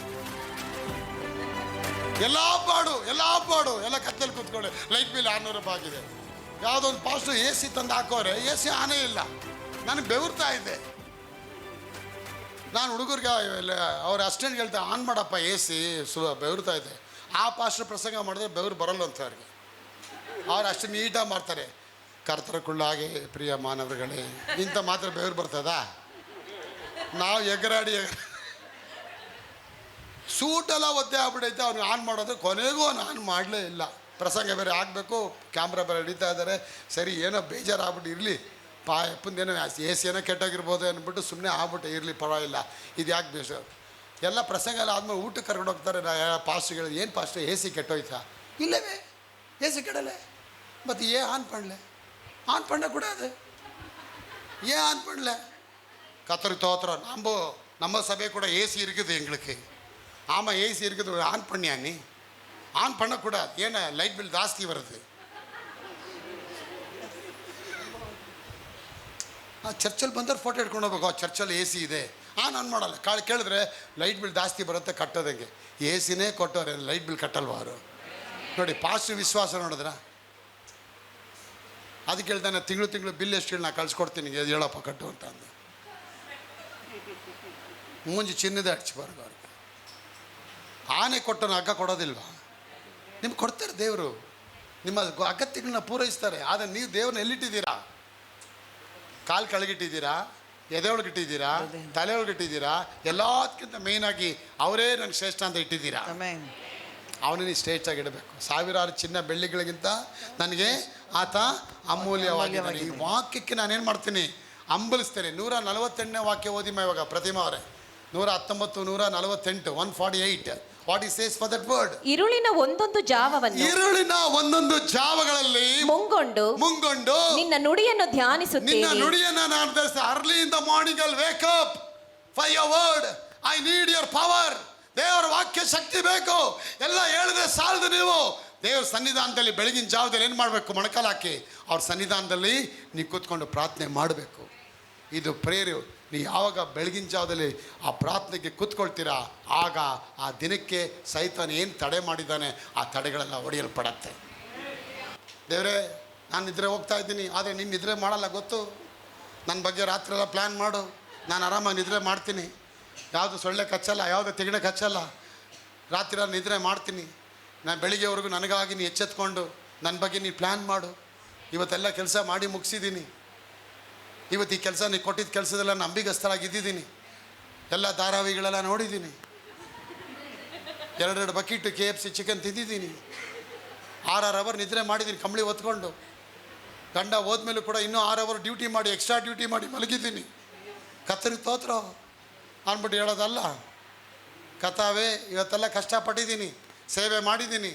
ಎಲ್ಲ ಬಾಡು ಎಲ್ಲ ಕತ್ತಲ್ಲಿ ಕೂತ್ಕೊಳ್ಳಿ. ಲೈಟ್ ಬಿಲ್ 600 ರೂಪಾಯಿ ಆಗಿದೆ. ಯಾವುದೋ ಒಂದು ಪಾಸ್ಟು ಎ ಸಿ ತಂದು ಹಾಕೋರೆ, ಎ ಸಿ ಆನೇ ಇಲ್ಲ. ನನಗೆ ಬೆವರ್ತಾ ಇದ್ದೆ. ನಾನು ಹುಡುಗರಿಗೆ ಅವ್ರ ಅಸ್ಟೆಂಟ್ಗೆ ಹೇಳ್ತಾ ಆನ್ ಮಾಡಪ್ಪ ಎ ಸಿ, ಬೆವರ್ತಾ ಇದೆ. ಆ ಪಾಸ್ಟರ್ ಪ್ರಸಂಗ ಮಾಡಿದ್ರೆ ಬೆವರು ಬರಲ್ಲ ಅಂತ ಅವ್ರಿಗೆ. ಅವ್ರು ಅಷ್ಟು ನೀಟಾಗಿ ಮಾಡ್ತಾರೆ. ಕರ್ತರಕ್ಕುಳ್ಳಾಗೆ ಪ್ರಿಯ ಮಾನವರುಗಳೇ, ಇಂಥ ಮಾತ್ರ ಬೆವರು ಬರ್ತದ? ನಾವು ಎಗರಾಡಿ ಸೂಟೆಲ್ಲ ಒದ್ದೆ ಆಗ್ಬಿಡೈತೆ. ಅವ್ನು ಆನ್ ಮಾಡೋದು, ಕೊನೆಗೂ ಅವ್ನು ಆನ್ ಮಾಡಲೇ ಇಲ್ಲ. ಪ್ರಸಂಗ ಬೇರೆ ಆಗಬೇಕು, ಕ್ಯಾಮ್ರಾ ಬೇರೆ ಹಿಡಿತಾ ಇದ್ದಾರೆ. ಸರಿ, ಏನೋ ಬೇಜಾರಾಗ್ಬಿಟ್ಟು ಇರಲಿ, ಅಪ್ಪಂದೇನೋ ಎ ಸಿ ಏನೋ ಕೆಟ್ಟೋಗಿರ್ಬೋದು ಅಂದ್ಬಿಟ್ಟು ಸುಮ್ಮನೆ ಆಗ್ಬಿಟ್ಟು ಇರಲಿ, ಪರವಾಗಿಲ್ಲ, ಇದು ಯಾಕೆ ಬೇಜಾರು. ಎಲ್ಲ ಪ್ರಸಂಗ ಎಲ್ಲ ಆದಮೇಲೆ ಊಟಕ್ಕೆ ಕರ್ಕೊಂಡು ಹೋಗ್ತಾರೆ. ಪಾಸ್ಟ್ಗಳು, ಏನು ಪಾಸ್ಟರ್ ಎ ಸಿ ಕೆಟ್ಟೋಯ್ತಾ? ಇಲ್ಲವೇ, ಎ ಸಿ ಕೆಡಲೆ, ಮತ್ತು ಆನ್ பண்ண கூடாது, ஆன் பண்ணல. கத்தரி தோத்திரம். நம்ம சபை கூட ஏசி இருக்குது எங்களுக்கு. ஆமாம், ஏசி இருக்குது, ஆன் பண்ணியா நீ? ஆன் பண்ணக்கூடாது, ஏன்னா லைட் பில் ಜಾಸ್ತಿ வருது. ಚರ್ಚಲ್ಲಿ ಬಂದವ್ರು ಫೋಟೋ ಇಟ್ಕೊಂಡು ಹೋಗ್ಬೇಕು. ಚರ್ಚಲ್ಲಿ ಎ ಸಿ ಇದೆ, ಆನ್ ಮಾಡಲ್ಲ. ಕೇಳಿದ್ರೆ ಲೈಟ್ ಬಿಲ್ ಜಾಸ್ತಿ ಬರುತ್ತೆ, ಕಟ್ಟೋದಂಗೆ. ಎ ಸಿನೇ ಕೊಟ್ಟವ್ರೆ, ಲೈಟ್ ಬಿಲ್ ಕಟ್ಟಲ್ವ ಅವರು? ನೋಡಿ, ಪಾಸ್ಟ್ ವಿಶ್ವಾಸ ನೋಡಿದ್ರ. ಅದಕ್ಕೆ ಹೇಳ್ತಾನೆ, ತಿಂಗಳು ಬಿಲ್ ಎಷ್ಟು ಹೇಳಿ, ನಾ ಕಳ್ಸ್ಕೊಡ್ತೀನಿ, ಹೇಳಪ್ಪ ಕಟ್ಟು ಅಂತ ಅಂದ. ಮುಂಜಿ ಚಿನ್ನದ ಹಚ್ಬಾರ್ದು ಅವ್ರಿಗೆ. ಆನೆ ಕೊಟ್ಟನು ಹಗ್ಗ ಕೊಡೋದಿಲ್ವಾ? ನಿಮ್ಗೆ ಕೊಡ್ತಾರೆ ದೇವರು, ನಿಮ್ಮ ಅಗತ್ಯಗಳನ್ನ ಪೂರೈಸ್ತಾರೆ. ಆದರೆ ನೀವು ದೇವ್ರನ್ನ ಎಲ್ಲಿಟ್ಟಿದ್ದೀರಾ? ಕಾಲು ಕೆಳಗಿಟ್ಟಿದ್ದೀರಾ, ಎದೆ ಒಳಗಿಟ್ಟಿದ್ದೀರಾ, ತಲೆ ಒಳಗಿಟ್ಟಿದ್ದೀರಾ? ಎಲ್ಲದಕ್ಕಿಂತ ಮೇಯ್ನಾಗಿ ಅವರೇ ನನಗೆ ಶ್ರೇಷ್ಠ ಅಂತ ಇಟ್ಟಿದ್ದೀರಾ. ಅವನಿಗೆ ಶ್ರೇಷ್ಠಾಗಿ ಇಡಬೇಕು. ಸಾವಿರಾರು ಚಿನ್ನ ಬೆಳ್ಳಿಗಳಿಗಿಂತ ನನಗೆ ಆತ ಅಮೂಲ್ಯವಾಗಿದ್ದಾನೆ. ಈ ವಾಕ್ಯಕ್ಕೆ ನಾನೇನು ಮಾಡ್ತೀನಿ? ಅಂಬಲಿಸ್ತೇನೆ. 148ನೇ ವಾಕ್ಯ ಓದಿ ಇವಾಗ ಪ್ರತಿಮಾ ಅವರೇ. 119, 148, 148. What is says for that word? ഇരുളിನ ಒಂದೊಂದು ಜಾವಗಳಲ್ಲಿ ಮುಂಗೊಂಡು ನಿನ್ನ ನುಡಿಯನ್ನು ಧ್ಯಾನಿಸುತ್ತೇನೆ. ನಿನ್ನ ನುಡಿಯನ್ನು ನಾನು early in the morning I wake up for your word. I need your power. ದೇವರ ವಾಕ್ಯ ಶಕ್ತಿ ಬೇಕು. ಎಲ್ಲ ಹೇಳಿದ್ರೆ ಸಾಲದು. ನೀವು ದೇವರ ಸನ್ನಿಧಾನದಲ್ಲಿ ಬೆಳಗಿನ ಜಾವದಲ್ಲಿ ಏನು ಮಾಡಬೇಕು? ಮೊಣಕಾಲು ಹಾಕಿ ಅವ್ರ ಸನ್ನಿಧಾನದಲ್ಲಿ ನೀವು ಕೂತ್ಕೊಂಡು ಪ್ರಾರ್ಥನೆ ಮಾಡಬೇಕು. ಇದು ಪ್ರೇರು. ನೀವು ಯಾವಾಗ ಬೆಳಗಿನ ಜಾವದಲ್ಲಿ ಆ ಪ್ರಾರ್ಥನೆಗೆ ಕೂತ್ಕೊಳ್ತೀರಾ, ಆಗ ಆ ದಿನಕ್ಕೆ ಸೈತಾನ ಏನು ತಡೆ ಮಾಡಿದ್ದಾನೆ, ಆ ತಡೆಗಳೆಲ್ಲ ಒಡೆಯಲ್ಪಡತ್ತೆ. ದೇವರೇ, ನಾನು ನಿದ್ರೆ ಹೋಗ್ತಾ ಇದ್ದೀನಿ, ಆದರೆ ನೀನು ನಿದ್ರೆ ಮಾಡಲ್ಲ ಗೊತ್ತು. ನನ್ನ ಬಗ್ಗೆ ರಾತ್ರಿ ಎಲ್ಲ ಪ್ಲ್ಯಾನ್ ಮಾಡು, ನಾನು ಆರಾಮಾಗಿ ನಿದ್ರೆ ಮಾಡ್ತೀನಿ. ಯಾವುದು ಸೊಳ್ಳೆ ಕಚ್ಚಲ್ಲ, ಯಾವುದು ತೆಗಣೆ ಕಚ್ಚಲ್ಲ. ರಾತ್ರಿ ನಾನು ನಿದ್ರೆ ಮಾಡ್ತೀನಿ. ನಾನು ಬೆಳಿಗ್ಗೆವರೆಗೂ ನನಗಾಗಿ ನೀನು ಎಚ್ಚೆತ್ಕೊಂಡು ನನ್ನ ಬಗ್ಗೆ ನೀನು ಪ್ಲ್ಯಾನ್ ಮಾಡು. ಇವತ್ತೆಲ್ಲ ಕೆಲಸ ಮಾಡಿ ಮುಗಿಸಿದ್ದೀನಿ. ಇವತ್ತು ಈ ಕೆಲಸ ನೀನು ಕೊಟ್ಟಿದ್ದ ಕೆಲಸದೆಲ್ಲ ನಂಬಿಗಸ್ತರಾಗಿದ್ದೀನಿ. ಎಲ್ಲ ಧಾರಾವಾಹಿಗಳೆಲ್ಲ ನೋಡಿದ್ದೀನಿ. 2 ಬಕೆಟ್ KFC ಚಿಕನ್ ತಿಂದಿದ್ದೀನಿ. 6 ಅವರ್ ನಿದ್ರೆ ಮಾಡಿದ್ದೀನಿ ಕಂಬಳಿ ಹೊತ್ಕೊಂಡು. ಗಂಡ ಹೋದ್ಮೇಲೂ ಕೂಡ ಇನ್ನೂ 6 ಅವರ್ ಡ್ಯೂಟಿ ಮಾಡಿ, ಎಕ್ಸ್ಟ್ರಾ ಡ್ಯೂಟಿ ಮಾಡಿ ಮಲಗಿದ್ದೀನಿ. ಕತ್ತರಿ ತೋತ್ರ ಅಂದ್ಬಿಟ್ಟು ಹೇಳೋದಲ್ಲ. ಕಥಾವೇ, ಇವತ್ತೆಲ್ಲ ಕಷ್ಟಪಟ್ಟಿದ್ದೀನಿ, ಸೇವೆ ಮಾಡಿದ್ದೀನಿ.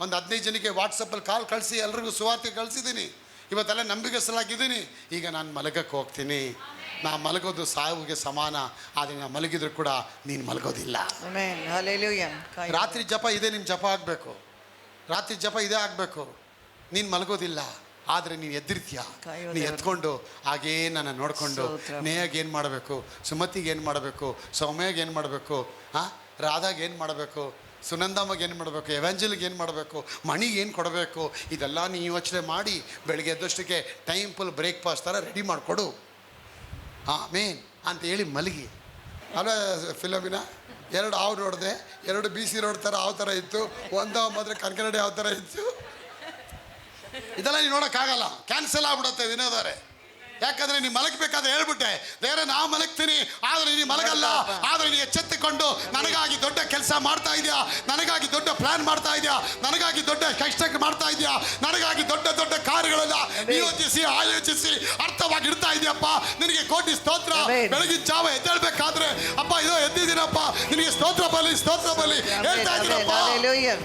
ಒಂದು 15 ಜನಕ್ಕೆ ವಾಟ್ಸಪ್ಪಲ್ಲಿ ಕಾಲ್ ಕಳಿಸಿ ಎಲ್ರಿಗೂ ಸುವಾರ್ತೆ ಕಳಿಸಿದ್ದೀನಿ. ಇವತ್ತೆಲ್ಲ ನಂಬಿಕೆಸಲಾಗಿದ್ದೀನಿ. ಈಗ ನಾನು ಮಲಗಕ್ಕೆ ಹೋಗ್ತೀನಿ. ನಾ ಮಲಗೋದು ಸಾವುಗೆ ಸಮಾನ. ಆದರೆ ನಾನು ಮಲಗಿದ್ರು ಕೂಡ ನೀನು ಮಲಗೋದಿಲ್ಲ. ರಾತ್ರಿ ಜಪ ಇದೆ, ನಿಮ್ಮ ಜಪ ಆಗಬೇಕು. ರಾತ್ರಿ ಜಪ ಇದೇ ಆಗಬೇಕು. ನೀನು ಮಲಗೋದಿಲ್ಲ, ಆದರೆ ನೀನು ಎದ್ದಿರ್ತೀಯ. ನೀನು ಎತ್ಕೊಂಡು ಹಾಗೇ ನನ್ನ ನೋಡಿಕೊಂಡು ನೇಯಾಗಿ ಏನು ಮಾಡಬೇಕು, ಸುಮತಿಗೆ ಏನು ಮಾಡಬೇಕು, ಸೌಮ್ಯಾಗೆ ಏನು ಮಾಡಬೇಕು, ರಾಧಾಗೆ ಏನು ಮಾಡಬೇಕು, ಸುನಂದಮ್ಮಗೆ ಏನು ಮಾಡಬೇಕು, ಎವಾಂಜಲಿಗೆ ಏನು ಮಾಡಬೇಕು, ಮಣಿಗೆ ಏನು ಕೊಡಬೇಕು, ಇದೆಲ್ಲ ನೀನು ಯೋಚನೆ ಮಾಡಿ ಬೆಳಗ್ಗೆ ಎದ್ದಷ್ಟಕ್ಕೆ ಟೈಮ್ ಫುಲ್ ಬ್ರೇಕ್ಫಾಸ್ಟ್ ಥರ ರೆಡಿ ಮಾಡಿಕೊಡು. ಮೇನ್ ಅಂತ ಹೇಳಿ ಮಲಗಿ. ಅಲ್ಲ ಫಿಲಮಿನ 2 ಹಾವು ನೋಡಿದೆ, 2 BC ರೋಡ್ ಥರ ಹಾವು ಥರ ಇತ್ತು, ಒಂದು ಮಾತ್ರ ಕನ್ಕರಡಿ ಯಾವ ಥರ ಇತ್ತು. ಇದೆಲ್ಲ ನೀವು ನೋಡೋಕ್ಕಾಗಲ್ಲ, ಕ್ಯಾನ್ಸಲ್ ಆಗ್ಬಿಡುತ್ತೆ ವಿನೋದವರೇ. ಯಾಕಂದರೆ ನೀವು ಮಲಗಬೇಕಾದ್ರೆ ಹೇಳ್ಬಿಟ್ಟೆ, ದೇವರೇ ನಾವು ಮಲಗ್ತೀನಿ, ಆದರೆ ನೀನು ಮಲಗಲ್ಲ. ಆದರೆ ನೀನು ಎಚ್ಚೆತ್ತುಕೊಂಡು ನನಗಾಗಿ ದೊಡ್ಡ ಕೆಲಸ ಮಾಡ್ತಾ ಇದೆಯಾ, ನನಗಾಗಿ ದೊಡ್ಡ ಪ್ಲಾನ್ ಮಾಡ್ತಾ ಇದೆಯಾ, ನನಗಾಗಿ ದೊಡ್ಡ ಕಷ್ಟ ಮಾಡ್ತಾ ಇದೆಯಾ, ನನಗಾಗಿ ದೊಡ್ಡ ದೊಡ್ಡ ಕಾರ್ಯಗಳೆಲ್ಲ ಯೋಚಿಸಿ ಆಯೋಚಿಸಿ ಅರ್ಥವಾಗಿ ಇಡ್ತಾ ಇದೆಯಪ್ಪ. ನಿನಗೆ ಕೋಟಿ ಸ್ತೋತ್ರ. ಬೆಳಗಿನ ಜಾವ ಎದ್ದೇಳ್ಬೇಕಾದ್ರೆ ಅಪ್ಪ ಇದೋ ಎದ್ದಿದ್ದೀನಪ್ಪ, ನಿನಗೆ ಸ್ತೋತ್ರ ಬಲಿ ಹೇಳ್ತಾ ಇದ್ದೀನಪ್ಪ.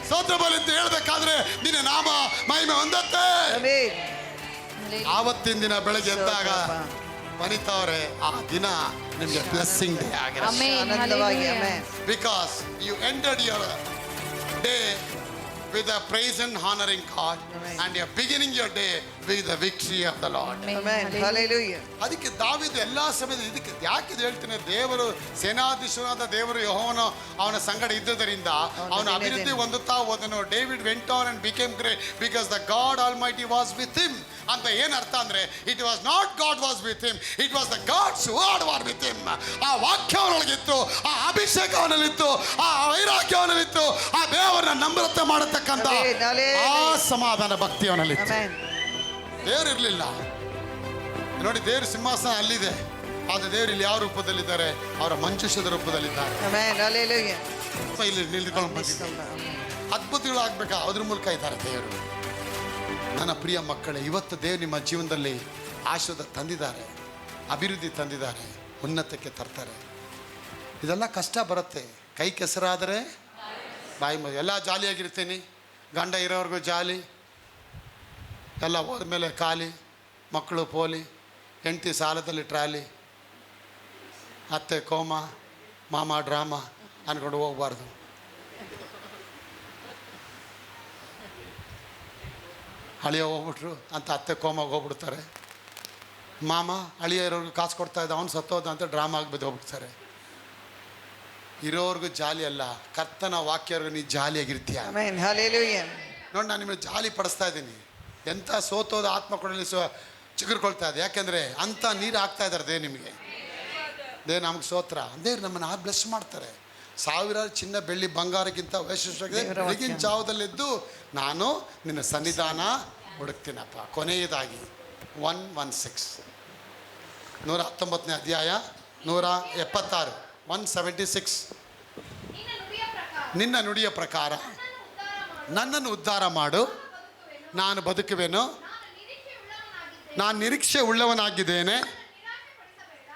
ಸ್ತೋತ್ರ ಬಲಿ ಅಂತ ಹೇಳ್ಬೇಕಾದ್ರೆ ನಿನ್ನ ನಾಮ ಮಹಿಮೆ ಹೊಂದತ್ತೆ. ಆವತ್ತಿನ ದಿನ ಬೆಳಗ್ಗೆ ಎದ್ದಾಗ ವನಿತಾವ್ರೆ, ಆ ದಿನ ನಿಮಗೆ ಬ್ಲೆಸ್ಸಿಂಗ್ ಡೇ ಆಗಿರುತ್ತೆ. Because you entered your day with a praise and honoring God, and you're beginning your day with the victory of the Lord. Amen. Hallelujah. ಅದಕ್ಕೆ ದಾವೀದ ಎಲ್ಲಾ ಸಮಯದಲ್ಲಿ ಇದಕ್ಕೆ ಯಾಕೆ ಇದು ಹೇಳ್ತೀನಿ, ದೇವರು ಸೇನಾಧೀಶನಾದ ದೇವರು ಯೆಹೋವನು ಅವನ ಸಂಗಡ ಇದ್ದುದರಿಂದ ಅವನ ಅಭಿವೃದ್ಧಿ ಹೊಂದುತ್ತಾ ಹೋದನು. David went on and became great because the God almighty was with him ಅಂತ ಏನ್ ಅರ್ಥ ಅಂದ್ರೆ, it was not God was with him, it was the God's word was with him. ಆ ವಾಕ್ಯ ಅವನೊಳಗಿತ್ತು, ಆ ಅಭಿಷೇಕ ಅವನಲ್ಲಿತ್ತು, ಆ ವೈರಾಗ್ಯ ಅವನಲ್ಲಿತ್ತು, ಆ ದೇವರನ್ನ ನಮ್ರತೆ ಮಾಡತಕ್ಕಂಥ ಆ ಸಮಾಧಾನ ಭಕ್ತಿ ಅವನಲ್ಲಿತ್ತು. ದೇವರು ಇರಲಿಲ್ಲ ನೋಡಿ, ದೇವ್ರ ಸಿಂಹಾಸನ ಅಲ್ಲಿದೆ, ಆದ್ರೆ ದೇವರು ಇಲ್ಲಿ ಯಾವ ರೂಪದಲ್ಲಿದ್ದಾರೆ? ಅವರ ಮಂಜುಷದ ರೂಪದಲ್ಲಿದ್ದಾರೆ. ಇಲ್ಲಿ ನಿಲ್ಕೊಂಡು ಬಂದಿದ್ದಾರೆ, ಅದ್ಭುತಗಳು ಆಗ್ಬೇಕಾ ಅದ್ರ ಮೂಲಕ ಇದ್ದಾರೆ ದೇವರು. ನನ್ನ ಪ್ರಿಯ ಮಕ್ಕಳೇ, ಇವತ್ತು ದೇವರು ನಿಮ್ಮ ಜೀವನದಲ್ಲಿ ಆಶೀರ್ವಾದ ತಂದಿದ್ದಾರೆ, ಅಭಿವೃದ್ಧಿ ತಂದಿದ್ದಾರೆ, ಉನ್ನತಕ್ಕೆ ತರ್ತಾರೆ. ಇದೆಲ್ಲ ಕಷ್ಟ ಬರುತ್ತೆ, ಕೈ ಕೆಸರಾದರೆ ಬಾಯಿ ಎಲ್ಲ ಜಾಲಿಯಾಗಿರ್ತೀನಿ, ಗಂಡ ಇರೋವ್ರಿಗೂ ಜಾಲಿ, ಎಲ್ಲ ಹೋದ್ಮೇಲೆ ಖಾಲಿ, ಮಕ್ಕಳು ಪೋಲಿ, ಹೆಂಡತಿ ಸಾಲದಲ್ಲಿ ಟ್ರಾಲಿ, ಅತ್ತೆ ಕೋಮ, ಮಾಮ ಡ್ರಾಮಾ ಅಂದ್ಕೊಂಡು ಹೋಗ್ಬಾರ್ದು. ಅಳಿಯ ಹೋಗ್ಬಿಟ್ರು ಅಂತ ಅತ್ತೆ ಕೋಮಾಗ ಹೋಗ್ಬಿಡ್ತಾರೆ. ಮಾಮ ಅಳಿಯ ಇರೋರ್ಗೆ ಕಾಸು ಕೊಡ್ತಾ ಇದ್ದ, ಅವ್ನು ಸತ್ತೋದ ಅಂತ ಡ್ರಾಮಾ ಆಗಿಬಿದ್ದು ಹೋಗ್ಬಿಡ್ತಾರೆ. ಇರೋರ್ಗೂ ಜಾಲಿ ಅಲ್ಲ, ಕರ್ತನ ವಾಕ್ಯವ್ರಿಗೆ ನೀ ಜಾಲಿಯಾಗಿರ್ತೀಯ. ನೋಡಿ, ನಾನು ನಿಮಗೆ ಜಾಲಿ ಪಡಿಸ್ತಾ ಇದ್ದೀನಿ. ಎಂಥ ಸೋತೋದ ಆತ್ಮ ಕೊಡಲಿ ಚಿಗುರ್ಕೊಳ್ತಾ ಇದೆ, ಯಾಕೆಂದರೆ ಅಂಥ ನೀರು ಹಾಕ್ತಾ ಇದ್ದಾರೆ ದೇ ನಿಮಗೆ. ದೇ ನಮ್ಗೆ ಸ್ತೋತ್ರ. ದೇವ್ರು ನಮ್ಮನ್ನು ಬ್ಲೆಸ್ ಮಾಡ್ತಾರೆ. ಸಾವಿರಾರು ಚಿನ್ನ ಬೆಳ್ಳಿ ಬಂಗಾರಕ್ಕಿಂತ ವೈಶಿಷ್ಟ್ಯವಾಗಿದೆ ಬೆಳಗಿನ ಜಾವದಲ್ಲಿದ್ದು ನಾನು ನಿನ್ನ ಸನ್ನಿಧಾನ ಹುಡುಕ್ತೀನಪ್ಪ. ಕೊನೆಯದಾಗಿ 116 119ನೇ ಅಧ್ಯಾಯ 176 176. ನಿನ್ನ ನುಡಿಯ ಪ್ರಕಾರ ನನ್ನನ್ನು ಉದ್ಧಾರ ಮಾಡು, ನಾನು ಬದುಕುವೆನು, ನಾನು ನಿರೀಕ್ಷೆ ಉಳ್ಳವನಾಗಿದ್ದೇನೆ,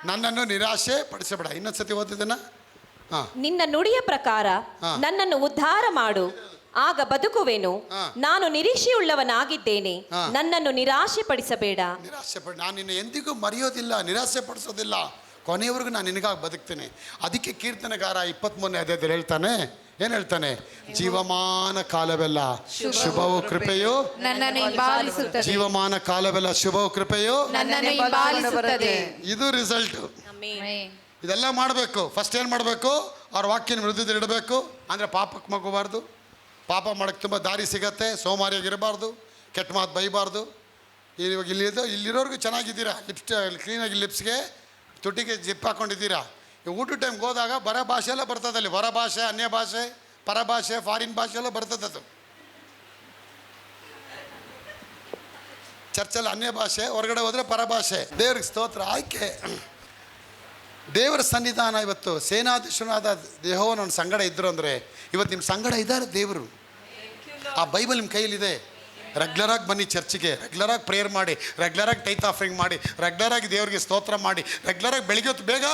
ನನ್ನನ್ನು ನಿರಾಶೆ ಪಡಿಸಬೇಡ. ಇನ್ನೊಂದ್ಸತಿ ಓದಿದನ. ನಿನ್ನ ನುಡಿಯ ಪ್ರಕಾರ ನನ್ನನ್ನು ಉದ್ಧಾರ ಮಾಡು, ಆಗ ಬದುಕುವೆನು, ನಾನು ನಿರೀಕ್ಷೆಯುಳ್ಳವನಾಗಿದ್ದೇನೆ, ನನ್ನನ್ನು ನಿರಾಶೆ ಪಡಿಸಬೇಡ. ನಿರಾಶೆ ಪಡ, ನಾನು ನಿನ್ನ ಎಂದಿಗೂ ಮರೆಯೋದಿಲ್ಲ, ನಿರಾಶೆ ಪಡಿಸೋದಿಲ್ಲ, ಕೊನೆಯವರೆಗೂ ನಾನು ನಿನಗಾಗಿ ಬದುಕ್ತೇನೆ. ಅದಕ್ಕೆ ಕೀರ್ತನೆಗಾರ 23ನೇ ಅಧ್ಯಾಯದಲ್ಲಿ ಹೇಳ್ತಾನೆ, ಏನ್ ಹೇಳ್ತಾನೆ? ಜೀವಮಾನ ಕಾಲವೆಲ್ಲ ಶುಭವು ಕೃಪೆಯು ನನ್ನನ್ನು ಹಿಂಬಾಲಿಸುತ್ತದೆ, ಜೀವಮಾನ ಕಾಲವೆಲ್ಲ ಶುಭವು ಕೃಪೆಯು ನನ್ನನ್ನು ಹಿಂಬಾಲಿಸುತ್ತದೆ. ಇದು ರಿಸಲ್ಟ್. ಇದೆಲ್ಲ ಮಾಡಬೇಕು. ಫಸ್ಟ್ ಏನು ಮಾಡಬೇಕು? ಅವ್ರ ವಾಕ್ಯನ ವಿರುದ್ಧದಲ್ಲಿ ಇಡಬೇಕು. ಅಂದರೆ ಪಾಪಕ್ಕೆ ಮಗೋಬಾರ್ದು, ಪಾಪ ಮಾಡೋಕ್ಕೆ ತುಂಬ ದಾರಿ ಸಿಗತ್ತೆ. ಸೋಮಾರಿಯಾಗಿರಬಾರ್ದು, ಕೆಟ್ಟ ಮಾತು ಬೈಬಾರ್ದು. ಇವಾಗ ಇಲ್ಲಿರೋರ್ಗು ಚೆನ್ನಾಗಿದ್ದೀರಾ, ಕ್ಲೀನಾಗಿ ಲಿಪ್ಸ್ಗೆ ತುಟಿಗೆ ಜಿಪ್ ಹಾಕ್ಕೊಂಡಿದ್ದೀರಾ. ಊಟ ಟೈಮ್ಗೆ ಹೋದಾಗ ಬರ ಭಾಷೆ ಎಲ್ಲ ಬರ್ತದೆ ಅಲ್ಲಿ. ಹೊರ ಭಾಷೆ, ಅನ್ಯ ಭಾಷೆ, ಪರಭಾಷೆ, ಫಾರಿನ್ ಭಾಷೆ ಎಲ್ಲ ಬರ್ತದೆ. ಅದು ಚರ್ಚಲ್ಲಿ ಅನ್ಯ ಭಾಷೆ, ಹೊರಗಡೆ ಹೋದರೆ ಪರಭಾಷೆ. ದೇವ್ರಿಗೆ ಸ್ತೋತ್ರ. ಆಯ್ಕೆ ದೇವರ ಸನ್ನಿಧಾನ. ಇವತ್ತು ಸೇನಾಧೀಶನಾದ ಯೆಹೋವನ ನನ್ನ ಸಂಗಡ ಇದ್ದರು ಅಂದರೆ ಇವತ್ತು ನಿಮ್ಮ ಸಂಗಡ ಇದ್ದಾರೆ ದೇವರು. ಆ ಬೈಬಲ್ ನಿಮ್ಮ ಕೈಯಲ್ಲಿದೆ. ರೆಗ್ಯುಲರಾಗಿ ಬನ್ನಿ ಚರ್ಚಿಗೆ, ರೆಗ್ಯುಲರಾಗಿ ಪ್ರೇಯರ್ ಮಾಡಿ, ರೆಗ್ಯುಲರಾಗಿ ಟೈತ್ ಆಫರಿಂಗ್ ಮಾಡಿ, ರೆಗ್ಯುಲರಾಗಿ ದೇವರಿಗೆ ಸ್ತೋತ್ರ ಮಾಡಿ, ರೆಗ್ಯುಲರಾಗಿ ಬೆಳಿಗ್ಗೆ ಹೊತ್ತು ಬೇಗ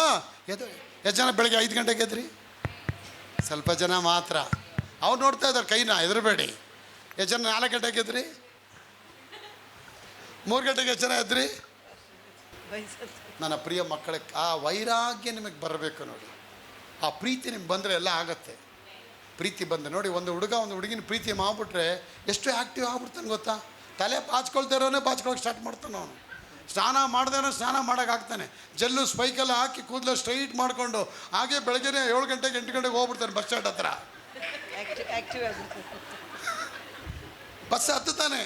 ಎದ್ದು. ಎಷ್ಟು ಜನ ಬೆಳಗ್ಗೆ 5 ಗಂಟೆಗೆ ಎದ್ರಿ? ಸ್ವಲ್ಪ ಜನ ಮಾತ್ರ. ಅವ್ರು ನೋಡ್ತಾ ಇದ್ದಾರೆ ಕೈನ, ಹೆದರಬೇಡಿ. ಎಷ್ಟು ಜನ 4 ಗಂಟೆಗೆ ಎದ್ರಿ? 3 ಗಂಟೆಗೆ ಎಷ್ಟು ಜನ ಎದ್ರಿ? ನನ್ನ ಪ್ರಿಯ ಮಕ್ಕಳಿಗೆ ಆ ವೈರಾಗ್ಯ ನಿಮಗೆ ಬರಬೇಕು ನೋಡಿ. ಆ ಪ್ರೀತಿ ನಿಮ್ಗೆ ಬಂದರೆ ಎಲ್ಲ ಆಗತ್ತೆ. ಪ್ರೀತಿ ಬಂದೆ ನೋಡಿ, ಒಂದು ಹುಡುಗ ಒಂದು ಹುಡುಗಿನ ಪ್ರೀತಿ ಮಾಡ್ಬಿಟ್ರೆ ಎಷ್ಟು ಆ್ಯಕ್ಟಿವ್ ಆಗ್ಬಿಡ್ತಾನೆ ಗೊತ್ತಾ? ತಲೆ ಬಾಚ್ಕೊಳ್ತಾರೋನೇ ಬಾಚ್ಕೊಳಕ್ಕೆ ಸ್ಟಾರ್ಟ್ ಮಾಡ್ತಾನೆ ಅವನು. ಸ್ನಾನ ಮಾಡ್ದೇನೋ ಸ್ನಾನ ಮಾಡೋಕ್ಕಾಗ್ತಾನೆ. ಜಲ್ಲು ಸ್ಪೈಕೆಲ್ಲ ಹಾಕಿ ಕೂದಲು ಸ್ಟ್ರೈಟ್ ಮಾಡಿಕೊಂಡು ಹಾಗೆ ಬೆಳಗ್ಗೆ 7 ಗಂಟೆಗೆ 8 ಗಂಟೆಗೆ ಹೋಗ್ಬಿಡ್ತಾನೆ ಬಸ್ ಸ್ಟ್ಯಾಂಡ್ ಹತ್ರ. ಬಸ್ ಹತ್ತುತ್ತಾನೆ.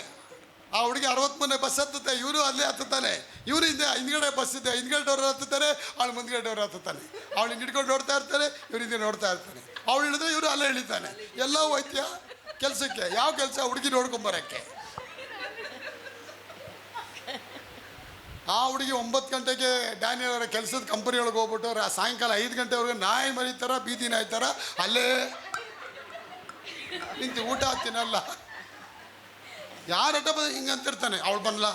ಆ ಹುಡುಗಿ 63ನೇ ಬಸ್ ಹತ್ತುತ್ತೆ, ಇವರು ಅಲ್ಲೇ ಹತ್ತುತ್ತಾನೆ. ಇವರು ಹಿಂದ್ಗಡೆ ಬಸ್ ಇದೆ, ಹಿಂದ್ಗಡೆಯವ್ರು ಹತ್ತುತ್ತಾರೆ, ಅವಳು ಮುಂದ್ಗಡೆಯವ್ರು ಹತ್ತುತ್ತಾನೆ. ಅವಳು ಹಿಡ್ಕೊಂಡು ನೋಡ್ತಾ ಇರ್ತಾರೆ, ಇವ್ರು ಹಿಂದೆ ನೋಡ್ತಾ ಇರ್ತಾನೆ. ಅವಳು ಹಿಡಿದ್ರೆ ಇವರು ಅಲ್ಲೇ ಇಳಿತಾನೆ. ಎಲ್ಲ ಹೋಯ್ತೀಯ ಕೆಲಸಕ್ಕೆ. ಯಾವ ಕೆಲಸ? ಹುಡುಗಿ ನೋಡ್ಕೊಂಬರಕ್ಕೆ. ಆ ಹುಡುಗಿ 9 ಗಂಟೆಗೆ ಡ್ಯಾನಿಯಲ್ ಅವರ ಕೆಲಸದ ಕಂಪನಿ ಒಳಗೆ ಹೋಗ್ಬಿಟ್ಟು ಸಾಯಂಕಾಲ 5 ಗಂಟೆವರೆಗೆ ನಾಯಿ ಮರಿತಾರ, ಬೀದಿ ನಾಯಿ ಥರ ಅಲ್ಲೇ ನಿಂತು ಊಟ ಹಾಕ್ತೀನಲ್ಲ. ಯಾರಟ ಹಿಂಗೆ ಅಂತಿರ್ತಾನೆ, ಅವಳು ಬಂದ್ಲಾ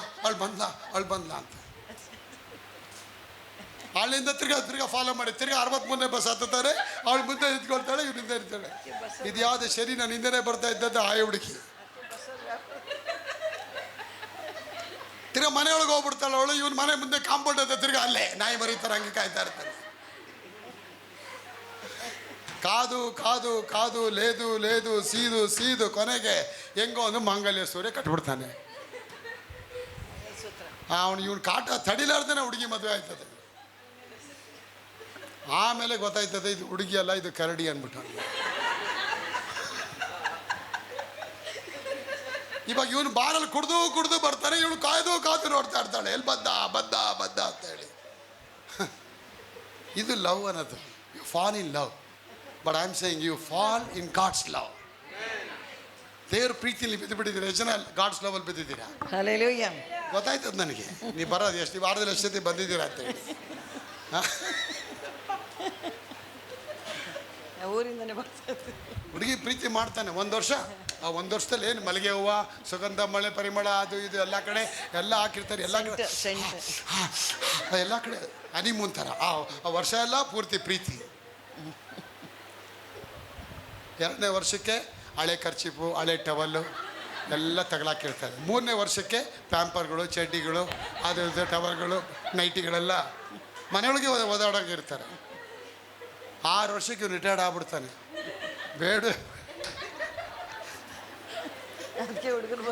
ಅಂತ. ಅಲ್ಲಿಂದ ತಿರ್ಗಾ ಫಾಲೋ ಮಾಡಿ ತಿರ್ಗಾ 63ನೇ ಬಸ್ ಹತ್ತುತ್ತಾರೆ. ಅವಳು ಮುಂದೆ ನಿಂತ್ಕೊಳ್ತಾಳೆ, ಇವ್ರು ಹಿಂದೆ ಇರ್ತಾಳೆ. ಇದು ಯಾವುದೇ ಸರಿ, ನಾನು ಹಿಂದೆನೇ ಬರ್ತಾ ಇದ್ದದ್ದು ಆ ಹುಡುಗಿ. ತಿರ್ಗಾ ಮನೆಯೊಳಗೆ ಹೋಗ್ಬಿಡ್ತಾಳೆ ಅವಳು. ಇವನು ಮನೆ ಮುಂದೆ ಕಾಂಪೌಂಡ್ ಅಂತ ತಿರ್ಗಾ ಅಲ್ಲೇ ನಾಯಿ ಮರಿತಾರೆ, ಹಂಗೆ ಕಾಯ್ತಾ ಇರ್ತಾನೆ. ಕಾದು ಕಾದು ಕಾದು ಲೇದು ಲೇದು ಸೀದು ಸೀದು ಕೊನೆಗೆ ಹೆಂಗೋ ಒಂದು ಮಾಂಗಲ್ಯ ಸೂರ್ಯ ಕಟ್ಬಿಡ್ತಾನೆ. ಇವನು ಕಾಟ ತಡಿಲಾರ್ದೇನೆ ಹುಡುಗಿ ಮದುವೆ ಆಯ್ತದೆ. ಆಮೇಲೆ ಗೊತ್ತಾಯ್ತದೆ ಇದು ಹುಡುಗಿ ಅಲ್ಲ, ಇದು ಕರಡಿ ಅಂದ್ಬಿಟ್ಟು. ಇವಾಗ ಇವನು ಬಾರಲ್ಲಿ ಕುಡ್ದು ಕುಡ್ದು ಬರ್ತಾನೆ, ಇವಳು ಕಾಯ್ದು ಕಾದು ನೋಡ್ತಾ ಇರ್ತಾಳೆ, ಎಲ್ಲಿ ಬದ್ದ ಬದ್ದ ಬದ್ದ ಅಂತ ಹೇಳಿ. ಇದು ಲವ್ ಅನ್ನೋದು. You fall in love, but I am saying you fall in God's love. ದೇವ್ರ ಪ್ರೀತಿಯಲ್ಲಿ ಬಿದ್ದು ಬಿಟ್ಟಿದ್ದೀರಾ, ಎಷ್ಟು ಜನ ಗಾಡ್ಸ್ ಲವ್ ಅಲ್ಲಿ ಬಿದ್ದಿದ್ದೀರಾ? ಹಲ್ಲೆಲೂಯಾ. ಗೊತ್ತಾಯ್ತದ ನನಗೆ. ನೀವು ಬರೋದು ಎಷ್ಟು ವಾರದಲ್ಲಿ ಎಷ್ಟು ಸತಿ ಬಂದಿದ್ದೀರಾ ಅಂತೇಳಿ. ಊರಿಂದನೇ ಬರ್ತದೆ. ಹುಡುಗಿ ಪ್ರೀತಿ ಮಾಡ್ತಾನೆ 1 ವರ್ಷ. ಆ 1 ವರ್ಷದಲ್ಲಿ ಏನು ಮಲ್ಲಿಗೆ ಹೂವು, ಸುಗಂಧ, ಮಳೆ, ಪರಿಮಳ, ಅದು ಇದು ಎಲ್ಲ ಕಡೆ ಎಲ್ಲ ಹಾಕಿರ್ತಾರೆ. ಎಲ್ಲ ಕಡೆ ಎಲ್ಲ ಕಡೆ ಹನಿಮೂನ್ ಥರ ಆ ವರ್ಷ ಎಲ್ಲ ಪೂರ್ತಿ ಪ್ರೀತಿ. 2ನೇ ವರ್ಷಕ್ಕೆ ಹಳೆ ಖರ್ಚಿಪು, ಹಳೆ ಟವಲ್ಲು ಎಲ್ಲ ತಗಲಾಕಿರ್ತಾರೆ. 3ನೇ ವರ್ಷಕ್ಕೆ ಪ್ಯಾಂಪರ್ಗಳು, ಚಡ್ಡಿಗಳು, ಅದು ಇದು ಟವಲ್ಗಳು, ನೈಟಿಗಳೆಲ್ಲ ಮನೆಯೊಳಗೆ ಓದಾಡೋಂಗಿರ್ತಾರೆ. 6 ವರ್ಷಕ್ಕೆ ರಿಟೈರ್ಡ್ ಆಗ್ಬಿಡ್ತಾನೆ. ಬೇಡ, ಅದಕ್ಕೆ ಹುಡುಗರು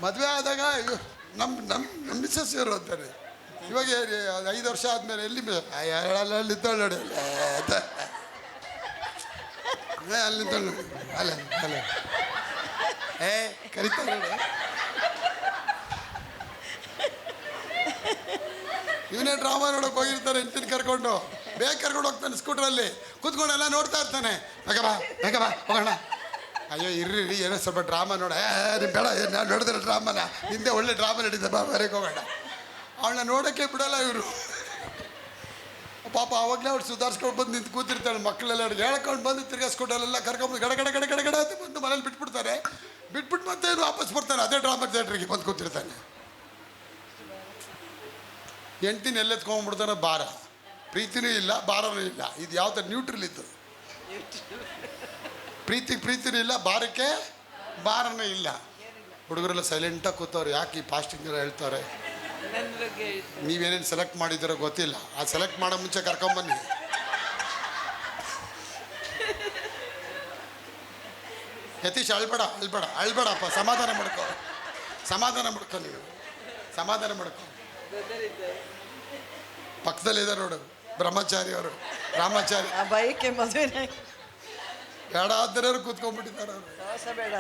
ಮದುವೆ ಆದಾಗ ನಮ್ಮ ಮಿಸ್ಸಸ್ ಇವರು ಅಂತಾನೆ. ಇವಾಗ 5 ವರ್ಷ ಆದಮೇಲೆ ಎಲ್ಲಿ ಅಲ್ಲಿದ್ದಾಳೆ ನೋಡಿ, ಅಲ್ಲಿ ನಿಂತಾಳೆ ನೋಡಿ, ಅಲ್ಲ ಅಲ್ಲ ಕರಿತಾಳೆ. ಇವನೇ ಡ್ರಾಮಾ ನೋಡೋಕೆ ಹೋಗಿರ್ತಾರೆ, ಹೆಂಡತಿನ ಕರ್ಕೊಂಡು ಬೇಗ ಕರ್ಕೊಂಡು ಹೋಗ್ತಾನೆ. ಸ್ಕೂಟ್ರಲ್ಲಿ ಕೂತ್ಕೊಂಡು ಎಲ್ಲ ನೋಡ್ತಾ ಇರ್ತಾನೆ. ಬೇಗ ಬಾ ಹೋಗೋಣ. ಅಯ್ಯೋ ಇರ್ರಿ ಏನೋ ಸ್ವಲ್ಪ ಡ್ರಾಮಾ ನೋಡ. ನೀವು ಬೇಡ, ನಾನು ನೋಡಿದ್ರೆ ಡ್ರಾಮಾನ ಹಿಂದೆ ಒಳ್ಳೆ ಡ್ರಾಮಾ ನಡೀತೆ, ಬಾ ಬರೆಗೆ ಹೋಗೋಣ. ಅವಳನ್ನ ನೋಡೋಕ್ಕೆ ಬಿಡಲ್ಲ ಇವರು. ಪಾಪ ಅವಾಗಲೇ ಅವ್ಳು ಸುಧಾರಿಸ್ಕೊಂಡು ಬಂದು ನಿಂತು ಕೂತಿರ್ತಾಳೆ. ಮಕ್ಕಳೆಲ್ಲ ಹೇಳ್ಕೊಂಡು ಬಂದು ತಿರ್ಗಾ ಸ್ಕೂಟಲ್ಲೆಲ್ಲ ಕರ್ಕೊಂಡು ಗಡ ಗಡ ಗಡ ಗಡ ಗಡ ಅಂತ ಬಂದು ಮನೇಲಿ ಬಿಟ್ಬಿಡ್ತಾರೆ. ಬಿಟ್ಬಿಟ್ಟು ಮತ್ತೆ ಇವ್ರು ವಾಪಸ್ ಬರ್ತಾನೆ, ಅದೇ ಡ್ರಾಮಾ ಥಿಯೇಟ್ರಿಗೆ ಬಂದು ಕೂತಿರ್ತಾನೆ. ಹೆಂಡ್ತಿನ ಎಲ್ಲೆತ್ಕೊಂಡ್ಬಿಡ್ತಾನೆ. ಭಾರ, ಪ್ರೀತಿನೂ ಇಲ್ಲ, ಭಾರನೂ ಇಲ್ಲ. ಇದು ಯಾವ ಥರ ನ್ಯೂಟ್ರಲ್ ಇತ್ತು. ಪ್ರೀತಿನೂ ಇಲ್ಲ, ಭಾರಕ್ಕೆ ಭಾರನೂ ಇಲ್ಲ. ಹುಡುಗರೆಲ್ಲ ಸೈಲೆಂಟಾಗಿ ಕೂತವ್ರು. ಯಾಕೆ ಈ ಫಾಸ್ಟಿಂಗ್ ಎಲ್ಲ ಹೇಳ್ತಾರೆ? ನೀವೇನೇನು ಸೆಲೆಕ್ಟ್ ಮಾಡಿದ್ದೀರೋ ಗೊತ್ತಿಲ್ಲ. ಆ ಸೆಲೆಕ್ಟ್ ಮಾಡೋ ಮುಂಚೆ ಕರ್ಕೊಂಬನ್ನಿ. ಯತೀಶ್ ಅಳ್ಬೇಡಪ್ಪ, ಸಮಾಧಾನ ಮಾಡ್ಕೊ ನೀವು, ಸಮಾಧಾನ ಮಾಡ್ಕೊ. ಪಕ್ಕದಲ್ಲಿದ್ದಾರೆ ನೋಡು ಬ್ರಹ್ಮಚಾರಿ ಅವರು, ರಾಮಾಚಾರಿ. ಬೈಕೆ ಮದುವೆ ಬೇಡ ಆದರೆ ಕೂತ್ಕೊಂಡ್ಬಿಟ್ಟಿದ್ದಾರೆ ಅವರು. ಬೇಡ,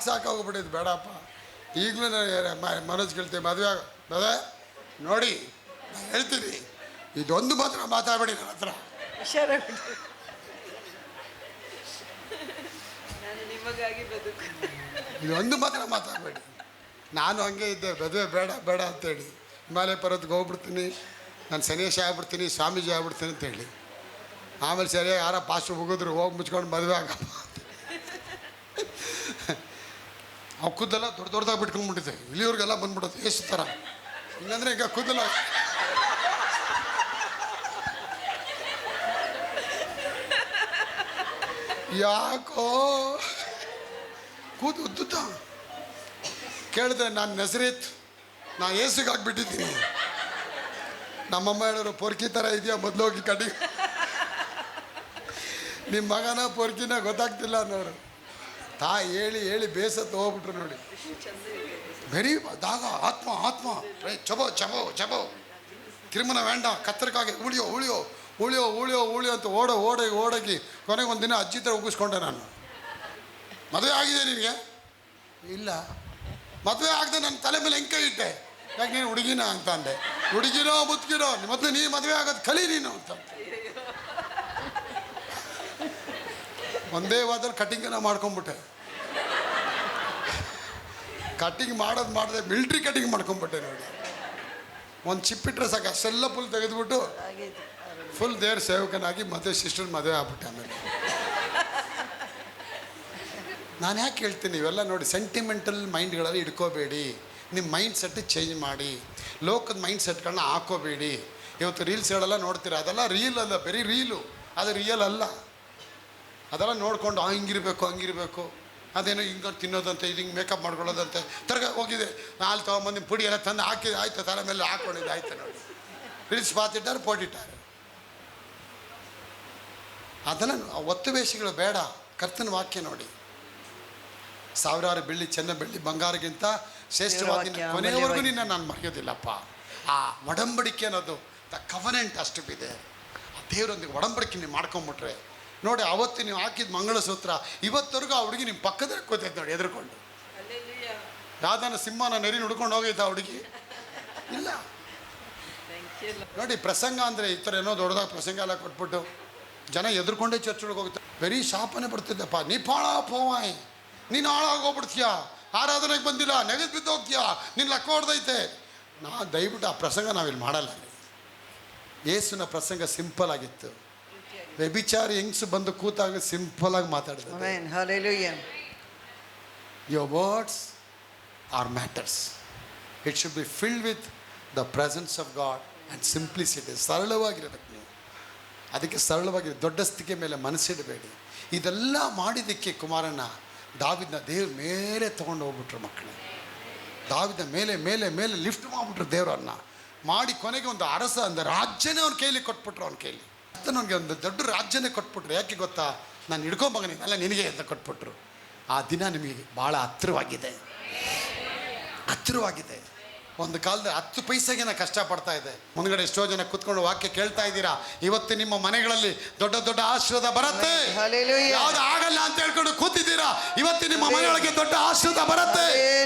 ಸಾಕಾಗೋಗ್ಬಿಟ್ಟಿದ್ದು. ಬೇಡಪ್ಪ, ಈಗಲೂ ಮನೋಜ್ ಕೇಳ್ತೀವಿ, ಮದುವೆ ನೋಡಿ ನಾನು ಹೇಳ್ತೀನಿ, ಇದೊಂದು ಮಾತ್ರ ಮಾತಾಡಬೇಡಿ ನನ್ನ ಹತ್ರ. ಇದೊಂದು ಮಾತ್ರ ಮಾತಾಡಬೇಡಿ. ನಾನು ಹಂಗೆ ಇದ್ದೆ, ಮದುವೆ ಬೇಡ ಅಂತೇಳಿ ಹಿಮಾಲಯ ಪರ್ವತಕ್ಕೆ ಹೋಗ್ಬಿಡ್ತೀನಿ, ನಾನು ಸನ್ಯಾಸಿ ಆಗ್ಬಿಡ್ತೀನಿ, ಸ್ವಾಮೀಜಿ ಆಗ್ಬಿಡ್ತೀನಿ ಅಂತೇಳಿ. ಆಮೇಲೆ ಸರಿಯಾಗಿ ಯಾರ ಪಾಸ್ಟ್ ಹೋಗಿದ್ರು, ಹೋಗಿ ಮುಚ್ಕೊಂಡು ಮದುವೆ ಆಗಪ್ಪ. ಅವು ಕೂದಲೆಲ್ಲ ದೊಡ್ಡದಾಗಿ ಬಿಟ್ಕೊಂಡ್ಬಿಟ್ಟಿದೆ, ಇಲ್ಲಿವ್ರಿಗೆಲ್ಲ ಬಂದ್ಬಿಡುತ್ತೆ ಎಷ್ಟು ಥರ. ಹಿಂಗಂದ್ರೆ ಈಗ ಕೂದಲ ಯಾಕೋ ಉದ್ದುತ್ತ ಕೇಳಿದೆ. ನಾನು ನಜರೇತ್, ನಾನು ಏಸಿಗೆ ಹಾಕ್ಬಿಟ್ಟಿದ್ದೀನಿ. ನಮ್ಮಮ್ಮ ಹೇಳೋರು, ಪೊರ್ಕಿ ಥರ ಇದೆಯಾ, ಮೊದಲು ಹೋಗಿ ಕಡಿ. ನಿಮ್ಮ ಮಗನ ಪೊರ್ಕಿನ ಗೊತ್ತಾಗ್ತಿಲ್ಲ ಅನ್ನೋರು. ಹೇಳಿ ಬೇಸತ್ತು ಹೋಗ್ಬಿಟ್ರು ನೋಡಿ. ಬರೀ ದಾಗ ಆತ್ಮ ಚಬೋ ತಿರುಮನ ವೇಂಡ ಕತ್ತರಿಕಾಗೆ ಉಳಿಯೋ ಅಂತ ಓಡೋಗಿ ಕೊನೆಗೆ ಒಂದಿನ ಅಜ್ಜಿ ಥರ ಉಗಿಸ್ಕೊಂಡೆ ನಾನು. ಮದುವೆ ಆಗಿದೆ ನಿನಗೆ? ಇಲ್ಲ. ಮದುವೆ ಆಗದೆ ನನ್ನ ತಲೆ ಮೇಲೆ ಹೆಂಗೆ ಕೈ ಇಟ್ಟೆ? ಯಾಕೆ ನೀನು ಹುಡುಗಿನ ಅಂತ ಅಂದೆ. ಹುಡುಗಿನೋ ಮುದುಕಿನೋ ಮೊದಲು ನೀ ಮದುವೆ ಆಗೋದು ಕಲಿ ನೀನು ಅಂತ. ಒಂದೇ ವಾರದಲ್ಲಿ ಕಟಿಂಗನ್ನು ಮಾಡ್ಕೊಂಬಿಟ್ಟೆ. ಕಟಿಂಗ್ ಮಾಡಿದೆ ಮಿಲ್ಟ್ರಿ ಕಟಿಂಗ್ ಮಾಡ್ಕೊಂಬಿಟ್ಟೆ ನೋಡಿ. ಒಂದು ಚಿಪ್ಪಿಟ್ರೆ ಸಾಕು, ಅಷ್ಟೆಲ್ಲ ಫುಲ್ ತೆಗೆದುಬಿಟ್ಟು ಫುಲ್ ದೇವ್ರ ಸೇವಕನಾಗಿ ಮದುವೆ ಸಿಸ್ಟರ್ ಮದುವೆ ಆಗ್ಬಿಟ್ಟೆ. ಆಮೇಲೆ ನಾನು ಯಾಕೆ ಹೇಳ್ತೀನಿ ಇವೆಲ್ಲ ನೋಡಿ, ಸೆಂಟಿಮೆಂಟಲ್ ಮೈಂಡ್ಗಳಲ್ಲಿ ಇಟ್ಕೋಬೇಡಿ. ನಿಮ್ಮ ಮೈಂಡ್ ಸೆಟ್ ಚೇಂಜ್ ಮಾಡಿ, ಲೋಕದ ಮೈಂಡ್ ಸೆಟ್ಗಳನ್ನ ಹಾಕೋಬೇಡಿ. ಇವತ್ತು ರೀಲ್ಸ್ಗಳೆಲ್ಲ ನೋಡ್ತೀರ, ಅದೆಲ್ಲ ರೀಲ್ ಅಲ್ಲ, ಬರೀ ರೀಲು, ಅದು ರಿಯಲ್ ಅಲ್ಲ. ಅದೆಲ್ಲ ನೋಡ್ಕೊಂಡು ಹಂಗಿರಬೇಕು, ಅದೇನೋ ಹಿಂಗೆ ತಿನ್ನೋದಂತೆ, ಇದು ಹಿಂಗೆ ಮೇಕಪ್ ಮಾಡ್ಕೊಳ್ಳೋದಂತೆ. ತಿರ್ಗ ಹೋಗಿದೆ ಹಾಲು ತೊಗೊಂಬಂದು ಪುಡಿ ಎಲ್ಲ ತಂದು ಹಾಕಿದ್ದು ಆಯ್ತು, ತಲೆ ಮೇಲೆ ಹಾಕ್ಕೊಂಡಿದ್ದು ಆಯ್ತು ನೋಡಿ. ರೀಲ್ಸ್ ಪಾತಿಟ್ಟಾರೆ, ಪೋಟಿಟ್ಟಾರೆ. ಅದೆಲ್ಲ ಒತ್ತು ವೇಷಗಳು ಬೇಡ. ಕರ್ತನ ವಾಕ್ಯ ನೋಡಿ, ಸಾವಿರಾರು ಬೆಳ್ಳಿ ಚೆನ್ನ ಬೆಳ್ಳಿ ಬಂಗಾರಗಿಂತ ಶ್ರೇಷ್ಠವಾದ ಕೊನೆಯವರೆಗೂ ನಿನ್ನ ನಾನು ಮರೆಯೋದಿಲ್ಲಪ್ಪ. ಆ ಒಡಂಬಡಿಕೆ ಅನ್ನೋದು ದ ಕವನೆಂಟ್ ಅಷ್ಟು ಇದೆ. ಆ ದೇವರೊಂದಿಗೆ ಒಡಂಬಡಿಕೆ ನೀವು ಮಾಡ್ಕೊಂಬಿಟ್ರೆ ನೋಡಿ, ಅವತ್ತು ನೀವು ಹಾಕಿದ ಮಂಗಳಸೂತ್ರ ಇವತ್ತವರೆಗೂ ಆ ಹುಡುಗಿ ನಿಮ್ಮ ಪಕ್ಕದಲ್ಲಿ ಕೂತೈತೆ ನೋಡಿ, ಎದುರ್ಕೊಂಡು. ಯಾವ್ದಾನ ಸಿಂಹನ ನೆರಿ ಹುಡ್ಕೊಂಡು ಹೋಗೈತೆ ಆ ಹುಡುಗಿ? ಇಲ್ಲ. ನೋಡಿ, ಪ್ರಸಂಗ ಅಂದರೆ ಈ ಥರ ಏನೋ ದೊಡ್ಡದಾಗಿ ಪ್ರಸಂಗ ಎಲ್ಲ ಕೊಟ್ಬಿಟ್ಟು ಜನ ಎದುರ್ಕೊಂಡೇ ಚರ್ಚ್ ಒಳಗೆ ಹೋಗುತ್ತೆ. ಬರೀ ಶಾಪನೇ ಬರ್ತಿದ್ದಪ್ಪ, ನೀ ಪಾಳ ಪೋವಾಯ್, ನೀನು ಹಾಳಾಗೋಗ್ಬಿಡ್ತೀಯ, ಆರಾಧನೆಗೆ ಬಂದಿಲ್ಲ, ನೆಗೆದು ಬಿದ್ದು ಹೋಗ್ತೀಯಾ, ನಿನ್ನ ಲಕ್ಕ ಹೊಡೆದೈತೆ. ದಯವಿಟ್ಟು ಆ ಪ್ರಸಂಗ ನಾವಿಲ್ಲಿ ಮಾಡಲ್ಲ. ಯೇಸುನ ಪ್ರಸಂಗ ಸಿಂಪಲ್ ಆಗಿತ್ತು. ವ್ಯಭಿಚಾರಿ ಹೆಂಗ್ಸು ಬಂದು ಕೂತಾಗ ಸಿಂಪಲ್ ಆಗಿ ಮಾತಾಡಿದ್ರು. Your words are matters. It should be filled with the presence of God and simplicity. ಸರಳವಾಗಿರಬೇಕು ನೀವು. ಅದಕ್ಕೆ ಸರಳವಾಗಿ ದೊಡ್ಡ ಸ್ಥಿತಿಗೆ ಮೇಲೆ ಮನಸ್ಸಿಡಬೇಡಿ. ಇದೆಲ್ಲ ಮಾಡಿದ್ದಕ್ಕೆ ಕುಮಾರನ ದಾವಿದನ ದೇವ್ರ ಮೇಲೆ ತೊಗೊಂಡು ಹೋಗ್ಬಿಟ್ರು ಮಕ್ಕಳು. ದಾವಿದ ಮೇಲೆ ಮೇಲೆ ಮೇಲೆ ಲಿಫ್ಟ್ ಮಾಡಿಬಿಟ್ರು ದೇವರನ್ನ ಮಾಡಿ. ಕೊನೆಗೆ ಒಂದು ಅರಸ ಒಂದು ರಾಜ್ಯನೇ ಅವ್ನ ಕೈಲಿ ಕೊಟ್ಬಿಟ್ರು. ಅವನ ಕೈಲಿ ನನಗೆ ಒಂದು ದೊಡ್ಡ ರಾಜ್ಯನೇ ಕೊಟ್ಬಿಟ್ರು. ಯಾಕೆ ಗೊತ್ತಾ? ನಾನು ಹಿಡ್ಕೊಂಬಗನಿ ಅಲ್ಲ ನಿನಗೆ ಅಂತ ಕೊಟ್ಬಿಟ್ರು. ಆ ದಿನ ನಿಮಗೆ ಭಾಳ ಹತ್ತಿರವಾಗಿದೆ. ಒಂದು ಕಾಲದ 10 ಪೈಸೆಗೆ ನಾನು ಕಷ್ಟಪಡ್ತಾ ಇದ್ದೆ. ಮುಂದ್ಗಡೆ ಎಷ್ಟೋ ಜನ ಕೂತ್ಕೊಂಡು ವಾಕ್ಯ ಕೇಳ್ತಾ ಇದ್ದೀರಾ. ಇವತ್ತು ನಿಮ್ಮ ಮನೆಗಳಲ್ಲಿ ದೊಡ್ಡ ದೊಡ್ಡ ಆಶೀರ್ವಾದ ಬರುತ್ತೆ. ಯಾವ್ದು ಆಗಲ್ಲ ಅಂತ ಹೇಳ್ಕೊಂಡು ಕೂತಿದ್ದೀರಾ. ಇವತ್ತು ನಿಮ್ಮ ಮನೆಯೊಳಗೆ ದೊಡ್ಡ ಆಶೀರ್ವಾದ ಬರುತ್ತೆ.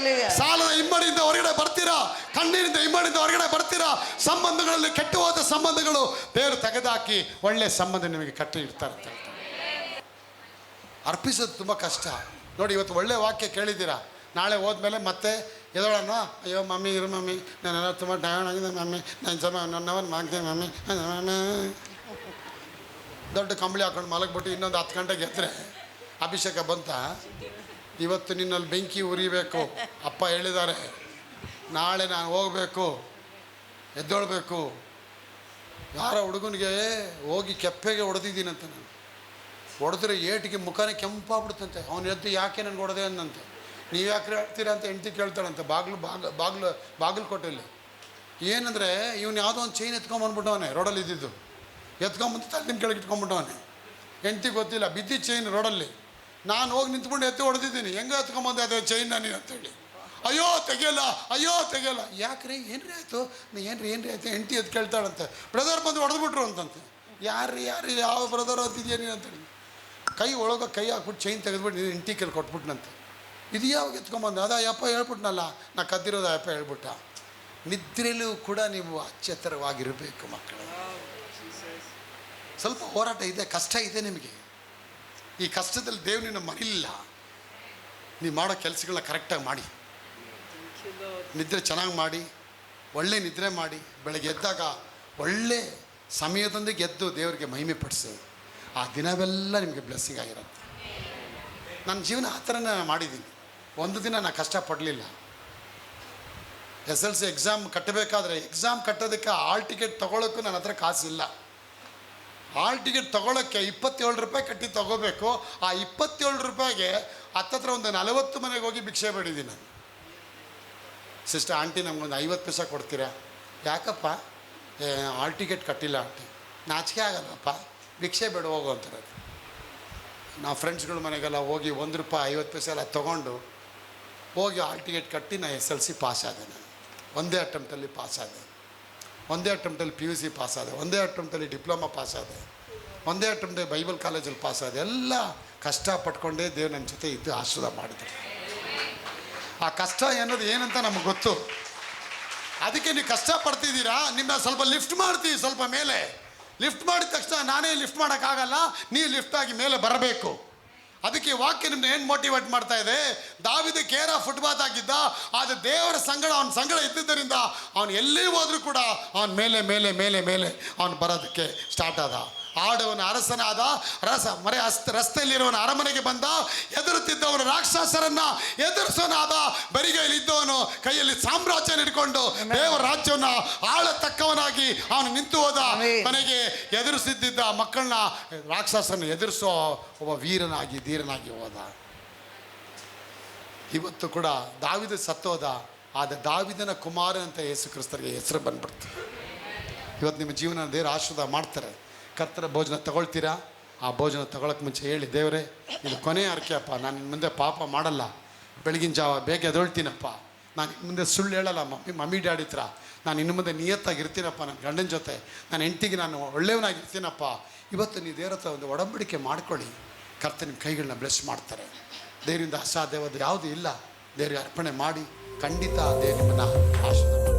ಸಾಲದ ಇಮ್ಮಡಿಯಿಂದ ಹೊರಗಡೆ ಬರ್ತೀರಾ, ಕಣ್ಣೀರಿಂದ ಇಮ್ಮಡಿಯಿಂದ ಹೊರಗಡೆ ಬರ್ತೀರಾ. ಸಂಬಂಧಗಳಲ್ಲಿ ಕೆಟ್ಟು ಹೋದ ಸಂಬಂಧಗಳು ದೇವರು ತೆಗೆದುಹಾಕಿ ಒಳ್ಳೆ ಸಂಬಂಧ ನಿಮಗೆ ಕಟ್ಟಿ ಇಡ್ತಾರೆ ಅಂತ ಹೇಳ್ತಾರೆ. ಅರ್ಪಿಸೋದು ತುಂಬ ಕಷ್ಟ. ನೋಡಿ, ಇವತ್ತು ಒಳ್ಳೆ ವಾಕ್ಯ ಕೇಳಿದ್ದೀರಾ, ನಾಳೆ ಹೋದ್ಮೇಲೆ ಮತ್ತೆ ಎದೋಳನ್ನ, ಅಯ್ಯೋ ಮಮ್ಮಿ ಇರು ಮಮ್ಮಿ, ನಾನೆಲ್ಲ ತುಂಬ ಟಯರ್ಡ್ ಆಗಿದೆ ಮಮ್ಮಿ, ನಾನು ಸ್ವಲ್ಪ ನನ್ನವನ್ ಮಾಡ್ತೀನಿ ಮಮ್ಮಿ. ದೊಡ್ಡ ಕಂಬಳಿ ಹಾಕೊಂಡು ಮಲಗ್ಬಿಟ್ಟು ಇನ್ನೊಂದು 10 ಗಂಟೆಗೆ ಎದ್ದರೆ ಅಭಿಷೇಕ ಬಂತ. ಇವತ್ತು ನಿನ್ನಲ್ಲಿ ಬೆಂಕಿ ಉರಿಬೇಕು, ಅಪ್ಪ ಹೇಳಿದ್ದಾರೆ, ನಾಳೆ ನಾನು ಹೋಗಬೇಕು, ಎದ್ದೊಳ್ಬೇಕು. ಯಾರ ಹುಡುಗನಿಗೆ ಹೋಗಿ ಕೆಪ್ಪೆಗೆ ಹೊಡೆದಿದ್ದೀನಂತೆ ನಾನು. ಹೊಡೆದ್ರೆ ಏಟಿಗೆ ಮುಖನೇ ಕೆಂಪಾಗ್ಬಿಡ್ತಂತೆ. ಅವನು ಎದ್ದು ಯಾಕೆ ನನಗೆ ಹೊಡೆದೆ ಅಂದಂತೆ. ನೀವು ಯಾಕೆ ಹೇಳ್ತೀರಾ ಅಂತ ಹೆಂಡ್ತಿ ಕೇಳ್ತಾಳಂತೆ ಬಾಗಿಲುಕೋಟೆಯಲ್ಲಿ. ಏನಂದರೆ ಇವನು ಯಾವುದೋ ಒಂದು ಚೈನ್ ಎತ್ಕೊಂಬಂದ್ಬಿಟ್ಟವನೆ, ರೋಡಲ್ಲಿ ಇದ್ದಿದ್ದು ಎತ್ಕೊಂಬಂದು ತಲೆ ನಿಮ್ಮ ಕೆಳಗೆ ಇಟ್ಕೊಂಡ್ಬಿಟ್ಟವನೆ. ಹೆಂಡ್ತಿ ಗೊತ್ತಿಲ್ಲ, ಬಿದ್ದಿದ್ದು ಚೈನ್ ರೋಡಲ್ಲಿ. ನಾನು ಹೋಗಿ ನಿಂತ್ಕೊಂಡು ಎತ್ತಿ ಹೊಡೆದಿದ್ದೀನಿ. ಹೆಂಗೆ ಎತ್ಕೊಂಬಂದೆ ಅದೇ ಚೈನ್ ನಾನು ಅಂತೇಳಿ. ಅಯ್ಯೋ ತೆಗಿಯಲ್ಲ. ಯಾಕ್ರಿ ಏನ್ರಿ ಆಯಿತು? ಏನ್ರಿ ಆಯಿತು? ಹೆಂಡ್ತಿ ಎತ್ತು ಕೇಳ್ತಾಳಂತೆ. ಬ್ರದರ್ ಬಂದು ಹೊಡೆದ್ಬಿಟ್ರು ಅಂತಂತೆ. ಯಾರು ಯಾವ ಬ್ರದರ್ ಅಂತಿದ್ಯಾ ನೀನು ಅಂತೇಳಿ ಕೈ ಒಳಗೆ ಕೈ ಹಾಕ್ಬಿಟ್ಟು ಚೈನ್ ತೆಗೆದ್ಬಿಟ್ಟು ನೀನು ಹೆಂಡ್ತಿ ಕೈಲಿ ಕೊಟ್ಬಿಟ್ನಂತೆ. ಇದು ಯಾವಾಗ ಎತ್ಕೊಂಬಂದು? ಅದ ಯಪ್ಪ ಹೇಳ್ಬಿಟ್ನಲ್ಲ, ನಾ ಕದ್ದಿರೋದು ಯಪ್ಪ ಹೇಳ್ಬಿಟ್ಟ. ನಿದ್ರೆಯಲ್ಲೂ ಕೂಡ ನೀವು ಅಚ್ಚೆತ್ತರವಾಗಿರಬೇಕು ಮಕ್ಕಳು. ಸ್ವಲ್ಪ ಹೋರಾಟ ಇದೆ, ಕಷ್ಟ ಇದೆ ನಿಮಗೆ. ಈ ಕಷ್ಟದಲ್ಲಿ ದೇವ್ರು ನಿನ್ನ ಮರಿಲಿಲ್ಲ. ನೀವು ಮಾಡೋ ಕೆಲಸಗಳನ್ನ ಕರೆಕ್ಟಾಗಿ ಮಾಡಿ, ನಿದ್ರೆ ಚೆನ್ನಾಗಿ ಮಾಡಿ, ಒಳ್ಳೆ ನಿದ್ರೆ ಮಾಡಿ, ಬೆಳಗ್ಗೆ ಎದ್ದಾಗ ಒಳ್ಳೆ ಸಮಯದೊಂದಿಗೆ ಎದ್ದು ದೇವರಿಗೆ ಮಹಿಮೆ ಪಡಿಸಿ. ಆ ದಿನವೆಲ್ಲ ನಿಮಗೆ ಬ್ಲೆಸ್ಸಿಂಗ್ ಆಗಿರುತ್ತೆ. ನನ್ನ ಜೀವನ ಆ ಥರನೇ ಮಾಡಿದ್ದೀನಿ. ಒಂದು ದಿನ ನಾನು ಕಷ್ಟಪಡಲಿಲ್ಲ. SLC ಎಕ್ಸಾಮ್ ಕಟ್ಟಬೇಕಾದ್ರೆ ಎಕ್ಸಾಮ್ ಕಟ್ಟೋದಕ್ಕೆ ಹಾಲ್ ಟಿಕೆಟ್ ತೊಗೊಳೋಕ್ಕೂ ನನ್ನ ಹತ್ರ ಕಾಸಿಲ್ಲ. ಹಾಲ್ ಟಿಕೆಟ್ ತೊಗೊಳೋಕ್ಕೆ 27 ರೂಪಾಯಿ ಕಟ್ಟಿ ತೊಗೋಬೇಕು. ಆ 27 ರೂಪಾಯಿಗೆ ಹತ್ತತ್ರ ಒಂದು 40 ಮನೆಗೆ ಹೋಗಿ ಭಿಕ್ಷೆ ಬೇಡಿದ್ದೀನಿ ನಾನು. ಸಿಸ್ಟರ್, ಆಂಟಿ ನಮಗೊಂದು 50 ಪೈಸೆ ಕೊಡ್ತೀರಾ? ಯಾಕಪ್ಪ? ಹಾಲ್ ಟಿಕೆಟ್ ಕಟ್ಟಿಲ್ಲ ಆಂಟಿ. ನಾಚಿಕೆ ಆಗಲ್ಲಪ್ಪ, ಭಿಕ್ಷೆ ಬೇಡ ಹೋಗು ಅಂತಾರೆ. ನಾವು ಫ್ರೆಂಡ್ಸ್ಗಳ ಮನೆಗೆಲ್ಲ ಹೋಗಿ 1 ರೂಪಾಯಿ 50 ಪೈಸೆ ಎಲ್ಲ ತೊಗೊಂಡು ಹೋಗಿ ಹಾಲ್ ಟಿಕೆಟ್ ಕಟ್ಟಿ ನಾನು SLC ಪಾಸ್ ಆದೆ. ನಾನು ಒಂದೇ ಅಟೆಂಪ್ಟಲ್ಲಿ ಪಾಸ್ ಆದೆ. ಒಂದೇ ಅಟೆಂಪ್ಟಲ್ಲಿ PUC ಪಾಸ್ ಆದೆ. ಒಂದೇ ಅಟೆಂಪ್ಟಲ್ಲಿ ಡಿಪ್ಲೊಮಾ ಪಾಸ್ ಆದೆ. ಒಂದೇ ಅಟೆಂಪ್ಟಲ್ಲಿ ಬೈಬಲ್ ಕಾಲೇಜಲ್ಲಿ ಪಾಸ್ ಆದೆ. ಎಲ್ಲ ಕಷ್ಟಪಟ್ಕೊಂಡೇ ದೇವ್ರು ನನ್ನ ಜೊತೆ ಇದ್ದು ಆಶೀರ್ವಾದ ಮಾಡಿದ್ರು. ಆ ಕಷ್ಟ ಅನ್ನೋದು ಏನಂತ ನಮಗೆ ಗೊತ್ತು. ಅದಕ್ಕೆ ನೀವು ಕಷ್ಟಪಡ್ತಿದ್ದೀರಾ, ನಿಮ್ಮ ಸ್ವಲ್ಪ ಲಿಫ್ಟ್ ಮಾಡ್ತೀವಿ. ಸ್ವಲ್ಪ ಮೇಲೆ ಲಿಫ್ಟ್ ಮಾಡಿದ ತಕ್ಷಣ ನಾನೇ ಲಿಫ್ಟ್ ಮಾಡೋಕ್ಕಾಗಲ್ಲ, ನೀವು ಲಿಫ್ಟಾಗಿ ಮೇಲೆ ಬರಬೇಕು. ಅದಕ್ಕೆ ವಾಕ್ಯ ನಿಮ್ಮನ್ನ ಏನು ಮೋಟಿವೇಟ್ ಮಾಡ್ತಾ ಇದೆ? ದಾವಿದ ಕೇರ ಫುಟ್ಪಾತ್ ಆಗಿದ್ದ, ಆದರೆ ದೇವರ ಸಂಗಡ ಅವನ ಸಂಗಡ ಇದ್ದಿದ್ದರಿಂದ ಅವನು ಎಲ್ಲಿ ಹೋದರೂ ಕೂಡ ಅವನ ಮೇಲೆ ಮೇಲೆ ಮೇಲೆ ಮೇಲೆ ಅವನು ಬರೋದಕ್ಕೆ ಸ್ಟಾರ್ಟ್ ಆದ. ಆಡವನ ಅರಸನಾದ. ರಸ್ತೆಯಲ್ಲಿರುವವನ ಅರಮನೆಗೆ ಬಂದ. ಎದುರುತ್ತಿದ್ದವನು ರಾಕ್ಷಸರನ್ನ ಎದುರಿಸೋನಾದ. ಬರಿಗೈಲಿದ್ದವನು ಕೈಯಲ್ಲಿ ಸಾಮ್ರಾಜ್ಯ ಹಿಡ್ಕೊಂಡು ದೇವರ ರಾಜ್ಯವನ್ನ ಆಳತಕ್ಕವನಾಗಿ ಅವನು ನಿಂತು ಹೋದ. ಕೊನೆಗೆ ಎದುರಿಸಿದ್ದ ಮಕ್ಕಳನ್ನ ರಾಕ್ಷಸರನ್ನು ಎದುರಿಸೋ ಒಬ್ಬ ವೀರನಾಗಿ ಧೀರನಾಗಿ ಹೋದ. ಇವತ್ತು ಕೂಡ ದಾವಿದ ಸತ್ತೋದ, ಆದರೆ ದಾವಿದನ ಕುಮಾರ ಅಂತ ಯೇಸು ಕ್ರಿಸ್ತರಿಗೆ ಹೆಸರು ಬಂದ್ಬಿಡ್ತು. ಇವತ್ತು ನಿಮ್ಮ ಜೀವನ ದೇವರ ಆಶೀರ್ವಾದ ಮಾಡ್ತಾರೆ. ಕರ್ತರ ಭೋಜನ ತಗೊಳ್ತೀರಾ? ಆ ಭೋಜನ ತಗೊಳಕ್ಕೆ ಮುಂಚೆ ಹೇಳಿ, ದೇವರೇ ಇದು ಕೊನೆಯ ಅರ್ಕೆಯಪ್ಪ, ನಾನು ಇನ್ನು ಮುಂದೆ ಪಾಪ ಮಾಡಲ್ಲ, ಬೆಳಗಿನ ಜಾವ ಬೇಗ ಎದೊಳ್ತೀನಪ್ಪ, ನಾನು ಇನ್ನು ಮುಂದೆ ಸುಳ್ಳು ಹೇಳಲ್ಲ ಮಮ್ಮಿ ಡ್ಯಾಡಿ ಹತ್ರ, ನಾನು ಇನ್ನು ಮುಂದೆ ನಿಯತ್ತಾಗಿರ್ತೀನಪ್ಪ, ನನ್ನ ಗಂಡನ ಜೊತೆ ನನ್ನ ಹೆಂಡತಿಗೆ ನಾನು ಒಳ್ಳೆಯವನಾಗಿರ್ತೀನಪ್ಪ. ಇವತ್ತು ನೀವು ದೇವ್ರ ಹತ್ರ ಒಂದು ಒಡಂಬಡಿಕೆ ಮಾಡ್ಕೊಳ್ಳಿ, ಕರ್ತ ನಿಮ್ಮ ಕೈಗಳನ್ನ ಬ್ಲೆಸ್ ಮಾಡ್ತಾರೆ. ದೇವರಿಂದ ಅಸಾಧ್ಯವಾದ ಯಾವುದೂ ಇಲ್ಲ. ದೇವರಿಗೆ ಅರ್ಪಣೆ ಮಾಡಿ, ಖಂಡಿತ ದೇವ್ರು ನಿಮ್ಮನ್ನು ಆಶೀರ್ವಾದ ಮಾಡ್ತಾರೆ.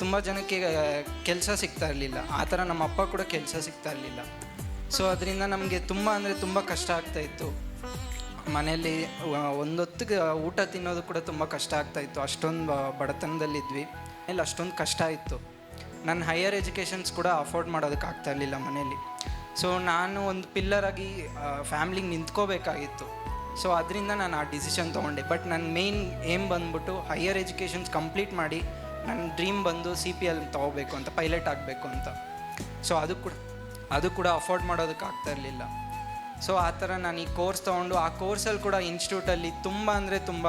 ತುಂಬ ಜನಕ್ಕೆ ಕೆಲಸ ಸಿಗ್ತಾ ಇರಲಿಲ್ಲ. ಆ ಥರ ನಮ್ಮ ಅಪ್ಪ ಕೂಡ ಕೆಲಸ ಸಿಗ್ತಾ ಇರಲಿಲ್ಲ. ಸೊ ಅದರಿಂದ ನಮಗೆ ತುಂಬ ಅಂದರೆ ತುಂಬ ಕಷ್ಟ ಆಗ್ತಾಯಿತ್ತು. ಮನೆಯಲ್ಲಿ ಒಂದೊತ್ತಿಗೆ ಊಟ ತಿನ್ನೋದು ಕೂಡ ತುಂಬ ಕಷ್ಟ ಆಗ್ತಾಯಿತ್ತು. ಅಷ್ಟೊಂದು ಬಡತನದಲ್ಲಿದ್ವಿ. ಮನೇಲಿ ಅಷ್ಟೊಂದು ಕಷ್ಟ ಇತ್ತು. ನನ್ನ ಹೈಯರ್ ಎಜುಕೇಷನ್ಸ್ ಕೂಡ ಅಫೋರ್ಡ್ ಮಾಡೋದಕ್ಕೆ ಇರಲಿಲ್ಲ ಮನೆಯಲ್ಲಿ. ಸೊ ನಾನು ಒಂದು ಪಿಲ್ಲರಾಗಿ ಫ್ಯಾಮ್ಲಿಗೆ ನಿಂತ್ಕೋಬೇಕಾಗಿತ್ತು. ಸೊ ಅದರಿಂದ ನಾನು ಆ ಡಿಸಿಷನ್ ತೊಗೊಂಡೆ. ಬಟ್ ನನ್ನ ಮೇಯ್ನ್ ಏಮ್ ಬಂದ್ಬಿಟ್ಟು ಹೈಯರ್ ಎಜುಕೇಷನ್ಸ್ ಕಂಪ್ಲೀಟ್ ಮಾಡಿ ನನ್ನ ಡ್ರೀಮ್ ಬಂದು CPL ತೊಗೋಬೇಕು ಅಂತ, ಪೈಲಟ್ ಆಗಬೇಕು ಅಂತ. ಸೊ ಅದು ಕೂಡ ಅಫೋರ್ಡ್ ಮಾಡೋದಕ್ಕೆ ಇರಲಿಲ್ಲ. ಸೊ ಆ ಥರ ನಾನು ಈ ಕೋರ್ಸ್ ತೊಗೊಂಡು ಆ ಕೋರ್ಸಲ್ಲಿ ಕೂಡ ಇನ್ಸ್ಟಿಟ್ಯೂಟಲ್ಲಿ ತುಂಬ ಅಂದರೆ ತುಂಬ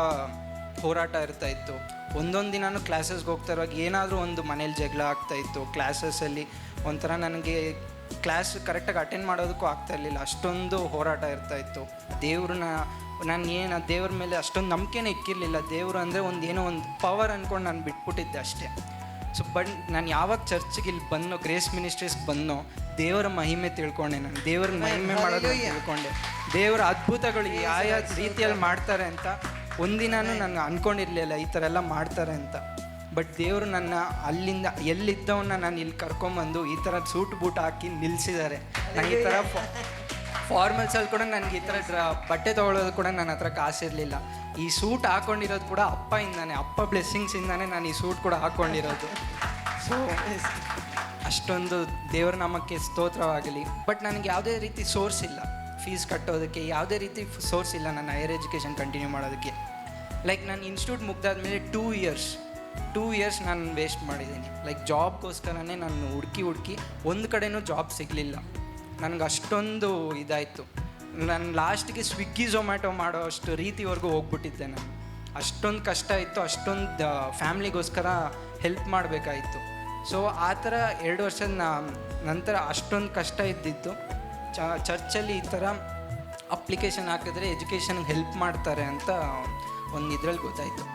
ಹೋರಾಟ ಇರ್ತಾಯಿತ್ತು. ಒಂದೊಂದು ದಿನವೂ ಕ್ಲಾಸಸ್ಗೆ ಹೋಗ್ತಾ ಇರುವಾಗ ಏನಾದರೂ ಒಂದು ಮನೇಲಿ ಜಗಳ ಆಗ್ತಾಯಿತ್ತು. ಕ್ಲಾಸಸ್ಸಲ್ಲಿ ಒಂಥರ ನನಗೆ ಕ್ಲಾಸ್ ಕರೆಕ್ಟಾಗಿ ಅಟೆಂಡ್ ಮಾಡೋದಕ್ಕೂ ಆಗ್ತಾಯಿರಲಿಲ್ಲ. ಅಷ್ಟೊಂದು ಹೋರಾಟ ಇರ್ತಾಯಿತ್ತು. ನಾನು ದೇವ್ರ ಮೇಲೆ ಅಷ್ಟೊಂದು ನಂಬಿಕೆನೇ ಇಕ್ಕಿರಲಿಲ್ಲ. ದೇವರು ಅಂದರೆ ಏನೋ ಒಂದು ಪವರ್ ಅಂದ್ಕೊಂಡು ನಾನು ಬಿಟ್ಬಿಟ್ಟಿದ್ದೆ ಅಷ್ಟೇ. ಸೊ ಬಟ್ ನಾನು ಯಾವಾಗ ಚರ್ಚ್ಗೆ ಇಲ್ಲಿ ಬಂದೋ, ಗ್ರೇಸ್ ಮಿನಿಸ್ಟ್ರೀಸ್ಗೆ ಬಂದೋ, ದೇವರ ಮಹಿಮೆ ತಿಳ್ಕೊಂಡೆ. ನಾನು ದೇವ್ರ ಮಹಿಮೆ ಮಾಡೋದು ತಿಳ್ಕೊಂಡೆ. ದೇವರ ಅದ್ಭುತಗಳು ಯಾವ ರೀತಿಯಲ್ಲಿ ಮಾಡ್ತಾರೆ ಅಂತ ಒಂದಿನೂ ನಾನು ಅಂದ್ಕೊಂಡಿರಲಿಲ್ಲ ಈ ಥರ ಎಲ್ಲ ಮಾಡ್ತಾರೆ ಅಂತ. ಬಟ್ ದೇವರು ನನ್ನ ಅಲ್ಲಿಂದ ಎಲ್ಲಿದ್ದವನ್ನ ನಾನು ಇಲ್ಲಿ ಕರ್ಕೊಂಬಂದು ಈ ಥರ ಸೂಟ್ ಬೂಟ್ ಹಾಕಿ ನಿಲ್ಲಿಸಿದ್ದಾರೆ. ನನಗೆ ಈ ಥರ ಫಾರ್ಮಲ್ಸಲ್ಲಿ ಕೂಡ ನನಗೆ ಈ ಥರ ಬಟ್ಟೆ ತೊಗೊಳ್ಳೋದು ಕೂಡ ನನ್ನ ಹತ್ರ ಕಾಸಿರಲಿಲ್ಲ. ಈ ಸೂಟ್ ಹಾಕ್ಕೊಂಡಿರೋದು ಕೂಡ ಅಪ್ಪ ಬ್ಲೆಸ್ಸಿಂಗ್ಸಿಂದಾನೆ ನಾನು ಈ ಸೂಟ್ ಕೂಡ ಹಾಕ್ಕೊಂಡಿರೋದು. ಸೊ ಅಷ್ಟೊಂದು ದೇವ್ರ ನಾಮಕ್ಕೆ ಸ್ತೋತ್ರವಾಗಲಿ. ಬಟ್ ನನಗೆ ಯಾವುದೇ ರೀತಿ ಸೋರ್ಸ್ ಇಲ್ಲ ಫೀಸ್ ಕಟ್ಟೋದಕ್ಕೆ, ಯಾವುದೇ ರೀತಿ ಸೋರ್ಸ್ ಇಲ್ಲ ನನ್ನ ಹೈಯರ್ ಎಜುಕೇಷನ್ ಕಂಟಿನ್ಯೂ ಮಾಡೋದಕ್ಕೆ. ಲೈಕ್ ನಾನು ಇನ್ಸ್ಟಿಟ್ಯೂಟ್ ಮುಗ್ದಾದ್ಮೇಲೆ 2 ಇಯರ್ಸ್ ನಾನು ವೇಸ್ಟ್ ಮಾಡಿದ್ದೀನಿ. ಲೈಕ್ ಜಾಬ್ಗೋಸ್ಕರನೇ ನಾನು ಹುಡುಕಿ ಒಂದು ಕಡೆನೂ ಜಾಬ್ ಸಿಗಲಿಲ್ಲ. ನನಗೆ ಅಷ್ಟೊಂದು ಇದಾಯಿತು. ನಾನು ಲಾಸ್ಟಿಗೆ ಸ್ವಿಗ್ಗಿ ಝೊಮ್ಯಾಟೊ ಮಾಡೋ ಅಷ್ಟು ರೀತಿವರೆಗೂ ಹೋಗ್ಬಿಟ್ಟಿದ್ದೆ. ನಾನು ಅಷ್ಟೊಂದು ಕಷ್ಟ ಇತ್ತು. ಅಷ್ಟೊಂದು ಫ್ಯಾಮ್ಲಿಗೋಸ್ಕರ ಹೆಲ್ಪ್ ಮಾಡಬೇಕಾಯಿತು. ಸೊ ಆ ಥರ 2 ವರ್ಷದ ನಂತರ ಅಷ್ಟೊಂದು ಕಷ್ಟ ಇದ್ದಿತ್ತು. ಚರ್ಚಲ್ಲಿ ಈ ಥರ ಅಪ್ಲಿಕೇಶನ್ ಹಾಕಿದ್ರೆ ಎಜುಕೇಷನ್ಗೆ ಹೆಲ್ಪ್ ಮಾಡ್ತಾರೆ ಅಂತ ಒಂದು ಇದ್ರಲ್ಲಿ ಗೊತ್ತಾಯಿತು.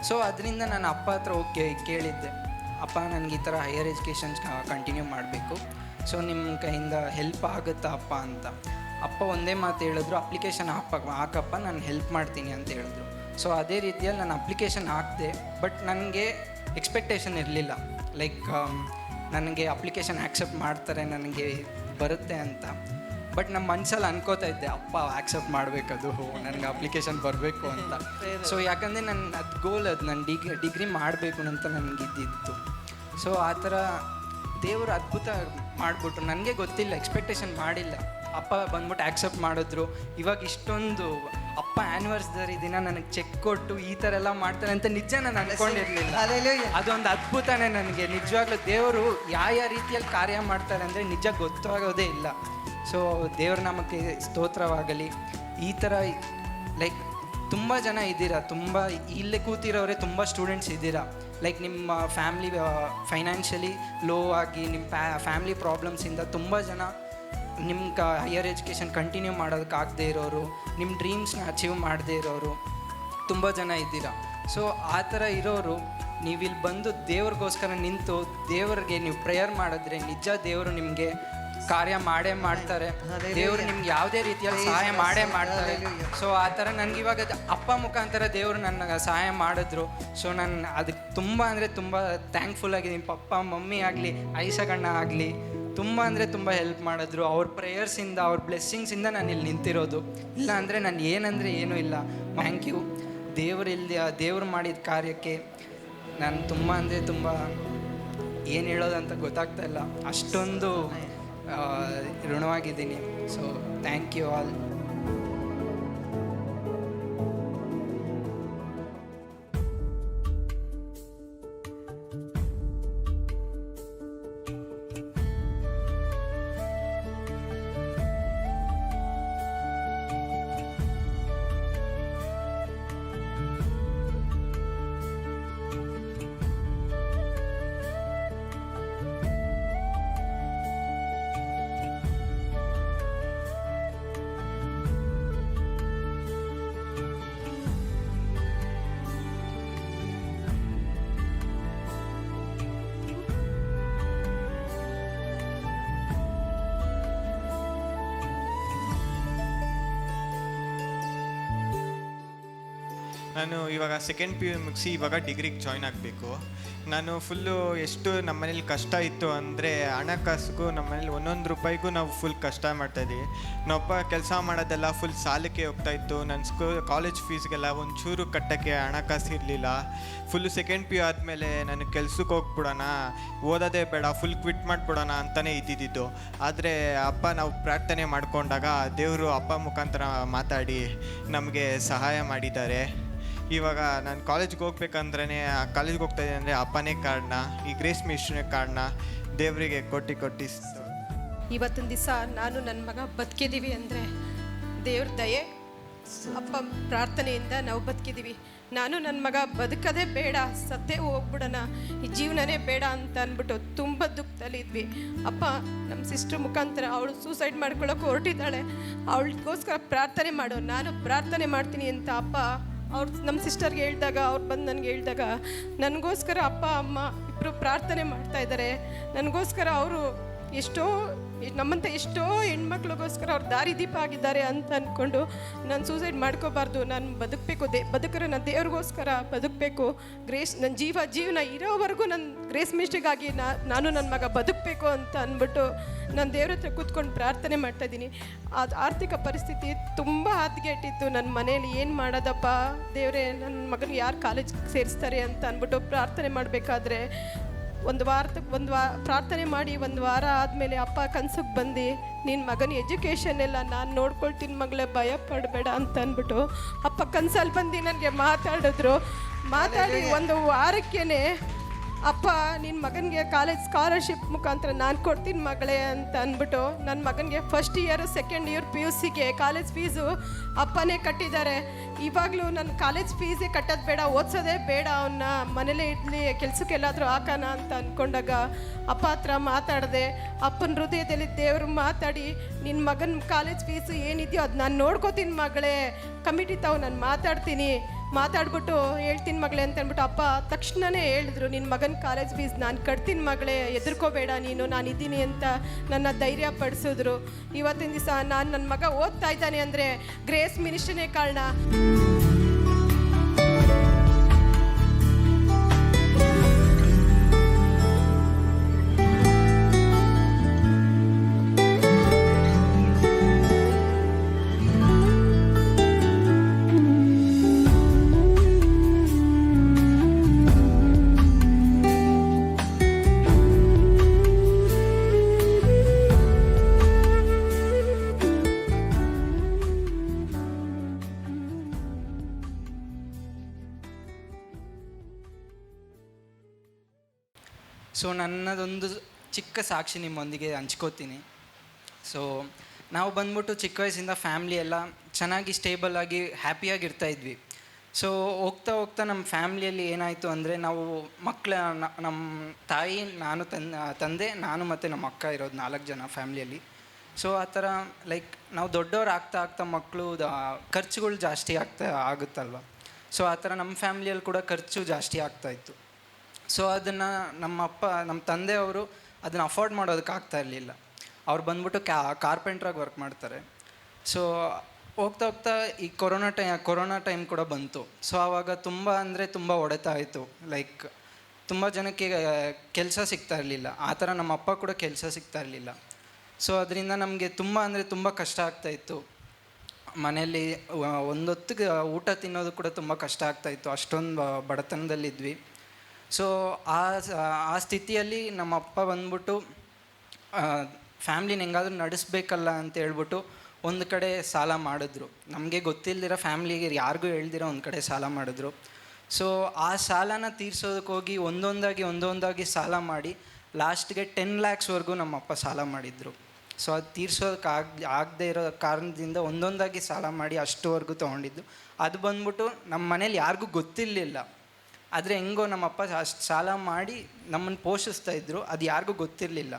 ಸೊ ಅದರಿಂದ ನಾನು ಅಪ್ಪ ಹತ್ರ ಹೋಗಿ ಕೇಳಿದ್ದೆ, ಅಪ್ಪ ನನಗೆ ಈ ಥರ ಹೈಯರ್ ಎಜುಕೇಷನ್ಸ್ ಕಂಟಿನ್ಯೂ ಮಾಡಬೇಕು, ಸೊ ನಿಮ್ಮ ಕೈಯಿಂದ ಹೆಲ್ಪ್ ಆಗುತ್ತಾ ಅಪ್ಪ ಅಂತ. ಅಪ್ಪ ಒಂದೇ ಮಾತು ಹೇಳಿದ್ರು, ಅಪ್ಲಿಕೇಶನ್ ಹಾಕಪ್ಪ, ನಾನು ಹೆಲ್ಪ್ ಮಾಡ್ತೀನಿ ಅಂತ ಹೇಳಿದ್ರು. ಸೊ ಅದೇ ರೀತಿಯಲ್ಲಿ ನಾನು ಅಪ್ಲಿಕೇಶನ್ ಹಾಕಿದೆ. ಬಟ್ ನನಗೆ ಎಕ್ಸ್ಪೆಕ್ಟೇಷನ್ ಇರಲಿಲ್ಲ, ಲೈಕ್ ನನಗೆ ಅಪ್ಲಿಕೇಶನ್ ಆ್ಯಕ್ಸೆಪ್ಟ್ ಮಾಡ್ತಾರೆ, ನನಗೆ ಬರುತ್ತೆ ಅಂತ. ಬಟ್ ನಮ್ಮ ಮನಸ್ಸಲ್ಲಿ ಅನ್ಕೋತಾ ಇದ್ದೆ, ಅಪ್ಪ ಆ್ಯಕ್ಸೆಪ್ಟ್ ಮಾಡಬೇಕದು, ನನಗೆ ಅಪ್ಲಿಕೇಶನ್ ಬರಬೇಕು ಅಂತ. ಸೊ ಯಾಕಂದರೆ ನನ್ನ ಗೋಲ್ ಅದು, ನಾನು ಡಿಗ್ರಿ ಮಾಡಬೇಕು ಅಂತ ನನಗಿದ್ದಿತ್ತು. ಸೊ ಆ ಥರ ದೇವರು ಅದ್ಭುತ ಮಾಡಿಬಿಟ್ರು. ನನಗೆ ಗೊತ್ತಿಲ್ಲ, ಎಕ್ಸ್ಪೆಕ್ಟೇಷನ್ ಮಾಡಿಲ್ಲ. ಅಪ್ಪ ಬಂದ್ಬಿಟ್ಟು ಆ್ಯಕ್ಸೆಪ್ಟ್ ಮಾಡಿದ್ರು. ಇವಾಗ ಇಷ್ಟೊಂದು ಅಪ್ಪ ಆ್ಯನಿವರ್ಸರಿ ದಿನ ನನಗೆ ಚೆಕ್ ಕೊಟ್ಟು ಈ ಥರ ಎಲ್ಲ ಮಾಡ್ತಾರೆ ಅಂತ ನಿಜ ನಾನು ಅಂದ್ಕೊಂಡಿರಲಿಲ್ಲ. ಅದೊಂದು ಅದ್ಭುತನೇ ನನಗೆ. ನಿಜವಾಗ್ಲೂ ದೇವರು ಯಾವ ರೀತಿಯಲ್ಲಿ ಕಾರ್ಯ ಮಾಡ್ತಾರೆ ಅಂದರೆ ನಿಜ ಗೊತ್ತಾಗೋದೇ ಇಲ್ಲ. ಸೊ ದೇವ್ರ ನಾಮಕ್ಕೆ ಸ್ತೋತ್ರವಾಗಲಿ. ಈ ಥರ ಲೈಕ್ ತುಂಬ ಜನ ಇದ್ದೀರಾ, ತುಂಬ ಇಲ್ಲೇ ಕೂತಿರೋರೆ ತುಂಬ ಸ್ಟೂಡೆಂಟ್ಸ್ ಇದ್ದೀರಾ. ಲೈಕ್ ನಿಮ್ಮ ಫ್ಯಾಮ್ಲಿ ಫೈನಾನ್ಷಿಯಲಿ ಲೋ ಆಗಿ ನಿಮ್ಮ ಫ್ಯಾಮ್ಲಿ ಪ್ರಾಬ್ಲಮ್ಸಿಂದ ತುಂಬ ಜನ ನಿಮ್ಮ ಹೈಯರ್ ಎಜುಕೇಷನ್ ಕಂಟಿನ್ಯೂ ಮಾಡೋದಕ್ಕಾಗದೇ ಇರೋರು, ನಿಮ್ಮ ಡ್ರೀಮ್ಸ್ನ ಅಚೀವ್ ಮಾಡದೇ ಇರೋರು ತುಂಬ ಜನ ಇದ್ದೀರಾ. ಸೊ ಆ ಥರ ಇರೋರು ನೀವಿಲ್ಲಿ ಬಂದು ದೇವ್ರಿಗೋಸ್ಕರ ನಿಂತು ದೇವ್ರಿಗೆ ನೀವು ಪ್ರೇಯರ್ ಮಾಡಿದ್ರೆ ನಿಜ ದೇವರು ನಿಮಗೆ ಕಾರ್ಯ ಮಾಡೇ ಮಾಡ್ತಾರೆ. ದೇವರು ನಿಮ್ಗೆ ಯಾವುದೇ ರೀತಿಯಲ್ಲಿ ಸಹಾಯ ಮಾಡೇ ಮಾಡ್ತಾರೆ. ಸೊ ಆ ಥರ ನನಗಿವಾಗ ಅಪ್ಪ ಮುಖಾಂತರ ದೇವರು ನನ್ನ ಸಹಾಯ ಮಾಡಿದ್ರು. ಸೊ ನಾನು ಅದಕ್ಕೆ ತುಂಬ ಅಂದರೆ ತುಂಬ ಥ್ಯಾಂಕ್ಫುಲ್ ಆಗಿದ್ದೀನಿ. ಪಪ್ಪ ಮಮ್ಮಿ ಆಗಲಿ, ಐಸಗಣ್ಣ ಆಗಲಿ, ತುಂಬ ಅಂದರೆ ತುಂಬ ಹೆಲ್ಪ್ ಮಾಡಿದ್ರು. ಅವ್ರ ಪ್ರೇಯರ್ಸಿಂದ, ಅವ್ರ ಬ್ಲೆಸ್ಸಿಂಗ್ಸಿಂದ ನಾನು ಇಲ್ಲಿ ನಿಂತಿರೋದು. ಇಲ್ಲ ಅಂದರೆ ನಾನು ಏನಂದರೆ ಏನೂ ಇಲ್ಲ. Thank you. ದೇವರು ಮಾಡಿದ ಕಾರ್ಯಕ್ಕೆ ನಾನು ತುಂಬ ಅಂದರೆ ತುಂಬ ಏನು ಹೇಳೋದಂತ ಗೊತ್ತಾಗ್ತಾ ಇಲ್ಲ, ಅಷ್ಟೊಂದು ಋಣವಾಗಿದ್ದೀನಿ. So thank you all. ನಾನು ಇವಾಗ ಸೆಕೆಂಡ್ PU ಮುಗಿಸಿ ಇವಾಗ ಡಿಗ್ರಿಗೆ ಜಾಯ್ನ್ ಆಗಬೇಕು. ನಾನು ಫುಲ್ಲು ಎಷ್ಟು ನಮ್ಮ ಮನೇಲಿ ಕಷ್ಟ ಇತ್ತು ಅಂದರೆ ಹಣಕಾಸಿಗೂ ನಮ್ಮ ಮನೇಲಿ ಒಂದೊಂದು ರೂಪಾಯಿಗೂ ನಾವು ಫುಲ್ ಕಷ್ಟ ಮಾಡ್ತಾಯಿದ್ದೀವಿ. ನಮ್ಮಪ್ಪ ಕೆಲಸ ಮಾಡೋದೆಲ್ಲ ಫುಲ್ ಸಾಲಕ್ಕೆ ಹೋಗ್ತಾಯಿತ್ತು. ನನ್ನ ಕಾಲೇಜ್ ಫೀಸ್ಗೆಲ್ಲ ಒಂಚೂರು ಕಟ್ಟೋಕ್ಕೆ ಹಣಕಾಸು ಇರಲಿಲ್ಲ. ಫುಲ್ಲು ಸೆಕೆಂಡ್ PU ಆದಮೇಲೆ ನನಗೆ ಕೆಲ್ಸಕ್ಕೆ ಹೋಗ್ಬಿಡೋಣ, ಓದೋದೇ ಬೇಡ, ಫುಲ್ ಕ್ವಿಟ್ ಮಾಡಿಬಿಡೋಣ ಅಂತಲೇ ಇದ್ದಿದ್ದು. ಆದರೆ ಅಪ್ಪ ನಾವು ಪ್ರಾರ್ಥನೆ ಮಾಡಿಕೊಂಡಾಗ ದೇವರು ಅಪ್ಪ ಮುಖಾಂತರ ಮಾತಾಡಿ ನಮಗೆ ಸಹಾಯ ಮಾಡಿದ್ದಾರೆ. ಇವಾಗ ನಾನು ಕಾಲೇಜ್ಗೆ ಹೋಗ್ಬೇಕಂದ್ರೆ ಕಾಲೇಜ್ಗೆ ಹೋಗ್ತಾಯಿದ್ದೆ ಅಂದರೆ ಅಪ್ಪನೇ ಕಾರಣ, ಈ ಗ್ರೇಸ್ ಮಿನಿಸ್ಟ್ರೇ ಕಾರಣ. ದೇವರಿಗೆ ಕೊಟ್ಟಿ ಇವತ್ತಿನ ದಿವಸ ನಾನು ನನ್ನ ಮಗ ಬದುಕಿದ್ದೀವಿ ಅಂದರೆ ದೇವ್ರ ದಯೆ, ಅಪ್ಪ ಪ್ರಾರ್ಥನೆಯಿಂದ ನಾವು ಬದುಕಿದ್ದೀವಿ. ನಾನು ನನ್ನ ಮಗ ಬದುಕದೇ ಬೇಡ, ಸತ್ತೇ ಹೋಗ್ಬಿಡೋಣ, ಈ ಜೀವನನೇ ಬೇಡ ಅಂತ ಅಂದ್ಬಿಟ್ಟು ತುಂಬ ದುಃಖದಲ್ಲಿದ್ವಿ. ಅಪ್ಪ ನಮ್ಮ ಸಿಸ್ಟ್ರ್ ಮುಖಾಂತರ ಅವಳು ಸೂಸೈಡ್ ಮಾಡ್ಕೊಳ್ಳೋಕೆ ಹೊರಟಿದ್ದಾಳೆ, ಅವಳಿಗೋಸ್ಕರ ಪ್ರಾರ್ಥನೆ ಮಾಡು, ನಾನು ಪ್ರಾರ್ಥನೆ ಮಾಡ್ತೀನಿ ಅಂತ ಅಪ್ಪ ಅವ್ರು ನಮ್ಮ ಸಿಸ್ಟರ್ಗೆ ಹೇಳಿದಾಗ, ಅವ್ರು ಬಂದು ನನಗೆ ಹೇಳಿದಾಗ, ನನಗೋಸ್ಕರ ಅಪ್ಪ ಅಮ್ಮ ಇಬ್ಬರು ಪ್ರಾರ್ಥನೆ ಮಾಡ್ತಾಯಿದ್ದಾರೆ. ನನಗೋಸ್ಕರ ಅವರು ನಮ್ಮಂಥ ಎಷ್ಟೋ ಹೆಣ್ಮಕ್ಳಿಗೋಸ್ಕರ ಅವ್ರು ದಾರಿದೀಪ ಆಗಿದ್ದಾರೆ ಅಂತ ಅಂದ್ಕೊಂಡು ನಾನು ಸೂಸೈಡ್ ಮಾಡ್ಕೋಬಾರ್ದು, ನಾನು ಬದುಕಬೇಕು, ಬದುಕರೆ ನಾನು ದೇವ್ರಿಗೋಸ್ಕರ ಬದುಕಬೇಕು, ನನ್ನ ಜೀವನ ಇರೋವರೆಗೂ ನನ್ನ ಗ್ರೇಸ್ ಮಿಸ್ಟಿಗಾಗಿ ನಾನು ನನ್ನ ಮಗ ಬದುಕಬೇಕು ಅಂತ ಅಂದ್ಬಿಟ್ಟು ನಾನು ದೇವ್ರ ಹತ್ರ ಕೂತ್ಕೊಂಡು ಪ್ರಾರ್ಥನೆ ಮಾಡ್ತಾಯಿದ್ದೀನಿ. ಅದು ಆರ್ಥಿಕ ಪರಿಸ್ಥಿತಿ ತುಂಬ ಹದಗೆಟ್ಟಿತ್ತು. ನನ್ನ ಮನೇಲಿ ಏನು ಮಾಡೋದಪ್ಪ ದೇವರೇ, ನನ್ನ ಮಗನ ಯಾರು ಕಾಲೇಜ್ಗೆ ಸೇರಿಸ್ತಾರೆ ಅಂತ ಅಂದ್ಬಿಟ್ಟು ಪ್ರಾರ್ಥನೆ ಮಾಡಬೇಕಾದ್ರೆ ಪ್ರಾರ್ಥನೆ ಮಾಡಿ ಒಂದು ವಾರ ಆದಮೇಲೆ ಅಪ್ಪ ಕನ್ಸಿಗೆ ಬಂದು, ನಿನ್ನ ಮಗನ ಎಜುಕೇಷನ್ ಎಲ್ಲ ನಾನು ನೋಡ್ಕೊಳ್ತೀನಿ ಮಗಳೇ, ಭಯ ಪಡಬೇಡ ಅಂತ ಅಂದ್ಬಿಟ್ಟು ಅಪ್ಪ ಕನ್ಸಲ್ಲಿ ಬಂದು ನನಗೆ ಮಾತಾಡಿ ಒಂದು ವಾರಕ್ಕೇ ಅಪ್ಪ ನಿನ್ನ ಮಗನಿಗೆ ಕಾಲೇಜ್ ಸ್ಕಾಲರ್ಶಿಪ್ ಮುಖಾಂತರ ನಾನು ಕೊಡ್ತೀನಿ ಮಗಳೇ ಅಂತ ಅಂದ್ಬಿಟ್ಟು ನನ್ನ ಮಗನಿಗೆ ಫಸ್ಟ್ ಇಯರು ಸೆಕೆಂಡ್ ಇಯರ್ PUCಗೆ ಕಾಲೇಜ್ ಫೀಸು ಅಪ್ಪನೇ ಕಟ್ಟಿದ್ದಾರೆ. ಇವಾಗಲೂ ನನ್ನ ಕಾಲೇಜ್ ಫೀಸೇ ಕಟ್ಟೋದು ಬೇಡ, ಓದಿಸೋದೇ ಬೇಡ, ಅವನ್ನ ಮನೇಲೇ ಇರಲಿ, ಕೆಲಸಕ್ಕೆಲ್ಲಾದರೂ ಹಾಕೋಣ ಅಂತ ಅಂದ್ಕೊಂಡಾಗ ಅಪ್ಪ ಹತ್ರ ಮಾತಾಡಿದೆ. ಅಪ್ಪನ ಹೃದಯದಲ್ಲಿ ದೇವರು ಮಾತಾಡಿ, ನಿನ್ನ ಮಗನ ಕಾಲೇಜ್ ಫೀಸು ಏನಿದೆಯೋ ಅದು ನಾನು ನೋಡ್ಕೋತೀನಿ ಮಗಳೇ, ಕಮಿಟಿ ತಾವು ನಾನು ಮಾತಾಡ್ಬಿಟ್ಟು ಹೇಳ್ತೀನಿ ಮಗಳೇ ಅಂತ ಅಂದ್ಬಿಟ್ಟು ಅಪ್ಪ ತಕ್ಷಣವೇ ಹೇಳಿದ್ರು, ನಿನ್ನ ಮಗನ ಕಾಲೇಜ್ ಫೀಸ್ ನಾನು ಕಟ್ತೀನಿ ಮಗಳೇ, ಹೆದರ್ಕೋಬೇಡ ನೀನು, ನಾನಿದ್ದೀನಿ ಅಂತ ನನ್ನ ಧೈರ್ಯ ಪಡಿಸಿದ್ರು. ಇವತ್ತಿನ ದಿವಸ ನಾನು ನನ್ನ ಮಗ ಓದ್ತಾ ಇದ್ದಾನೆ ಅಂದರೆ ಗ್ರೇಸ್ ಮಿನಿಸ್ಟ್ರನೇ ಕಾರಣ. ಸೊ ನನ್ನದೊಂದು ಚಿಕ್ಕ ಸಾಕ್ಷಿ ನಿಮ್ಮೊಂದಿಗೆ ಹಂಚ್ಕೋತೀನಿ. ಸೊ ನಾವು ಬಂದ್ಬಿಟ್ಟು ಚಿಕ್ಕ ವಯಸ್ಸಿಂದ ಫ್ಯಾಮ್ಲಿ ಎಲ್ಲ ಚೆನ್ನಾಗಿ ಸ್ಟೇಬಲಾಗಿ ಹ್ಯಾಪಿಯಾಗಿ ಇರ್ತಾಯಿದ್ವಿ. ಸೊ ಹೋಗ್ತಾ ನಮ್ಮ ಫ್ಯಾಮ್ಲಿಯಲ್ಲಿ ಏನಾಯಿತು ಅಂದರೆ, ನಾವು ನಮ್ಮ ತಾಯಿ, ತಂದೆ, ನಾನು ಮತ್ತು ನಮ್ಮ ಅಕ್ಕ ಇರೋದು 4 ಜನ ಫ್ಯಾಮ್ಲಿಯಲ್ಲಿ. ಸೊ ಆ ಥರ ಲೈಕ್ ನಾವು ದೊಡ್ಡವ್ರು ಆಗ್ತಾ ಮಕ್ಕಳು ಖರ್ಚುಗಳು ಜಾಸ್ತಿ ಆಗುತ್ತಲ್ವ. ಸೊ ಆ ಥರ ನಮ್ಮ ಫ್ಯಾಮ್ಲಿಯಲ್ಲಿ ಕೂಡ ಖರ್ಚು ಜಾಸ್ತಿ ಆಗ್ತಾಯಿತ್ತು. ಸೊ ಅದನ್ನು ನಮ್ಮ ತಂದೆಯವರು ಅದನ್ನು ಅಫೋರ್ಡ್ ಮಾಡೋದಕ್ಕೆ ಆಗ್ತಾ ಇರಲಿಲ್ಲ. ಅವ್ರು ಬಂದ್ಬಿಟ್ಟು ಕಾರ್ಪೆಂಟ್ರಾಗಿ ವರ್ಕ್ ಮಾಡ್ತಾರೆ. ಸೊ ಹೋಗ್ತಾ ಈ ಕೊರೋನಾ ಟೈಮ್ ಕೂಡ ಬಂತು. ಸೊ ಆವಾಗ ತುಂಬ ಹೊಡೆತ ಆಯಿತು. ಲೈಕ್ ತುಂಬ ಜನಕ್ಕೆ ಕೆಲಸ ಸಿಗ್ತಾ ಇರಲಿಲ್ಲ. ಆ ಥರ ನಮ್ಮ ಅಪ್ಪ ಕೂಡ ಕೆಲಸ ಸಿಗ್ತಾ ಇರಲಿಲ್ಲ. ಸೊ ಅದರಿಂದ ನಮಗೆ ತುಂಬ ಅಂದರೆ ತುಂಬ ಕಷ್ಟ ಆಗ್ತಾಯಿತ್ತು. ಮನೆಯಲ್ಲಿ ಒಂದೊತ್ತಿಗೆ ಊಟ ತಿನ್ನೋದು ಕೂಡ ತುಂಬ ಕಷ್ಟ ಆಗ್ತಾಯಿತ್ತು. ಅಷ್ಟೊಂದು ಬಡತನದಲ್ಲಿದ್ವಿ. ಸೊ ಆ ಸ್ಥಿತಿಯಲ್ಲಿ ನಮ್ಮ ಅಪ್ಪ ಬಂದ್ಬಿಟ್ಟು ಫ್ಯಾಮ್ಲಿನ ಹೆಂಗಾದ್ರೂ ನಡೆಸ್ಬೇಕಲ್ಲ ಅಂತ ಹೇಳ್ಬಿಟ್ಟು ಒಂದು ಕಡೆ ಸಾಲ ಮಾಡಿದ್ರು. ನಮಗೆ ಗೊತ್ತಿಲ್ದಿರೋ ಫ್ಯಾಮ್ಲಿಗೆ ಯಾರಿಗೂ ಹೇಳ್ದಿರೋ ಒಂದು ಕಡೆ ಸಾಲ ಮಾಡಿದ್ರು. ಸೊ ಆ ಸಾಲನ ತೀರ್ಸೋದಕ್ಕೆ ಹೋಗಿ ಒಂದೊಂದಾಗಿ ಸಾಲ ಮಾಡಿ ಲಾಸ್ಟ್ಗೆ 10 lakhsವರೆಗೂ ನಮ್ಮ ಅಪ್ಪ ಸಾಲ ಮಾಡಿದರು. ಸೊ ಅದು ತೀರ್ಸೋದಕ್ಕೆ ಆಗದೆ ಇರೋ ಕಾರಣದಿಂದ ಒಂದೊಂದಾಗಿ ಸಾಲ ಮಾಡಿ ಅಷ್ಟುವರೆಗೂ ತೊಗೊಂಡಿದ್ದು. ಅದು ಬಂದ್ಬಿಟ್ಟು ನಮ್ಮ ಮನೇಲಿ ಯಾರಿಗೂ ಗೊತ್ತಿರಲಿಲ್ಲ. ಆದರೆ ಹೆಂಗೋ ನಮ್ಮಪ್ಪ ಅಷ್ಟು ಸಾಲ ಮಾಡಿ ನಮ್ಮನ್ನು ಪೋಷಿಸ್ತಾಯಿದ್ರು, ಅದು ಯಾರಿಗೂ ಗೊತ್ತಿರಲಿಲ್ಲ.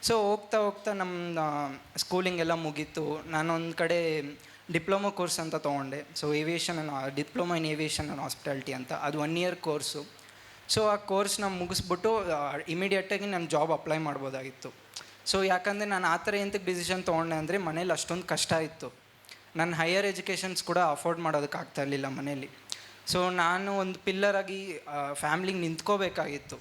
ಸೊ ಹೋಗ್ತಾ ನಮ್ಮ ಸ್ಕೂಲಿಂಗ್ ಎಲ್ಲ ಮುಗೀತು. ನಾನೊಂದು ಕಡೆ ಡಿಪ್ಲೊಮೊ ಕೋರ್ಸ್ ಅಂತ ತೊಗೊಂಡೆ. So diploma in aviation and hospitality ಅಂತ, ಅದು 1 year ಕೋರ್ಸು. ಸೊ ಆ ಕೋರ್ಸ್ನ ಮುಗಿಸ್ಬಿಟ್ಟು ಇಮಿಡಿಯೇಟಾಗಿ ನಾನು ಜಾಬ್ ಅಪ್ಲೈ ಮಾಡ್ಬೋದಾಗಿತ್ತು. ಸೊ ಯಾಕಂದರೆ ನಾನು ಆ ಥರ ಎಂತಕ್ಕೆ ಡಿಸಿಷನ್ ತೊಗೊಂಡೆ ಅಂದರೆ ಮನೇಲಿ ಅಷ್ಟೊಂದು ಕಷ್ಟ ಇತ್ತು. ನನ್ನ ಹೈಯರ್ ಎಜುಕೇಷನ್ಸ್ ಕೂಡ ಅಫೋರ್ಡ್ ಮಾಡೋದಕ್ಕಾಗ್ತಾ ಇರಲಿಲ್ಲ ಮನೇಲಿ. ಸೊ ನಾನು ಒಂದು ಪಿಲ್ಲರಾಗಿ ಫ್ಯಾಮ್ಲಿಗೆ ನಿಂತ್ಕೋಬೇಕಾಗಿತ್ತು.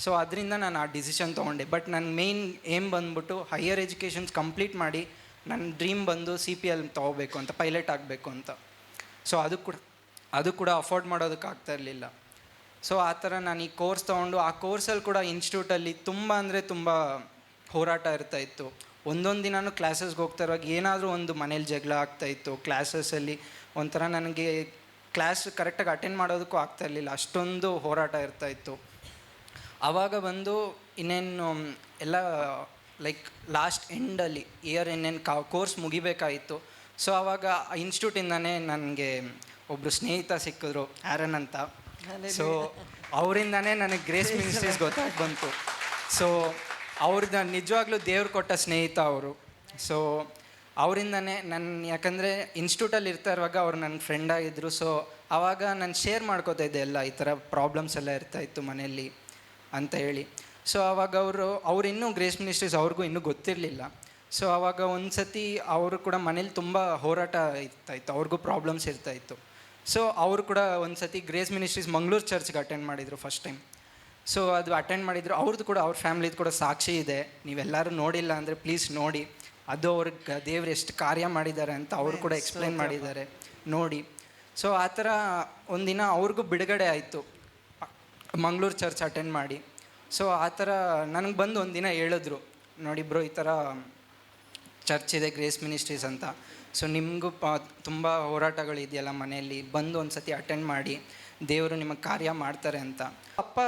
ಸೊ ಅದರಿಂದ ನಾನು ಆ ಡಿಸಿಷನ್ ತೊಗೊಂಡೆ. ಬಟ್ ನನ್ನ ಮೇಯ್ನ್ ಏಮ್ ಬಂದ್ಬಿಟ್ಟು ಹೈಯರ್ ಎಜುಕೇಷನ್ಸ್ ಕಂಪ್ಲೀಟ್ ಮಾಡಿ ನನ್ನ ಡ್ರೀಮ್ ಬಂದು CPL ತೊಗೋಬೇಕು ಅಂತ, ಪೈಲಟ್ ಆಗಬೇಕು ಅಂತ. ಸೊ ಅದು ಕೂಡ ಅಫೋರ್ಡ್ ಮಾಡೋದಕ್ಕಾಗ್ತಾ ಇರಲಿಲ್ಲ. ಸೊ ಆ ಥರ ನಾನು ಈ ಕೋರ್ಸ್ ತೊಗೊಂಡು ಆ ಕೋರ್ಸಲ್ಲಿ ಕೂಡ ಇನ್ಸ್ಟಿಟ್ಯೂಟಲ್ಲಿ ತುಂಬ ಅಂದರೆ ತುಂಬ ಹೋರಾಟ ಇರ್ತಾಯಿತ್ತು. ಒಂದೊಂದು ದಿನವೂ ಕ್ಲಾಸಸ್ಗೆ ಹೋಗ್ತಾ ಇರುವಾಗ ಏನಾದರೂ ಒಂದು ಮನೇಲಿ ಜಗಳ ಆಗ್ತಾಯಿತ್ತು. ಕ್ಲಾಸಸ್ಸಲ್ಲಿ ಒಂಥರ ನನಗೆ ಕ್ಲಾಸ್ ಕರೆಕ್ಟಾಗಿ ಅಟೆಂಡ್ ಮಾಡೋದಕ್ಕೂ ಆಗ್ತಾ ಇರಲಿಲ್ಲ, ಅಷ್ಟೊಂದು ಹೋರಾಟ ಇರ್ತಾಯಿತ್ತು. ಆವಾಗ ಬಂದು ಇನ್ನೇನು ಎಲ್ಲ ಲೈಕ್ ಲಾಸ್ಟ್ ಎಂಡಲ್ಲಿ ಇನ್ನೇನು ಕೋರ್ಸ್ ಮುಗಿಬೇಕಾಯಿತ್ತು. ಸೊ ಆವಾಗ ಇನ್ಸ್ಟಿಟ್ಯೂಟಿಂದನೇ ನನಗೆ ಒಬ್ಬರು ಸ್ನೇಹಿತ ಸಿಕ್ಕಿದ್ರು, ಆ್ಯರನ್ ಅಂತ. ಸೊ ಅವರಿಂದನೇ ನನಗೆ ಗ್ರೇಸ್ ಮಿನಿಸ್ಟ್ರೀಸ್ ಬಂತು. ಸೊ ಅವ್ರದ್ದು ನಿಜವಾಗ್ಲೂ ದೇವ್ರು ಕೊಟ್ಟ ಸ್ನೇಹಿತ ಅವರು. ಸೊ ಅವರಿಂದನೇ ಯಾಕಂದರೆ ಇನ್ಸ್ಟಿಟ್ಯೂಟಲ್ಲಿ ಇರ್ತಾ ಇರುವಾಗ ಅವ್ರು ನನ್ನ ಫ್ರೆಂಡ್ ಆಗಿದ್ದರು. ಸೊ ಆವಾಗ ನಾನು ಶೇರ್ ಮಾಡ್ಕೋತಾ ಇದ್ದೆ ಎಲ್ಲ, ಈ ಥರ ಪ್ರಾಬ್ಲಮ್ಸ್ ಎಲ್ಲ ಇರ್ತಾಯಿತ್ತು ಮನೆಯಲ್ಲಿ ಅಂತ ಹೇಳಿ. ಸೊ ಆವಾಗ ಅವ್ರು ಇನ್ನೂ ಗ್ರೇಸ್ ಮಿನಿಸ್ಟ್ರೀಸ್ ಅವ್ರಿಗೂ ಇನ್ನೂ ಗೊತ್ತಿರಲಿಲ್ಲ. ಸೊ ಆವಾಗ ಒಂದು ಸತಿ ಅವರು ಕೂಡ ಮನೇಲಿ ತುಂಬ ಹೋರಾಟ ಇರ್ತಾಯಿತ್ತು, ಅವ್ರಿಗೂ ಪ್ರಾಬ್ಲಮ್ಸ್ ಇರ್ತಾಯಿತ್ತು. ಸೊ ಅವರು ಕೂಡ ಒಂದು ಸತಿ ಗ್ರೇಸ್ ಮಿನಿಸ್ಟ್ರೀಸ್ ಮಂಗಳೂರು ಚರ್ಚ್ಗೆ ಅಟೆಂಡ್ ಮಾಡಿದರು ಫಸ್ಟ್ ಟೈಮ್. ಸೊ ಅದು ಅಟೆಂಡ್ ಮಾಡಿದರು. ಅವ್ರದ್ದು ಕೂಡ ಅವ್ರ ಫ್ಯಾಮ್ಲಿದು ಕೂಡ ಸಾಕ್ಷಿ ಇದೆ, ನೀವೆಲ್ಲರೂ ನೋಡಿಲ್ಲ ಅಂದರೆ ಪ್ಲೀಸ್ ನೋಡಿ. ಅದು ಅವ್ರಿಗೆ ದೇವ್ರು ಎಷ್ಟು ಕಾರ್ಯ ಮಾಡಿದ್ದಾರೆ ಅಂತ ಅವರು ಕೂಡ ಎಕ್ಸ್ಪ್ಲೇನ್ ಮಾಡಿದ್ದಾರೆ, ನೋಡಿ. ಸೊ ಆ ಥರ ಒಂದಿನ ಅವ್ರಿಗೂ ಬಿಡುಗಡೆ ಆಯಿತು ಮಂಗಳೂರು ಚರ್ಚ್ ಅಟೆಂಡ್ ಮಾಡಿ. ಸೊ ಆ ಥರ ನನಗೆ ಬಂದು ಒಂದಿನ ಹೇಳಿದ್ರು, ನೋಡಿ ಬ್ರೋ ಈ ಥರ ಚರ್ಚ್ ಇದೆ ಗ್ರೇಸ್ ಮಿನಿಸ್ಟ್ರೀಸ್ ಅಂತ. ಸೊ ನಿಮಗೂ ತುಂಬ ಹೋರಾಟಗಳಿದೆಯಲ್ಲ ಮನೆಯಲ್ಲಿ, ಬಂದು ಒಂದು ಸತಿ ಅಟೆಂಡ್ ಮಾಡಿ, ದೇವರು ನಿಮಗೆ ಕಾರ್ಯ ಮಾಡ್ತಾರೆ ಅಂತ. ಅಪ್ಪ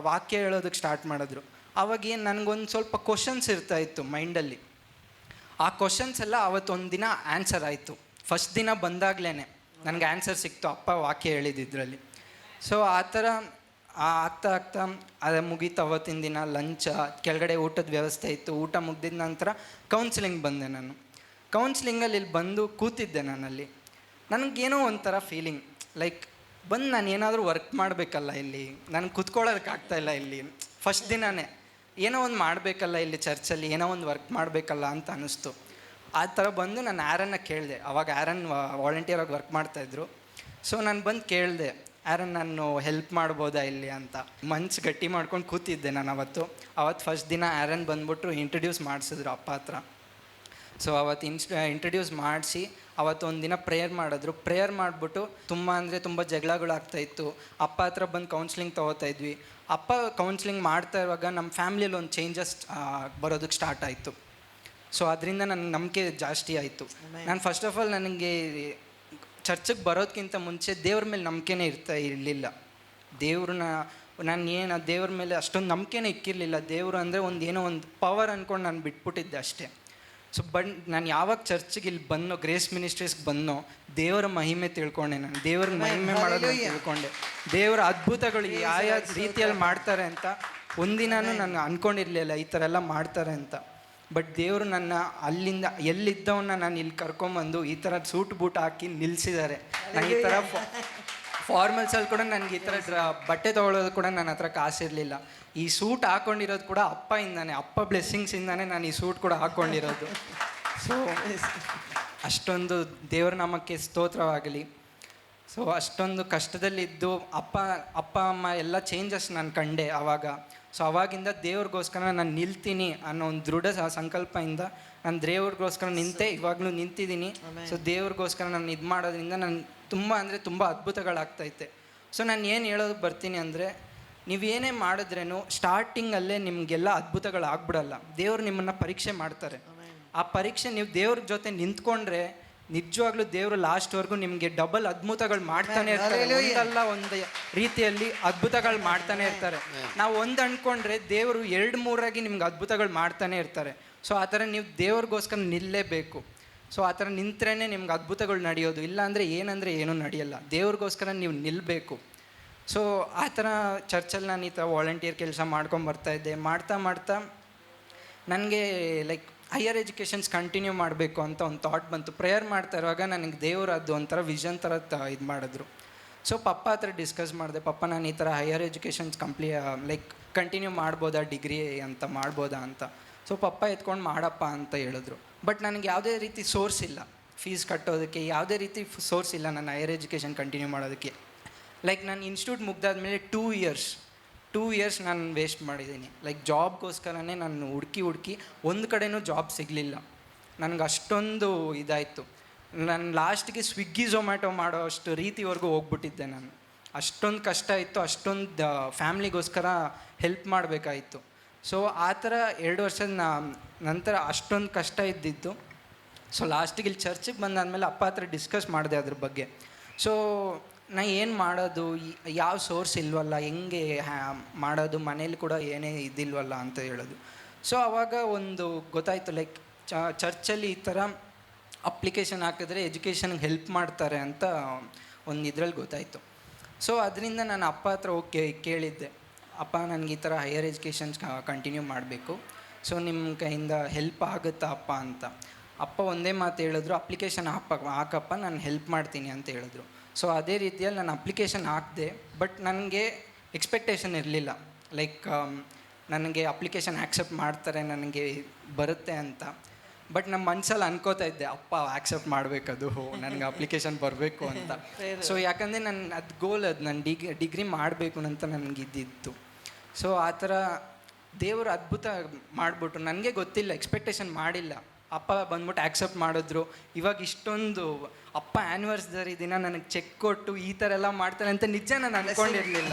ವಾಕ್ಯ ಹೇಳೋದಕ್ಕೆ ಸ್ಟಾರ್ಟ್ ಮಾಡಿದ್ರು. ಆವಾಗೇನು ನನಗೊಂದು ಸ್ವಲ್ಪ ಕ್ವಶನ್ಸ್ ಇರ್ತಾಯಿತ್ತು ಮೈಂಡಲ್ಲಿ. ಆ ಕ್ವಶನ್ಸ್ ಎಲ್ಲ ಅವತ್ತೊಂದು ದಿನ ಆನ್ಸರ್ ಆಯಿತು. ಫಸ್ಟ್ ದಿನ ಬಂದಾಗಲೇ ನನಗೆ ಆನ್ಸರ್ ಸಿಕ್ತು ಅಪ್ಪ ವಾಕ್ಯ ಹೇಳಿದ್ರಲ್ಲಿ. ಸೊ ಆ ಥರ ಆಗ್ತಾ ಅದು ಮುಗೀತು. ಅವತ್ತಿನ ದಿನ ಲಂಚ, ಕೆಳಗಡೆ ಊಟದ ವ್ಯವಸ್ಥೆ ಇತ್ತು. ಊಟ ಮುಗ್ದಿದ ನಂತರ ಕೌನ್ಸಿಲಿಂಗ್ ಬಂದೆ. ನಾನು ಕೌನ್ಸಿಲಿಂಗಲ್ಲಿ ಇಲ್ಲಿ ಬಂದು ಕೂತಿದ್ದೆ. ನಾನಲ್ಲಿ ನನಗೇನೋ ಒಂಥರ ಫೀಲಿಂಗ್, ಲೈಕ್ ಬಂದು ನಾನು ಏನಾದರೂ ವರ್ಕ್ ಮಾಡಬೇಕಲ್ಲ ಇಲ್ಲಿ, ನನಗೆ ಕೂತ್ಕೊಳ್ಳೋದಕ್ಕಾಗ್ತಾಯಿಲ್ಲ ಇಲ್ಲಿ. ಫಸ್ಟ್ ದಿನವೇ ಏನೋ ಒಂದು ಮಾಡಬೇಕಲ್ಲ ಇಲ್ಲಿ ಚರ್ಚಲ್ಲಿ, ಏನೋ ಒಂದು ವರ್ಕ್ ಮಾಡಬೇಕಲ್ಲ ಅಂತ ಅನ್ನಿಸ್ತು. ಆ ಥರ ಬಂದು ನಾನು ಆ್ಯರನ್ನ ಕೇಳಿದೆ. ಅವಾಗ ಆ್ಯರನ್ ವಾಲಂಟಿಯರಾಗಿ ವರ್ಕ್ ಮಾಡ್ತಾಯಿದ್ರು. ಸೊ ನಾನು ಬಂದು ಕೇಳಿದೆ, ಆ್ಯರನ್ ನಾನು ಹೆಲ್ಪ್ ಮಾಡ್ಬೋದಾ ಇಲ್ಲಿ ಅಂತ. ಮನ್ಸು ಗಟ್ಟಿ ಮಾಡ್ಕೊಂಡು ಕೂತಿದ್ದೆ ನಾನು ಅವತ್ತು ಫಸ್ಟ್ ದಿನ. ಆ್ಯರನ್ ಬಂದ್ಬಿಟ್ಟು ಇಂಟ್ರಡ್ಯೂಸ್ ಮಾಡಿಸಿದ್ರು ಅಪ್ಪ ಹತ್ರ. ಸೊ ಅವತ್ತು ಇಂಟ್ರಡ್ಯೂಸ್ ಮಾಡಿಸಿ ಅವತ್ತು ಒಂದು ದಿನ ಪ್ರೇಯರ್ ಮಾಡಿದ್ರು. ಪ್ರೇಯರ್ ಮಾಡಿಬಿಟ್ಟು ತುಂಬ ಜಗಳಗಳಾಗ್ತಾಯಿತ್ತು. ಅಪ್ಪ ಹತ್ರ ಬಂದು ಕೌನ್ಸ್ಲಿಂಗ್ ತೊಗೋತಾಯಿದ್ವಿ. ಅಪ್ಪ ಕೌನ್ಸ್ಲಿಂಗ್ ಮಾಡ್ತಾ ಇರುವಾಗ ನಮ್ಮ ಫ್ಯಾಮ್ಲಿಯಲ್ಲಿ ಒಂದು ಚೇಂಜಸ್ ಬರೋದಕ್ಕೆ ಸ್ಟಾರ್ಟ್ ಆಯಿತು. ಸೊ ಅದರಿಂದ ನನ್ನ ನಂಬಿಕೆ ಜಾಸ್ತಿ ಆಯಿತು. ನಾನು ಫಸ್ಟ್ ಆಫ್ ಆಲ್ ನನಗೆ ಚರ್ಚಿಗೆ ಬರೋದಕ್ಕಿಂತ ಮುಂಚೆ ದೇವ್ರ ಮೇಲೆ ನಂಬಿಕೆನೇ ಇರಲಿಲ್ಲ. ನಾನು ದೇವ್ರ ಮೇಲೆ ಅಷ್ಟೊಂದು ನಂಬಿಕೆನೇ ಇಕ್ಕಿರಲಿಲ್ಲ. ದೇವರು ಅಂದರೆ ಏನೋ ಒಂದು ಪವರ್ ಅಂದ್ಕೊಂಡು ನಾನು ಬಿಟ್ಬಿಟ್ಟಿದ್ದೆ ಅಷ್ಟೇ. ಸೊ ನಾನು ಯಾವಾಗ ಚರ್ಚಿಗೆ ಇಲ್ಲಿ ಬಂದೋ, ಗ್ರೇಸ್ ಮಿನಿಸ್ಟ್ರೀಸ್ಗೆ ಬಂದೋ, ದೇವರ ಮಹಿಮೆ ತಿಳ್ಕೊಂಡೆ. ನಾನು ದೇವ್ರ ಮಹಿಮೆ ಮಾಡೋದು ತಿಳ್ಕೊಂಡೆ. ದೇವರ ಅದ್ಭುತಗಳು ಯಾವ ರೀತಿಯಲ್ಲಿ ಮಾಡ್ತಾರೆ ಅಂತ ಒಂದಿನೂ ನಾನು ಅಂದ್ಕೊಂಡಿರಲಿಲ್ಲ ಈ ಥರ ಎಲ್ಲ ಮಾಡ್ತಾರೆ ಅಂತ. ಬಟ್ ದೇವರು ನನ್ನ ಅಲ್ಲಿಂದ ಎಲ್ಲಿದ್ದವನ್ನ ನಾನು ಇಲ್ಲಿ ಕರ್ಕೊಂಬಂದು ಈ ಥರ ಸೂಟ್ ಬೂಟ್ ಹಾಕಿ ನಿಲ್ಲಿಸಿದ್ದಾರೆ. ನನಗೆ ಈ ಥರ ಫಾರ್ಮಲ್ಸಲ್ಲಿ ಕೂಡ ನನಗೆ ಈ ಥರ ಬಟ್ಟೆ ತೊಗೊಳ್ಳೋದು ಕೂಡ ನನ್ನ ಹತ್ರ ಕಾಸಿರಲಿಲ್ಲ. ಈ ಸೂಟ್ ಹಾಕ್ಕೊಂಡಿರೋದು ಕೂಡ ಅಪ್ಪಯಿಂದಾನೆ, ಅಪ್ಪ ಬ್ಲೆಸ್ಸಿಂಗ್ಸಿಂದಾನೆ ನಾನು ಈ ಸೂಟ್ ಕೂಡ ಹಾಕ್ಕೊಂಡಿರೋದು. ಸೊ ಅಷ್ಟೊಂದು ದೇವ್ರ ನಾಮಕ್ಕೆ ಸ್ತೋತ್ರವಾಗಲಿ. ಸೊ ಅಷ್ಟೊಂದು ಕಷ್ಟದಲ್ಲಿದ್ದು ಅಪ್ಪ ಅಮ್ಮ ಎಲ್ಲ ಚೇಂಜಸ್ ನಾನು ಕಂಡೆ ಆವಾಗ. ಸೊ ಅವಾಗಿಂದ ದೇವ್ರಿಗೋಸ್ಕರ ನಾನು ನಿಲ್ತೀನಿ ಅನ್ನೋ ಒಂದು ದೃಢ ಸಂಕಲ್ಪದಿಂದ ನಾನು ದೇವ್ರಿಗೋಸ್ಕರ ನಿಂತೆ, ಇವಾಗಲೂ ನಿಂತಿದ್ದೀನಿ. ಸೊ ದೇವ್ರಿಗೋಸ್ಕರ ನಾನು ಇದು ಮಾಡೋದ್ರಿಂದ ನಾನು ತುಂಬ ಅದ್ಭುತಗಳಾಗ್ತೈತೆ. ಸೊ ನಾನು ಏನು ಹೇಳೋದಕ್ಕೆ ಬರ್ತೀನಿ ಅಂದರೆ, ನೀವೇನೇ ಮಾಡಿದ್ರೇನು ಸ್ಟಾರ್ಟಿಂಗಲ್ಲೇ ನಿಮಗೆಲ್ಲ ಅದ್ಭುತಗಳಾಗ್ಬಿಡಲ್ಲ. ದೇವ್ರು ನಿಮ್ಮನ್ನು ಪರೀಕ್ಷೆ ಮಾಡ್ತಾರೆ. ಆ ಪರೀಕ್ಷೆ ನೀವು ದೇವ್ರ ಜೊತೆ ನಿಂತ್ಕೊಂಡ್ರೆ ನಿಜವಾಗ್ಲೂ ದೇವರು ಲಾಸ್ಟ್ವರೆಗೂ ನಿಮಗೆ ಡಬಲ್ ಅದ್ಭುತಗಳು ಮಾಡ್ತಾನೆ ಇರ್ತಾರೆ. ಒಂದಲ್ಲ ಒಂದು ರೀತಿಯಲ್ಲಿ ಅದ್ಭುತಗಳು ಮಾಡ್ತಾನೆ ಇರ್ತಾರೆ. ನಾವು ಒಂದು ಅಂದ್ಕೊಂಡ್ರೆ ದೇವರು 2-3 ನಿಮ್ಗೆ ಅದ್ಭುತಗಳು ಮಾಡ್ತಾನೆ ಇರ್ತಾರೆ. ಸೊ ಆ ಥರ ನೀವು ದೇವ್ರಿಗೋಸ್ಕರ ನಿಲ್ಲಲೇಬೇಕು. ಸೊ ಆ ಥರ ನಿಂತ್ರೇ ನಿಮ್ಗೆ ಅದ್ಭುತಗಳು ನಡೆಯೋದು. ಇಲ್ಲಾಂದರೆ ಏನೂ ನಡೆಯಲ್ಲ. ದೇವ್ರಿಗೋಸ್ಕರ ನೀವು ನಿಲ್ಲಬೇಕು. ಸೊ ಆ ಥರ ಚರ್ಚಲ್ಲಿ ನಾನು ಈ ಥರ ವಾಲಂಟಿಯರ್ ಕೆಲಸ ಮಾಡ್ಕೊಂಬರ್ತಾಯಿದ್ದೆ. ಮಾಡ್ತಾ ನನಗೆ ಲೈಕ್ ಹೈಯರ್ ಎಜುಕೇಷನ್ಸ್ ಕಂಟಿನ್ಯೂ ಮಾಡಬೇಕು ಅಂತ ಒಂದು ಥಾಟ್ ಬಂತು. ಪ್ರೇಯರ್ ಮಾಡ್ತಾ ಇರುವಾಗ ನನಗೆ ದೇವರು ಅದು ಒಂಥರ ವಿಷನ್ ಥರ ಇದು ಮಾಡಿದ್ರು. ಸೊ ಪಪ್ಪ ಹತ್ರ ಡಿಸ್ಕಸ್ ಮಾಡಿದೆ, ಪಪ್ಪ ನಾನು ಈ ಥರ ಹೈಯರ್ ಎಜುಕೇಷನ್ಸ್ ಲೈಕ್ ಕಂಟಿನ್ಯೂ ಮಾಡ್ಬೋದಾ, ಡಿಗ್ರಿ ಅಂತ ಮಾಡ್ಬೋದಾ ಅಂತ. ಸೊ ಪಪ್ಪ ಎತ್ಕೊಂಡು ಮಾಡಪ್ಪ ಅಂತ ಹೇಳಿದ್ರು. ಬಟ್ ನನಗೆ ಯಾವುದೇ ರೀತಿ ಸೋರ್ಸ್ ಇಲ್ಲ, ಫೀಸ್ ಕಟ್ಟೋದಕ್ಕೆ ಯಾವುದೇ ರೀತಿ ಸೋರ್ಸ್ ಇಲ್ಲ ನನ್ನ ಹೈಯರ್ ಎಜುಕೇಷನ್ ಕಂಟಿನ್ಯೂ ಮಾಡೋದಕ್ಕೆ. ಲೈಕ್ ನಾನು ಇನ್ಸ್ಟಿಟ್ಯೂಟ್ ಮುಗ್ದಾದ್ಮೇಲೆ 2 ಇಯರ್ಸ್ ನಾನು ವೇಸ್ಟ್ ಮಾಡಿದ್ದೀನಿ. ಲೈಕ್ ಜಾಬ್ಗೋಸ್ಕರನೇ ನಾನು ಹುಡುಕಿ ಒಂದು ಕಡೆನೂ ಜಾಬ್ ಸಿಗಲಿಲ್ಲ. ನನಗೆ ಅಷ್ಟೊಂದು ಇದಾಯಿತು. ನಾನು ಲಾಸ್ಟಿಗೆ ಸ್ವಿಗ್ಗಿ ಝೊಮ್ಯಾಟೊ ಮಾಡೋ ಅಷ್ಟು ರೀತಿವರೆಗೂ ಹೋಗ್ಬಿಟ್ಟಿದ್ದೆ ನಾನು. ಅಷ್ಟೊಂದು ಕಷ್ಟ ಇತ್ತು, ಅಷ್ಟೊಂದು ಫ್ಯಾಮ್ಲಿಗೋಸ್ಕರ ಹೆಲ್ಪ್ ಮಾಡಬೇಕಾಯಿತು. ಸೊ ಆ ಥರ 2 ವರ್ಷದ ನಂತರ ಅಷ್ಟೊಂದು ಕಷ್ಟ ಇದ್ದಿತ್ತು. ಸೊ ಲಾಸ್ಟಿಗೆ ಇಲ್ಲಿ ಚರ್ಚಿಗೆ ಬಂದಾದಮೇಲೆ ಅಪ್ಪ ಹತ್ರ ಡಿಸ್ಕಸ್ ಮಾಡಿದೆ ಅದ್ರ ಬಗ್ಗೆ. ಸೊ ನಾ ಏನು ಮಾಡೋದು, ಯಾವ ಸೋರ್ಸ್ ಇಲ್ವಲ್ಲ, ಹೆಂಗೆ ಮಾಡೋದು, ಮನೇಲಿ ಕೂಡ ಏನೇ ಇದಿಲ್ವಲ್ಲ ಅಂತ ಹೇಳೋದು. ಸೊ ಆವಾಗ ಒಂದು ಗೊತ್ತಾಯಿತು, ಲೈಕ್ ಚರ್ಚಲ್ಲಿ ಈ ಥರ ಅಪ್ಲಿಕೇಶನ್ ಹಾಕಿದ್ರೆ ಎಜುಕೇಷನ್ಗೆ ಹೆಲ್ಪ್ ಮಾಡ್ತಾರೆ ಅಂತ ಒಂದು ಇದ್ರಲ್ಲಿ ಗೊತ್ತಾಯಿತು. ಸೊ ಅದರಿಂದ ನಾನು ಅಪ್ಪ ಹತ್ರ ಹೋಗಿ ಕೇಳಿದ್ದೆ, ಅಪ್ಪ ನನಗೆ ಈ ಥರ ಹೈಯರ್ ಎಜುಕೇಷನ್ಸ್ ಕಂಟಿನ್ಯೂ ಮಾಡಬೇಕು, ಸೊ ನಿಮ್ಮ ಕೈಯಿಂದ ಹೆಲ್ಪ್ ಆಗುತ್ತಾ ಅಪ್ಪ ಅಂತ. ಅಪ್ಪ ಒಂದೇ ಮಾತು ಹೇಳಿದ್ರು, ಅಪ್ಲಿಕೇಶನ್ ಹಾಕಪ್ಪ, ನಾನು ಹೆಲ್ಪ್ ಮಾಡ್ತೀನಿ ಅಂತ ಹೇಳಿದ್ರು. ಸೊ ಅದೇ ರೀತಿಯಲ್ಲಿ ನಾನು ಅಪ್ಲಿಕೇಶನ್ ಹಾಕಿದೆ. ಬಟ್ ನನಗೆ ಎಕ್ಸ್ಪೆಕ್ಟೇಷನ್ ಇರಲಿಲ್ಲ, ಲೈಕ್ ನನಗೆ ಅಪ್ಲಿಕೇಶನ್ ಆ್ಯಕ್ಸೆಪ್ಟ್ ಮಾಡ್ತಾರೆ, ನನಗೆ ಬರುತ್ತೆ ಅಂತ. ಬಟ್ ನಮ್ಮ ಮನಸ್ಸಲ್ಲಿ ಅನ್ಕೋತಾ ಇದ್ದೆ, ಅಪ್ಪ ಆ್ಯಕ್ಸೆಪ್ಟ್ ಮಾಡಬೇಕದು, ನನಗೆ ಅಪ್ಲಿಕೇಶನ್ ಬರಬೇಕು ಅಂತ. ಸೊ ಯಾಕಂದರೆ ನನ್ನ ಅದು ಗೋಲ್, ಅದು ನಾನು ಡಿಗ್ರಿ ಮಾಡಬೇಕು ಅಂತ ನನಗಿದ್ದಿತ್ತು. ಸೊ ಆ ಥರ ದೇವರು ಅದ್ಭುತ ಮಾಡಿಬಿಟ್ರು. ನನಗೆ ಗೊತ್ತಿಲ್ಲ, ಎಕ್ಸ್ಪೆಕ್ಟೇಷನ್ ಮಾಡಿಲ್ಲ. ಅಪ್ಪ ಬಂದ್ಬಿಟ್ಟು ಆ್ಯಕ್ಸೆಪ್ಟ್ ಮಾಡಿದ್ರು. ಇವಾಗ ಇಷ್ಟೊಂದು ಅಪ್ಪ ಆ್ಯನಿವರ್ಸರಿ ದಿನ ನನಗೆ ಚೆಕ್ ಕೊಟ್ಟು ಈ ಥರ ಎಲ್ಲ ಮಾಡ್ತಾರೆ ಅಂತ ನಿಜ ನಾನು ಅಂದ್ಕೊಂಡಿರಲಿಲ್ಲ.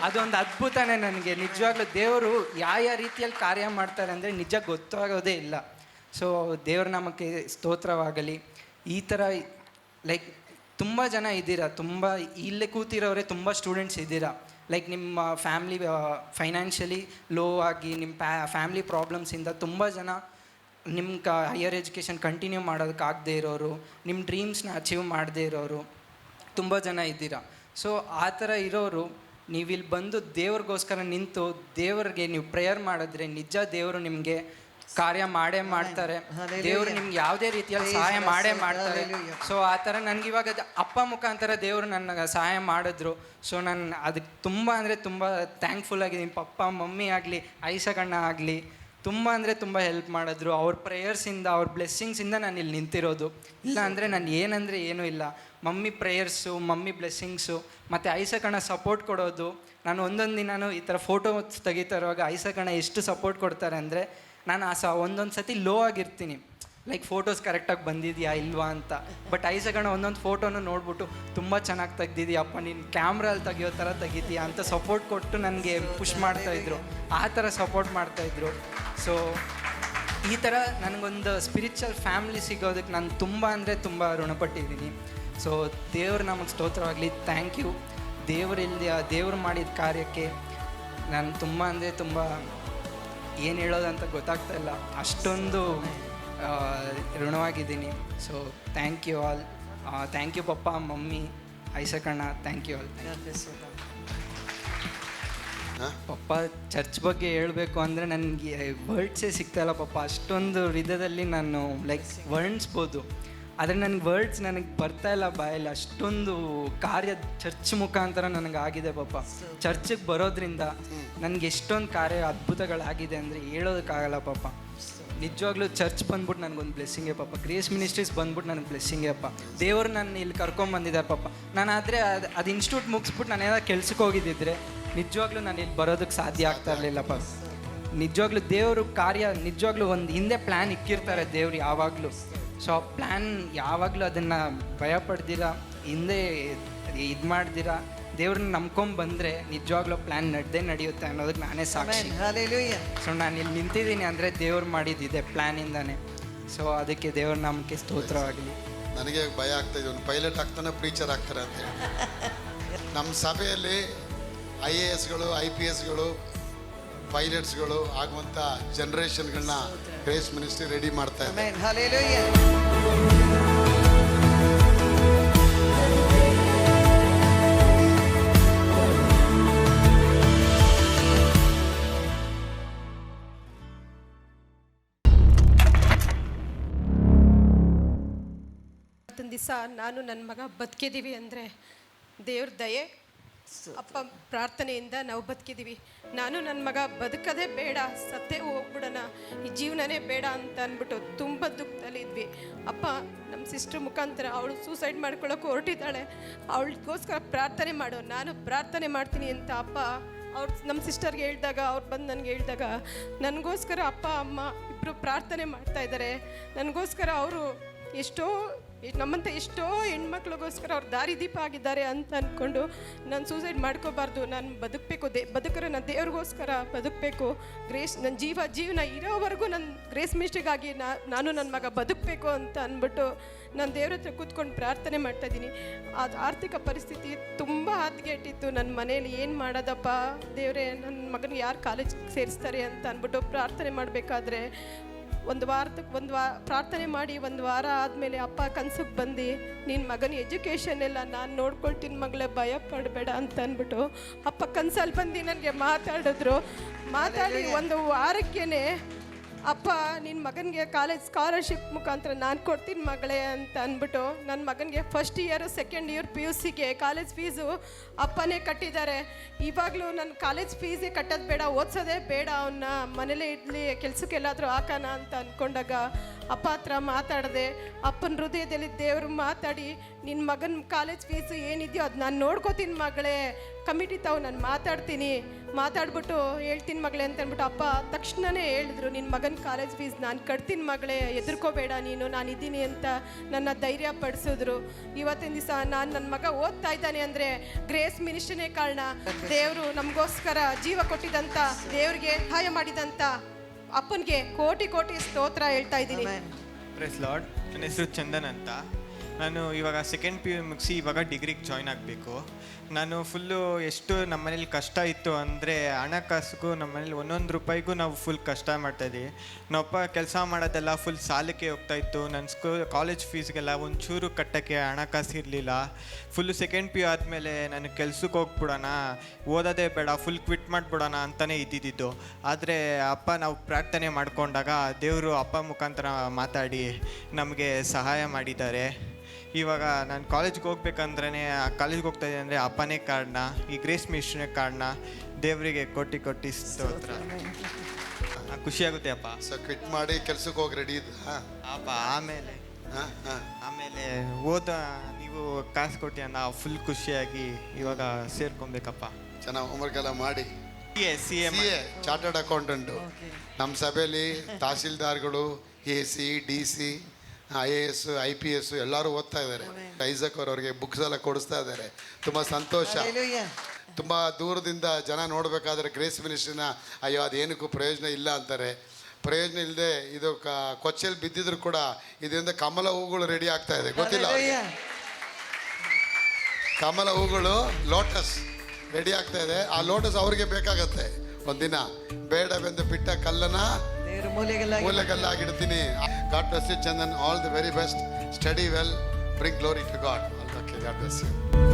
ಅದೊಂದು ಅದ್ಭುತನೇ ನನಗೆ. ನಿಜವಾಗ್ಲೂ ದೇವರು ಯಾವ ರೀತಿಯಲ್ಲಿ ಕಾರ್ಯ ಮಾಡ್ತಾರೆ ಅಂದರೆ ನಿಜ ಗೊತ್ತಾಗೋದೇ ಇಲ್ಲ. ಸೊ ದೇವ್ರ ನಾಮಕ್ಕೆ ಸ್ತೋತ್ರವಾಗಲಿ. ಈ ಥರ ಲೈಕ್ ತುಂಬ ಜನ ಇದ್ದೀರಾ, ತುಂಬ ಇಲ್ಲೇ ಕೂತಿರೋರೆ ತುಂಬ ಸ್ಟೂಡೆಂಟ್ಸ್ ಇದ್ದೀರಾ. ಲೈಕ್ ನಿಮ್ಮ ಫ್ಯಾಮ್ಲಿ ಫೈನಾನ್ಷಿಯಲಿ ಲೋ ಆಗಿ ನಿಮ್ಮ ಫ್ಯಾಮ್ಲಿ ಪ್ರಾಬ್ಲಮ್ಸಿಂದ ತುಂಬ ಜನ ನಿಮ್ಗೆ ಹೈಯರ್ ಎಜುಕೇಷನ್ ಕಂಟಿನ್ಯೂ ಮಾಡೋದಕ್ಕಾಗದೇ ಇರೋರು, ನಿಮ್ಮ ಡ್ರೀಮ್ಸ್ನ ಅಚೀವ್ ಮಾಡದೇ ಇರೋರು ತುಂಬ ಜನ ಇದ್ದೀರಾ. ಸೊ ಆ ಥರ ಇರೋರು ನೀವಿಲ್ಲಿ ಬಂದು ದೇವ್ರಿಗೋಸ್ಕರ ನಿಂತು ದೇವ್ರಿಗೆ ನೀವು ಪ್ರೇಯರ್ ಮಾಡಿದ್ರೆ ನಿಜ ದೇವರು ನಿಮಗೆ ಕಾರ್ಯ ಮಾಡೇ ಮಾಡ್ತಾರೆ. ದೇವರು ನಿಮ್ಗೆ ಯಾವುದೇ ರೀತಿಯಲ್ಲಿ ಸಹಾಯ ಮಾಡೇ ಮಾಡ್ತಾರೆ. ಸೊ ಆ ಥರ ನನಗಿವಾಗ ಅಪ್ಪ ಮುಖಾಂತರ ದೇವರು ನನಗೆ ಸಹಾಯ ಮಾಡಿದ್ರು. ಸೊ ನಾನು ಅದಕ್ಕೆ ತುಂಬ ಅಂದರೆ ತುಂಬ ಥ್ಯಾಂಕ್ಫುಲ್ ಆಗಿದ್ದೀನಿ. ಪಪ್ಪ ಮಮ್ಮಿ ಆಗಲಿ ಐಸಗಣ್ಣ ಆಗಲಿ ತುಂಬ ಹೆಲ್ಪ್ ಮಾಡಿದ್ರು. ಅವ್ರ ಪ್ರೇಯರ್ಸಿಂದ ಅವ್ರ ಬ್ಲೆಸ್ಸಿಂಗ್ಸಿಂದ ನಾನು ಇಲ್ಲಿ ನಿಂತಿರೋದು. ಇಲ್ಲ ಅಂದರೆ ನಾನು ಏನೂ ಇಲ್ಲ. ಮಮ್ಮಿ ಪ್ರೇಯರ್ಸು, ಮಮ್ಮಿ ಬ್ಲೆಸ್ಸಿಂಗ್ಸು ಮತ್ತು ಐಸಕಣ್ಣ ಸಪೋರ್ಟ್ ಕೊಡೋದು. ನಾನು ಒಂದೊಂದು ದಿನಾನು ಈ ಥರ ಫೋಟೋ ತೆಗಿತಾ ಇರುವಾಗ ಐಸಕಣ್ಣ ಎಷ್ಟು ಸಪೋರ್ಟ್ ಕೊಡ್ತಾರೆ ಅಂದರೆ, ನಾನು ಒಂದೊಂದು ಸತಿ ಲೋ ಆಗಿರ್ತೀನಿ, ಲೈಕ್ ಫೋಟೋಸ್ ಕರೆಕ್ಟಾಗಿ ಬಂದಿದೆಯಾ ಇಲ್ವಾ ಅಂತ. ಬಟ್ ಐಸಗಣ್ಣ ಒಂದೊಂದು ಫೋಟೋನು ನೋಡ್ಬಿಟ್ಟು ತುಂಬ ಚೆನ್ನಾಗಿ ತೆಗ್ದಿದ್ಯಪ್ಪ, ನೀನು ಕ್ಯಾಮ್ರಲ್ಲಿ ತೆಗಿಯೋ ಥರ ತೆಗಿತೀಯಾ ಅಂತ ಸಪೋರ್ಟ್ ಕೊಟ್ಟು ನನಗೆ ಪುಷ್ ಮಾಡ್ತಾಯಿದ್ರು. ಆ ಥರ ಸಪೋರ್ಟ್ ಮಾಡ್ತಾಯಿದ್ರು. ಸೊ ಈ ಥರ ನನಗೊಂದು ಸ್ಪಿರಿಚುವಲ್ ಫ್ಯಾಮ್ಲಿ ಸಿಗೋದಕ್ಕೆ ನಾನು ತುಂಬ ಅಂದರೆ ತುಂಬ ಋಣಪಟ್ಟಿದ್ದೀನಿ. ಸೊ ದೇವ್ರು ನಮಗೆ ಸ್ತೋತ್ರವಾಗಲಿ. Thank you. ದೇವ್ರು ಮಾಡಿದ ಕಾರ್ಯಕ್ಕೆ ನಾನು ತುಂಬ ಅಂದರೆ ತುಂಬ ಏನು ಹೇಳೋದಂತ ಗೊತ್ತಾಗ್ತಾ ಇಲ್ಲ, ಅಷ್ಟೊಂದು ಋಣವಾಗಿದ್ದೀನಿ. So thank you all. Thank you papa, mummy, ಐಸಕಣ್ಣ, thank you all. Papa church ಬಗ್ಗೆ ಹೇಳಬೇಕು ಅಂದರೆ ನನಗೆ ವರ್ಡ್ಸೇ ಸಿಗ್ತಾಯಿಲ್ಲ ಪಪ್ಪ. ಅಷ್ಟೊಂದು ಹೃದಯದಲ್ಲಿ ನಾನು ಲೈಕ್ ವರ್ಣಿಸ್ಬೋದು, ಆದರೆ ನನಗೆ ವರ್ಡ್ಸ್ ನನಗೆ ಬರ್ತಾಯಿಲ್ಲ ಬಾಯಲ್ಲಿ. ಅಷ್ಟೊಂದು ಕಾರ್ಯ ಚರ್ಚ್ ಮುಖಾಂತರ ನನಗಾಗಿದೆ ಪಪ್ಪ. ಚರ್ಚಿಗೆ ಬರೋದ್ರಿಂದ ನನಗೆ ಎಷ್ಟೊಂದು ಕಾರ್ಯ ಅದ್ಭುತಗಳಾಗಿದೆ ಅಂದರೆ ಹೇಳೋದಕ್ಕಾಗಲ್ಲ ಪಪ್ಪ. ನಿಜವಾಗ್ಲೂ ಚರ್ಚ್ ಬಂದ್ಬಿಟ್ಟು ನನಗೊಂದು ಬ್ಲೆಸ್ಸಿಂಗೇ ಪಾಪ. ಗ್ರೇಸ್ ಮಿನಿಸ್ಟ್ರೀಸ್ ಬಂದ್ಬಿಟ್ಟು ನನಗೆ ಬ್ಲೆಸ್ಸಿಂಗೇ ಅಪ್ಪ. ದೇವರು ನನ್ನ ಇಲ್ಲಿ ಕರ್ಕೊಂಬಂದಿದ್ದಾರೆ ಪಾಪ. ನಾನು ಆದರೆ ಅದು ಇನ್ಸ್ಟಿಟ್ಯೂಟ್ ಮುಗಿಸ್ಬಿಟ್ಟು ನಾನು ಏನಾದ್ರು ಕೆಲ್ಸಕ್ಕೆ ಹೋಗಿದ್ದಿದ್ರೆ ನಿಜವಾಗ್ಲೂ ನಾನು ಇಲ್ಲಿ ಬರೋದಕ್ಕೆ ಸಾಧ್ಯ ಆಗ್ತಾ ಇರಲಿಲ್ಲಪ್ಪ. ನಿಜವಾಗ್ಲೂ ದೇವರು ಕಾರ್ಯ ನಿಜವಾಗ್ಲೂ ಒಂದು ಹಿಂದೆ ಪ್ಲ್ಯಾನ್ ಇಕ್ಕಿರ್ತಾರೆ ದೇವ್ರು ಯಾವಾಗಲೂ. ಸೊ ಆ ಪ್ಲ್ಯಾನ್ ಯಾವಾಗಲೂ ಅದನ್ನು ಭಯಪಡ್ದಿರ ಹಿಂದೆ ಇದು ಮಾಡ್ದಿರ ದೇವ್ರನ್ನ ನಂಬ್ಕೊಂಡು ಬಂದರೆ ನಿಜವಾಗ್ಲೂ ಪ್ಲ್ಯಾನ್ ನಡೆಯುತ್ತೆ ಅನ್ನೋದಕ್ಕೆ ನಾನೇ ಸಾಕ್ಷಿ. ಸೊ ನಾನು ಇಲ್ಲಿ ನಿಂತಿದ್ದೀನಿ ಅಂದರೆ ದೇವ್ರು ಮಾಡಿದ್ದಿದೆ ಪ್ಲ್ಯಾನಿಂದಾನೆ. ಸೊ ಅದಕ್ಕೆ ದೇವ್ರ ನಾಮಕ್ಕೆ ಸ್ತೋತ್ರವಾಗಲಿ. ನನಗೆ ಭಯ ಆಗ್ತಾಯಿದೆ, ಒಂದು ಪೈಲಟ್ ಆಗ್ತಾನೆ ಪ್ರೀಚರ್ ಆಗ್ತಾರೆ ಅಂತೇಳಿ. ನಮ್ಮ ಸಭೆಯಲ್ಲಿ IASಗಳು IPSಗಳು ಪೈಲಟ್ಸ್ಗಳು ಆಗುವಂಥ ಜನ್ರೇಷನ್ಗಳನ್ನ ಗ್ರೇಸ್ ಮಿನಿಸ್ಟ್ರಿ ರೆಡಿ ಮಾಡ್ತಾ ಇದೆ. ಇವತ್ತಿನ ದಿವಸ ನಾನು ನನ್ನ ಮಗ ಬದುಕಿದ್ದೀವಿ ಅಂದರೆ ದೇವ್ರ ದಯೆ, ಅಪ್ಪ ಪ್ರಾರ್ಥನೆಯಿಂದ ನಾವು ಬದುಕಿದ್ದೀವಿ. ನಾನು ನನ್ನ ಮಗ ಬದುಕದೇ ಬೇಡ, ಸತ್ತೇ ಹೋಗ್ಬಿಡೋಣ, ಈ ಜೀವನನೇ ಬೇಡ ಅಂತ ಅಂದ್ಬಿಟ್ಟು ತುಂಬ ದುಃಖದಲ್ಲಿ ಇದ್ವಿ. ಅಪ್ಪ ನಮ್ಮ ಸಿಸ್ಟ್ರ್ ಮುಖಾಂತರ ಅವಳು ಸೂಸೈಡ್ ಮಾಡ್ಕೊಳ್ಳೋಕೆ ಹೊರಟಿದ್ದಾಳೆ, ಅವಳಿಗೋಸ್ಕರ ಪ್ರಾರ್ಥನೆ ಮಾಡು, ನಾನು ಪ್ರಾರ್ಥನೆ ಮಾಡ್ತೀನಿ ಅಂತ ಅಪ್ಪ ಅವ್ರು ನಮ್ಮ ಸಿಸ್ಟರ್ಗೆ ಹೇಳಿದಾಗ, ಅವ್ರು ಬಂದು ನನಗೆ ಹೇಳಿದಾಗ, ನನಗೋಸ್ಕರ ಅಪ್ಪ ಅಮ್ಮ ಇಬ್ಬರು ಪ್ರಾರ್ಥನೆ ಮಾಡ್ತಾ ಇದ್ದಾರೆ. ನನಗೋಸ್ಕರ ಅವರು ನಮ್ಮಂಥ ಎಷ್ಟೋ ಹೆಣ್ಮಕ್ಳಿಗೋಸ್ಕರ ಅವ್ರು ದಾರಿದೀಪ ಆಗಿದ್ದಾರೆ ಅಂತ ಅಂದ್ಕೊಂಡು ನಾನು ಸೂಸೈಡ್ ಮಾಡ್ಕೋಬಾರ್ದು, ನಾನು ಬದುಕಬೇಕು, ಬದುಕರೆ ನಾನು ದೇವ್ರಿಗೋಸ್ಕರ ಬದುಕಬೇಕು, ನನ್ನ ಜೀವನ ಇರೋವರೆಗೂ ನನ್ನ ಗ್ರೇಸ್ ಮಿಸ್ಟಿಗಾಗಿ ನಾನು ನನ್ನ ಮಗ ಬದುಕಬೇಕು ಅಂತ ಅಂದ್ಬಿಟ್ಟು ನಾನು ದೇವ್ರ ಹತ್ರ ಕೂತ್ಕೊಂಡು ಪ್ರಾರ್ಥನೆ ಮಾಡ್ತಾಯಿದ್ದೀನಿ. ಅದು ಆರ್ಥಿಕ ಪರಿಸ್ಥಿತಿ ತುಂಬ ಹದಗೆಟ್ಟಿತ್ತು. ನನ್ನ ಮನೇಲಿ ಏನು ಮಾಡೋದಪ್ಪ ದೇವರೇ, ನನ್ನ ಮಗನಿಗೆ ಯಾರು ಕಾಲೇಜಿಗೆ ಸೇರಿಸ್ತಾರೆ ಅಂತ ಅಂದ್ಬಿಟ್ಟು ಪ್ರಾರ್ಥನೆ ಮಾಡಬೇಕಾದ್ರೆ ಪ್ರಾರ್ಥನೆ ಮಾಡಿ ಒಂದು ವಾರ ಆದಮೇಲೆ ಅಪ್ಪ ಕನ್ಸಿಗೆ ಬಂದು ನಿನ್ನ ಮಗನ ಎಜುಕೇಷನ್ ಎಲ್ಲ ನಾನು ನೋಡ್ಕೊಳ್ತೀನಿ ಮಗಳೇ, ಭಯ ಪಡಬೇಡ ಅಂತ ಅಂದ್ಬಿಟ್ಟು ಅಪ್ಪ ಕನ್ಸಲ್ಲಿ ಬಂದು ನನಗೆ ಮಾತಾಡಿ ಒಂದು ವಾರಕ್ಕೇ ಅಪ್ಪ ನಿನ್ನ ಮಗನಿಗೆ ಕಾಲೇಜ್ ಸ್ಕಾಲರ್ಶಿಪ್ ಮುಖಾಂತರ ನಾನು ಕೊಡ್ತೀನಿ ಮಗಳೇ ಅಂತ ಅಂದ್ಬಿಟ್ಟು ನನ್ನ ಮಗನಿಗೆ ಫಸ್ಟ್ ಇಯರು ಸೆಕೆಂಡ್ ಇಯರ್ PUCಗೆ ಕಾಲೇಜ್ ಫೀಸು ಅಪ್ಪನೇ ಕಟ್ಟಿದ್ದಾರೆ. ಇವಾಗಲೂ ನನ್ನ ಕಾಲೇಜ್ ಫೀಸೇ ಕಟ್ಟೋದು ಬೇಡ, ಓದಿಸೋದೇ ಬೇಡ, ಅವನ್ನ ಮನೇಲೇ ಇರಲಿ, ಕೆಲಸಕ್ಕೆಲ್ಲಾದರೂ ಹಾಕೋಣ ಅಂತ ಅಂದ್ಕೊಂಡಾಗ ಅಪ್ಪ ಹತ್ರ ಮಾತಾಡಿದೆ. ಅಪ್ಪನ ಹೃದಯದಲ್ಲಿ ದೇವರು ಮಾತಾಡಿ, ನಿನ್ನ ಮಗನ ಕಾಲೇಜ್ ಫೀಸು ಏನಿದೆಯೋ ಅದು ನಾನು ನೋಡ್ಕೋತೀನಿ ಮಗಳೇ, ಕಮಿಟಿ ತಾವು ನಾನು ಮಾತಾಡ್ಬಿಟ್ಟು ಹೇಳ್ತೀನಿ ಮಗಳೇ ಅಂತ ಅಂದ್ಬಿಟ್ಟು ಅಪ್ಪ ತಕ್ಷಣವೇ ಹೇಳಿದ್ರು, ನಿನ್ನ ಮಗನ ಕಾಲೇಜ್ ಫೀಸ್ ನಾನು ಕಟ್ತೀನಿ ಮಗಳೇ, ಹೆದರ್ಕೋಬೇಡ ನೀನು, ನಾನಿದ್ದೀನಿ ಅಂತ ನನ್ನ ಧೈರ್ಯ ಪಡಿಸಿದ್ರು. ಇವತ್ತಿನ ದಿವಸ ನನ್ನ ಮಗ ಓದ್ತಾ ಇದ್ದಾನೆ ಅಂದರೆ ಗ್ರೇಸ್ ಮಿನಿಸ್ಟ್ರಿನೇ ಕಾರಣ. ದೇವರು ನಮಗೋಸ್ಕರ ಜೀವ ಕೊಟ್ಟಿದ್ದಂಥ, ದೇವ್ರಿಗೆ ಸಹಾಯ ಮಾಡಿದಂಥ ಅಪ್ಪನಿಗೆ ಕೋಟಿ ಸ್ತೋತ್ರ ಹೇಳ್ತಾ ಇದ್ದೀನಿ. Press lord. ನನ್ನ ಹೆಸರು ಚಂದನ್ ಅಂತ. ನಾನು ಇವಾಗ ಸೆಕೆಂಡ್ PU ಮುಗಿಸಿ ಇವಾಗ ಡಿಗ್ರಿಗೆ ಜಾಯ್ನ್ ಆಗಬೇಕು. ನಾನು ಫುಲ್ಲು ಎಷ್ಟು ನಮ್ಮ ಮನೇಲಿ ಕಷ್ಟ ಇತ್ತು ಅಂದರೆ ಹಣಕಾಸಿಗೂ ನಮ್ಮ ಮನೇಲಿ ಒಂದೊಂದು ರೂಪಾಯಿಗೂ ನಾವು ಫುಲ್ ಕಷ್ಟ ಮಾಡ್ತಾಯಿದ್ವಿ. ನಮ್ಮಪ್ಪ ಕೆಲಸ ಮಾಡೋದೆಲ್ಲ ಫುಲ್ ಸಾಲಕ್ಕೆ ಹೋಗ್ತಾಯಿತ್ತು. ನನ್ನ ಕಾಲೇಜ್ ಫೀಸ್ಗೆಲ್ಲ ಒಂಚೂರು ಕಟ್ಟೋಕ್ಕೆ ಹಣಕಾಸು ಇರಲಿಲ್ಲ. ಫುಲ್ಲು ಸೆಕೆಂಡ್ PU ಆದಮೇಲೆ ನನಗೆ ಕೆಲ್ಸಕ್ಕೆ ಹೋಗ್ಬಿಡೋಣ, ಓದೋದೇ ಬೇಡ, ಫುಲ್ ಕ್ವಿಟ್ ಮಾಡಿಬಿಡೋಣ ಅಂತಲೇ ಇದ್ದಿದ್ದು. ಆದರೆ ಅಪ್ಪ ನಾವು ಪ್ರಾರ್ಥನೆ ಮಾಡಿಕೊಂಡಾಗ ದೇವರು ಅಪ್ಪ ಮುಖಾಂತರ ಮಾತಾಡಿ ನಮಗೆ ಸಹಾಯ ಮಾಡಿದ್ದಾರೆ. ಇವಾಗ ನಾನು ಕಾಲೇಜ್ಗೆ ಹೋಗ್ಬೇಕಂದ್ರೆ ಕಾಲೇಜ್ಗೆ ಹೋಗ್ತಾಯಿದ್ದೆ ಅಂದರೆ ಅಪ್ಪನೇ ಕಾರಣ, ಈ ಗ್ರೇಸ್ ಮಿನಿಸ್ಟ್ರಿನೇ ಕಾರಣ. ದೇವರಿಗೆ ಕೋಟಿ ಸ್ತೋತ್ರ. ಖುಷಿಯಾಗುತ್ತೆ ಅಪ್ಪ. ಸೊ ಕ್ವಿಟ್ ಮಾಡಿ ಕೆಲ್ಸಕ್ಕೆ ಹೋಗಿ ರೆಡಿ ಇದ್ದ ಅಪ್ಪ. ಆಮೇಲೆ ನೀವು ಕಾಸು ಕೊಟ್ಟು ಅನ್ನ ಫುಲ್ ಖುಷಿಯಾಗಿ ಇವಾಗ ಸೇರ್ಕೊಬೇಕಪ್ಪ. ಚೆನ್ನಾಗಿ ಹೋಮ್ವರ್ಕೆಲ್ಲ ಮಾಡಿ. CA chartered accountant. ನಮ್ಮ ಸಭೆಯಲ್ಲಿ ತಹಸೀಲ್ದಾರ್ಗಳು, AC, DC, IAS, IPS ಎಲ್ಲರೂ ಓದ್ತಾ ಇದ್ದಾರೆ. ಐಸಕ್ ಅವ್ರಿಗೆ ಬುಕ್ಸ್ ಎಲ್ಲ ಕೊಡಿಸ್ತಾ ಇದ್ದಾರೆ. ತುಂಬ ಸಂತೋಷ. ತುಂಬ ದೂರದಿಂದ ಜನ ನೋಡಬೇಕಾದ್ರೆ ಗ್ರೇಸ್ ಮಿನಿಸ್ಟ್ರಿನ ಅಯ್ಯೋ ಅದೇನಕ್ಕೂ ಪ್ರಯೋಜನ ಇಲ್ಲ ಅಂತಾರೆ. ಪ್ರಯೋಜನ ಇಲ್ಲದೆ ಇದು ಕೊಚ್ಚೆಯಲ್ಲಿ ಬಿದ್ದಿದ್ರು ಕೂಡ ಇದರಿಂದ ಕಮಲ ಹೂಗಳು ರೆಡಿ ಆಗ್ತಾ ಇದೆ, ಗೊತ್ತಿಲ್ಲ. ಕಮಲ ಹೂಗಳು ಲೋಟಸ್ ರೆಡಿ ಆಗ್ತಾ ಇದೆ. ಆ ಲೋಟಸ್ ಅವ್ರಿಗೆ ಬೇಕಾಗತ್ತೆ. ಒಂದಿನ ಬೇಡವೆಂದು ಬಿಟ್ಟ Kallana ಮೂಲೆಗಲ್ಲಾಗಿಡ್ತೀನಿ. God bless you, Chandan. All the very best. Study well. Bring glory to God. Okay, God bless you.